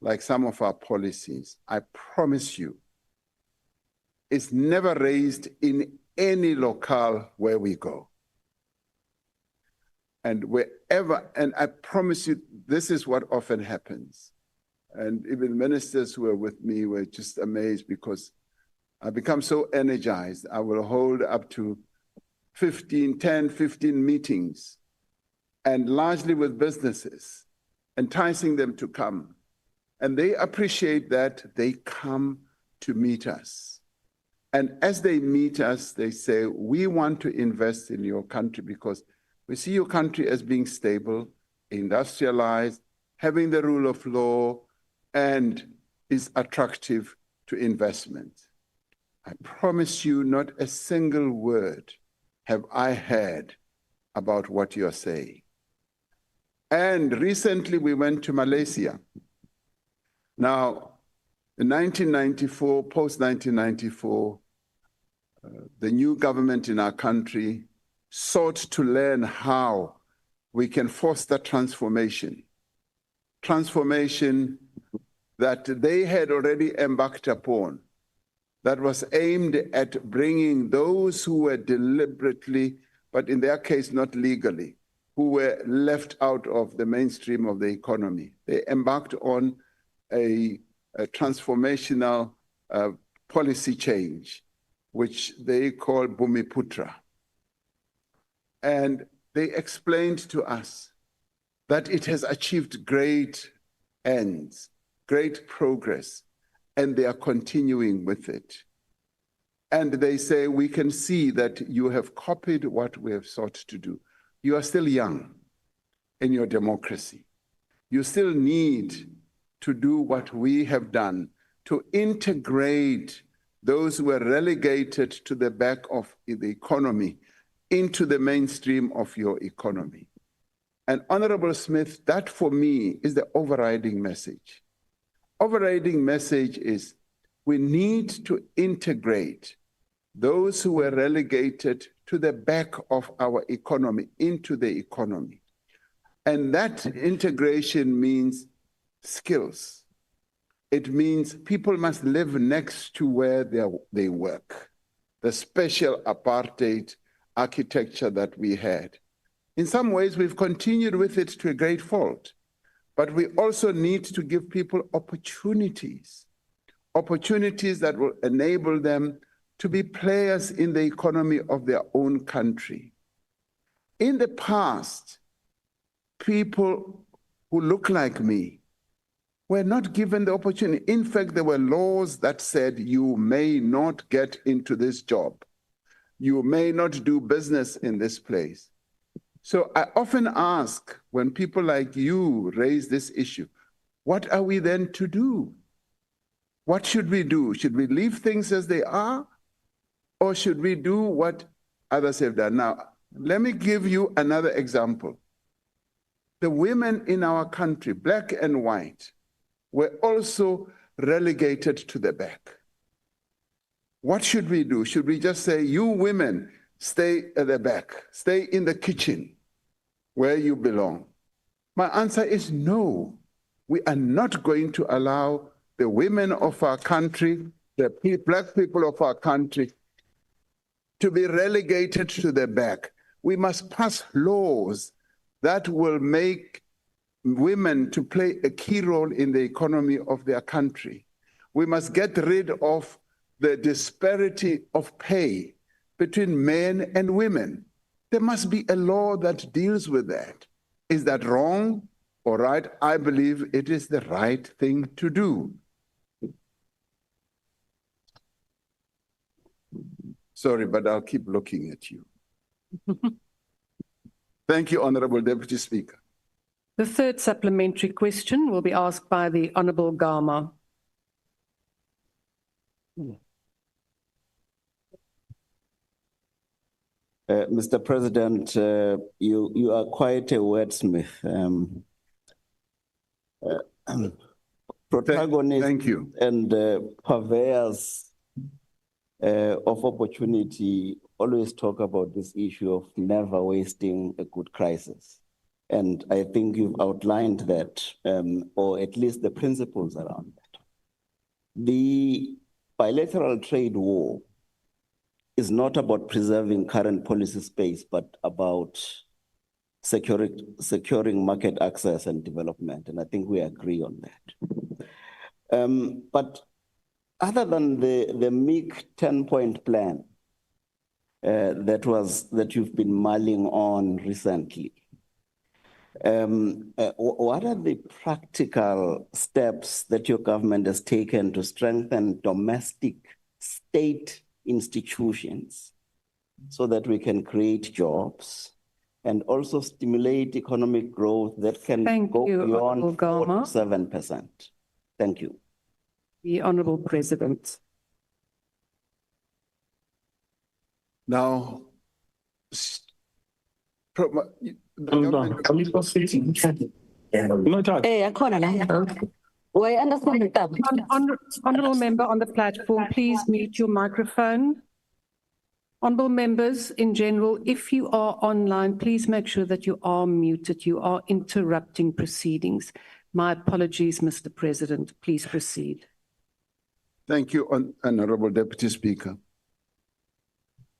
like some of our policies, I promise you, it's never raised in any locale where we go. And wherever, and I promise you, this is what often happens. And even ministers who were with me were just amazed because I become so energized. I will hold up to 10, 15 meetings, and largely with businesses, enticing them to come. And they appreciate that they come to meet us. And as they meet us, they say, we want to invest in your country because we see your country as being stable, industrialized, having the rule of law, and is attractive to investment. I promise you, not a single word have I heard about what you're saying. And recently we went to Malaysia. Now, in 1994, post-1994, the new government in our country sought to learn how we can foster transformation that they had already embarked upon, that was aimed at bringing those who were deliberately, but in their case not legally, who were left out of the mainstream of the economy. They embarked on a transformational policy change, which they call Bumiputra. And they explained to us that it has achieved great ends, great progress, and they are continuing with it. And they say, we can see that you have copied what we have sought to do. You are still young in your democracy. You still need to do what we have done to integrate those who were relegated to the back of the economy into the mainstream of your economy. And Honorable Smith, that for me is the overriding message. Overriding message is we need to integrate those who were relegated to the back of our economy into the economy. And that integration means skills. It means people must live next to where they work. The special apartheid architecture that we had. In some ways, we've continued with it to a great fault, but we also need to give people opportunities that will enable them to be players in the economy of their own country. In the past, people who look like me were not given the opportunity. In fact, there were laws that said you may not get into this job. You may not do business in this place. So I often ask when people like you raise this issue, what are we then to do? What should we do? Should we leave things as they are? Or should we do what others have done? Now, let me give you another example. The women in our country, black and white, were also relegated to the back. What should we do? Should we just say, you women, stay at the back, stay in the kitchen where you belong? My answer is no. We are not going to allow the women of our country, the black people of our country, to be relegated to the back. We must pass laws that will make women to play a key role in the economy of their country. We must get rid of the disparity of pay between men and women. There must be a law that deals with that. Is that wrong or right? I believe it is the right thing to do. Sorry, but I'll keep looking at you. Thank you, Honorable Deputy Speaker. The third supplementary question will be asked by the Honorable Gama. Mr. President, you are quite a wordsmith. Protagonist Thank you. And purveyors of opportunity always talk about this issue of never wasting a good crisis. And I think you've outlined that, or at least the principles around that. The bilateral trade war is not about preserving current policy space, but about securing market access and development. And I think we agree on that. But other than the meek 10-point plan that you've been mulling on recently, what are the practical steps that your government has taken to strengthen domestic state institutions so that we can create jobs and also stimulate economic growth that can go beyond 47%? Thank you. The Honourable President. Now, Honourable member on the platform, please mute your microphone. Honourable members in general, if you are online, please make sure that you are muted. You are interrupting proceedings. My apologies, Mr. President. Please proceed. Thank you, Honourable Deputy Speaker.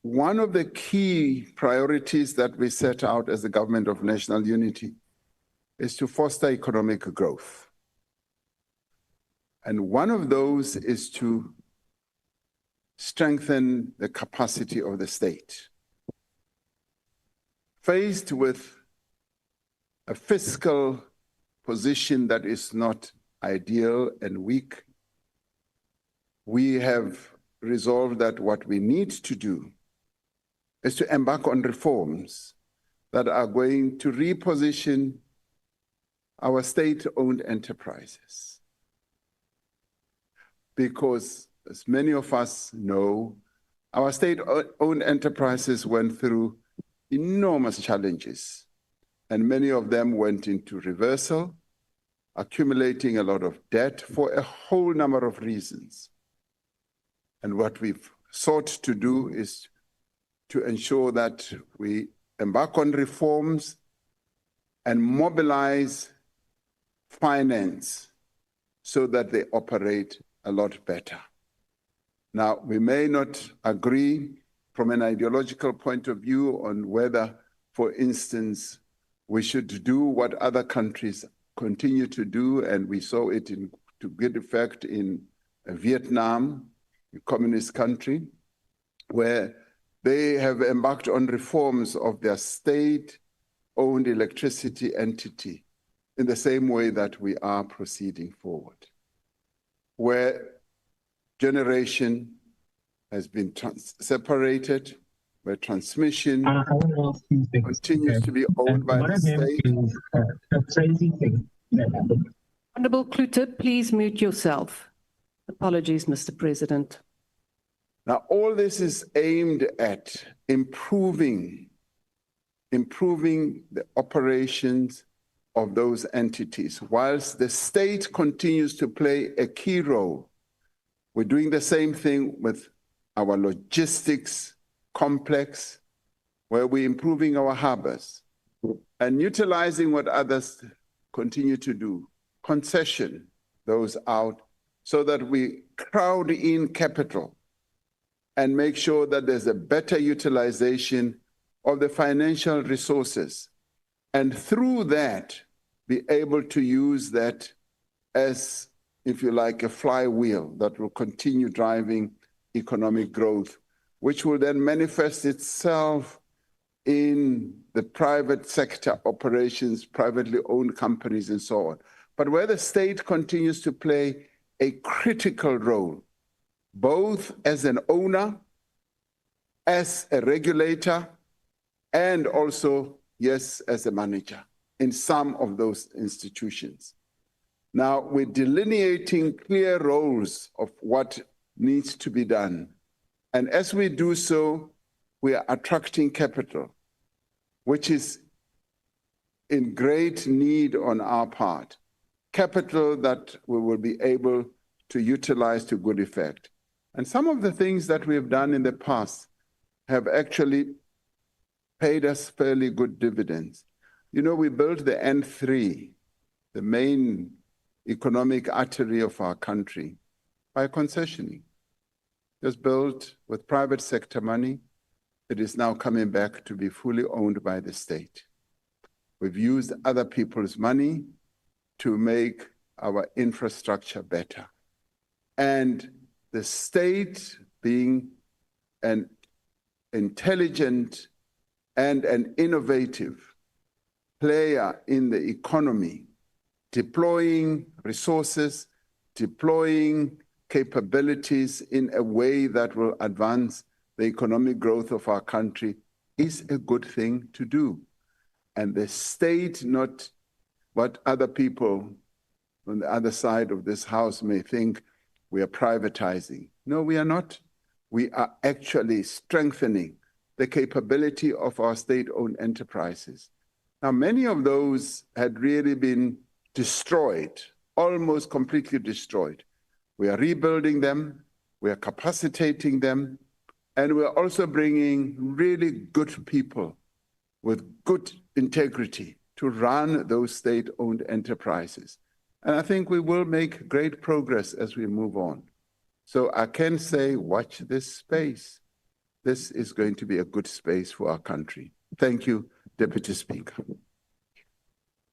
One of the key priorities that we set out as the Government of National Unity is to foster economic growth. And one of those is to strengthen the capacity of the state. Faced with a fiscal position that is not ideal and weak, we have resolved that what we need to do is to embark on reforms that are going to reposition our state-owned enterprises. Because, as many of us know, our state-owned enterprises went through enormous challenges, and many of them went into reversal, accumulating a lot of debt for a whole number of reasons. And what we've sought to do is to ensure that we embark on reforms and mobilize finance so that they operate a lot better. Now, we may not agree from an ideological point of view on whether, for instance, we should do what other countries continue to do, and we saw it to good effect in Vietnam, a communist country, where they have embarked on reforms of their state-owned electricity entity in the same way that we are proceeding forward, where generation has been separated, where transmission continues to be owned by the state. A crazy thing that happened. Honorable Klute, please mute yourself. Apologies, Mr. President. Now, all this is aimed at improving the operations of those entities, whilst the state continues to play a key role. We're doing the same thing with our logistics complex, where we're improving our harbors and utilizing what others continue to do, concession those out so that we crowd in capital and make sure that there's a better utilization of the financial resources. And through that, be able to use that as, if you like, a flywheel that will continue driving economic growth, which will then manifest itself in the private sector operations, privately owned companies, and so on. But where the state continues to play a critical role, both as an owner, as a regulator, and also, yes, as a manager in some of those institutions. Now, we're delineating clear roles of what needs to be done. And as we do so, we are attracting capital, which is in great need on our part, capital that we will be able to utilize to good effect. And some of the things that we have done in the past have actually paid us fairly good dividends. You know, we built the N3, the main economic artery of our country, by concessioning. It was built with private sector money. It is now coming back to be fully owned by the state. We've used other people's money to make our infrastructure better. And the state, being an intelligent and an innovative player in the economy, deploying resources, deploying capabilities in a way that will advance the economic growth of our country, is a good thing to do. And the state, not what other people on the other side of this house may think we are privatizing. No, we are not. We are actually strengthening the capability of our state-owned enterprises. Now, many of those had really been destroyed, almost completely destroyed. We are rebuilding them, we are capacitating them, and we're also bringing really good people with good integrity to run those state-owned enterprises. And I think we will make great progress as we move on. So I can say, watch this space. This is going to be a good space for our country. Thank you, Deputy Speaker.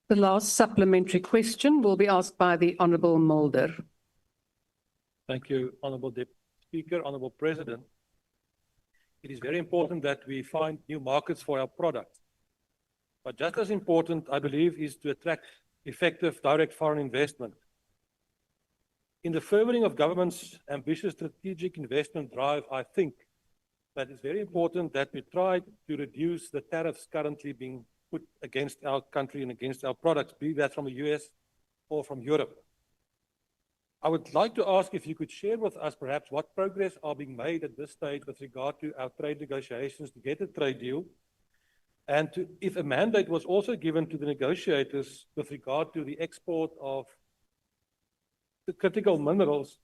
The last supplementary question will be asked by the Honourable Mulder. Thank you, Honourable Deputy Speaker, Honourable President. It is very important that we find new markets for our products. But just as important, I believe, is to attract effective direct foreign investment. In the furthering of government's ambitious strategic investment drive, I think that it's very important that we try to reduce the tariffs currently being put against our country and against our products, be that from the US or from Europe. I would like to ask if you could share with us perhaps what progress are being made at this stage with regard to our trade negotiations to get a trade deal, and if a mandate was also given to the negotiators with regard to the export of the critical minerals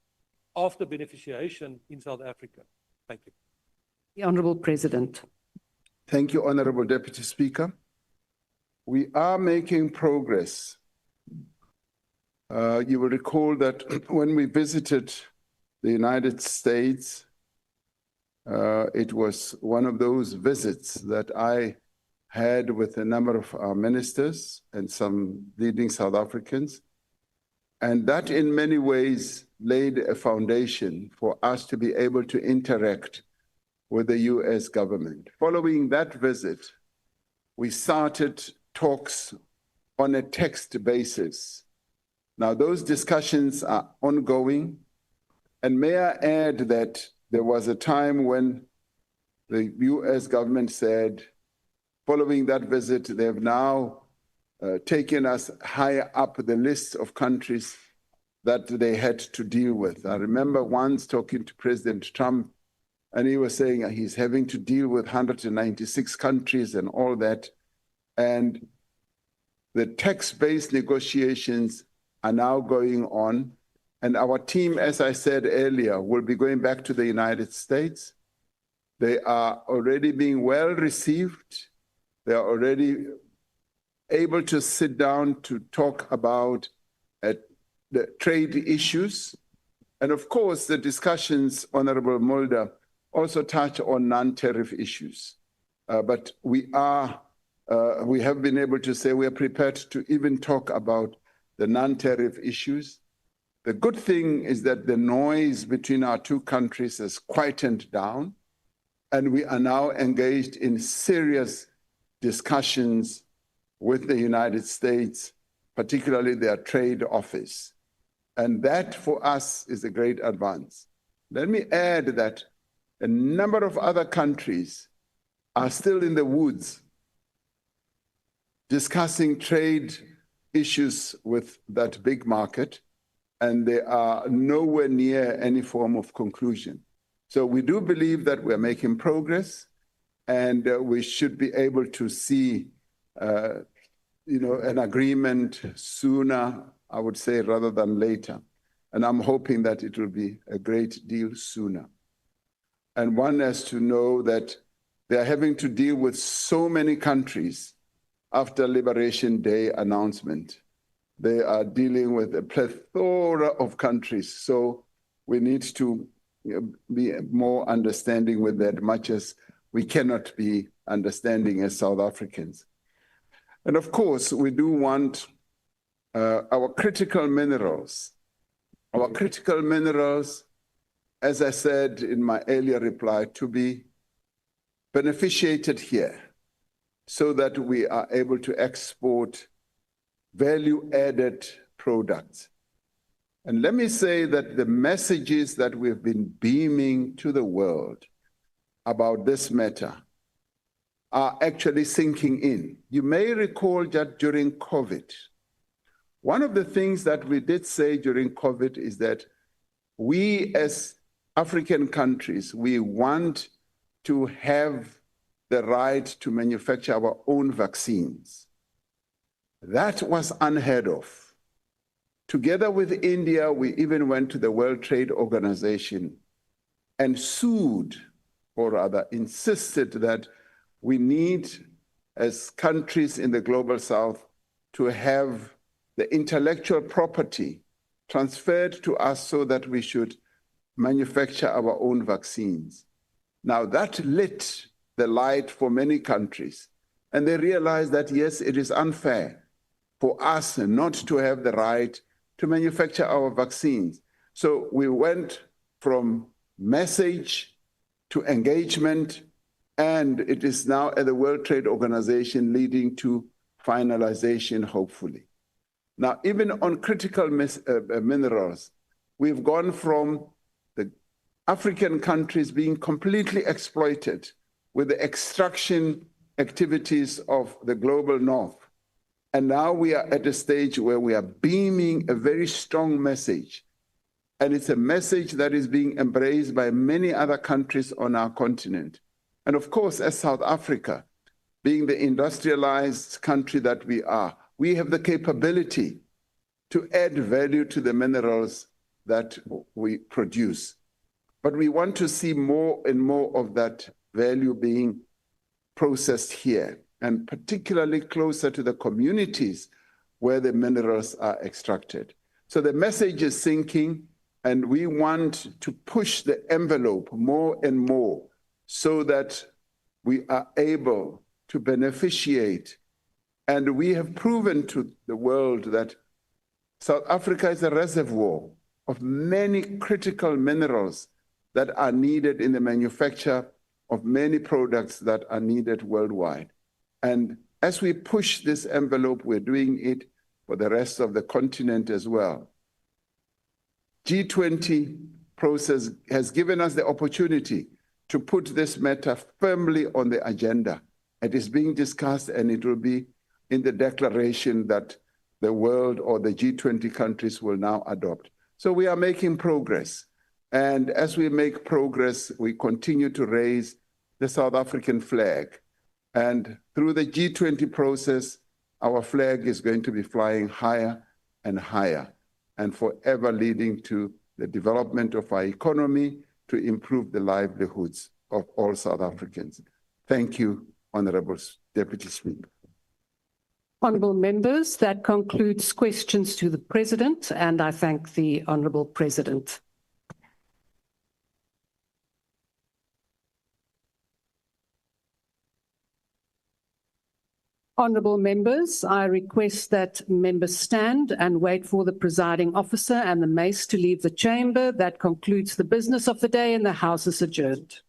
after beneficiation in South Africa. Thank you. The Honourable President. Thank you, Honourable Deputy Speaker. We are making progress. You will recall that when we visited the United States, it was one of those visits that I had with a number of our ministers and some leading South Africans. And that in many ways laid a foundation for us to be able to interact with the US government. Following that visit, we started talks on a text basis. Now, those discussions are ongoing. And may I add that there was a time when the US government said, following that visit, they have now taken us higher up the list of countries that they had to deal with. I remember once talking to President Trump, and he was saying he's having to deal with 196 countries and all that. And the text-based negotiations are now going on. And our team, as I said earlier, will be going back to the United States. They are already being well received. They are already able to sit down to talk about the trade issues. And of course, the discussions, Honorable Mulder, also touch on non-tariff issues. But we have been able to say we are prepared to even talk about the non-tariff issues. The good thing is that the noise between our two countries has quietened down, and we are now engaged in serious discussions with the United States, particularly their trade office. And that for us is a great advance. Let me add that a number of other countries are still in the woods discussing trade issues with that big market, and they are nowhere near any form of conclusion. So we do believe that we're making progress, and we should be able to see an agreement sooner, I would say, rather than later. And I'm hoping that it will be a great deal sooner. And one has to know that they're having to deal with so many countries after Liberation Day announcement. They are dealing with a plethora of countries. So we need to be more understanding with that, much as we cannot be understanding as South Africans. And of course, we do want our critical minerals. Our critical minerals, as I said in my earlier reply, to be beneficiated here so that we are able to export value-added products. And let me say that the messages that we've been beaming to the world about this matter are actually sinking in. You may recall that during COVID, one of the things that we did say during COVID is that we as African countries, we want to have the right to manufacture our own vaccines. That was unheard of. Together with India, we even went to the World Trade Organization and sued, or rather insisted that we need, as countries in the Global South, to have the intellectual property transferred to us so that we should manufacture our own vaccines. Now that lit the light for many countries, and they realized that, yes, it is unfair for us not to have the right to manufacture our vaccines. So we went from message to engagement, and it is now at the World Trade Organization leading to finalization, hopefully. Now, even on critical minerals, we've gone from the African countries being completely exploited with the extraction activities of the global north. And now we are at a stage where we are beaming a very strong message. And it's a message that is being embraced by many other countries on our continent. And of course, as South Africa, being the industrialized country that we are, we have the capability to add value to the minerals that we produce. But we want to see more and more of that value being processed here, and particularly closer to the communities where the minerals are extracted. So the message is sinking, and we want to push the envelope more and more so that we are able to beneficiate. And we have proven to the world that South Africa is a reservoir of many critical minerals that are needed in the manufacture of many products that are needed worldwide. And as we push this envelope, we're doing it for the rest of the continent as well. G20 process has given us the opportunity to put this matter firmly on the agenda. It is being discussed, and it will be in the declaration that the world or the G20 countries will now adopt. So we are making progress. And as we make progress, we continue to raise the South African flag. And through the G20 process, our flag is going to be flying higher and higher, and forever leading to the development of our economy to improve the livelihoods of all South Africans. Thank you, Honorable Deputy Speaker. Honourable members, that concludes questions to the President, and I thank the Honourable President. Honourable members, I request that members stand and wait for the presiding officer and the mace to leave the chamber. That concludes the business of the day, and the House is adjourned.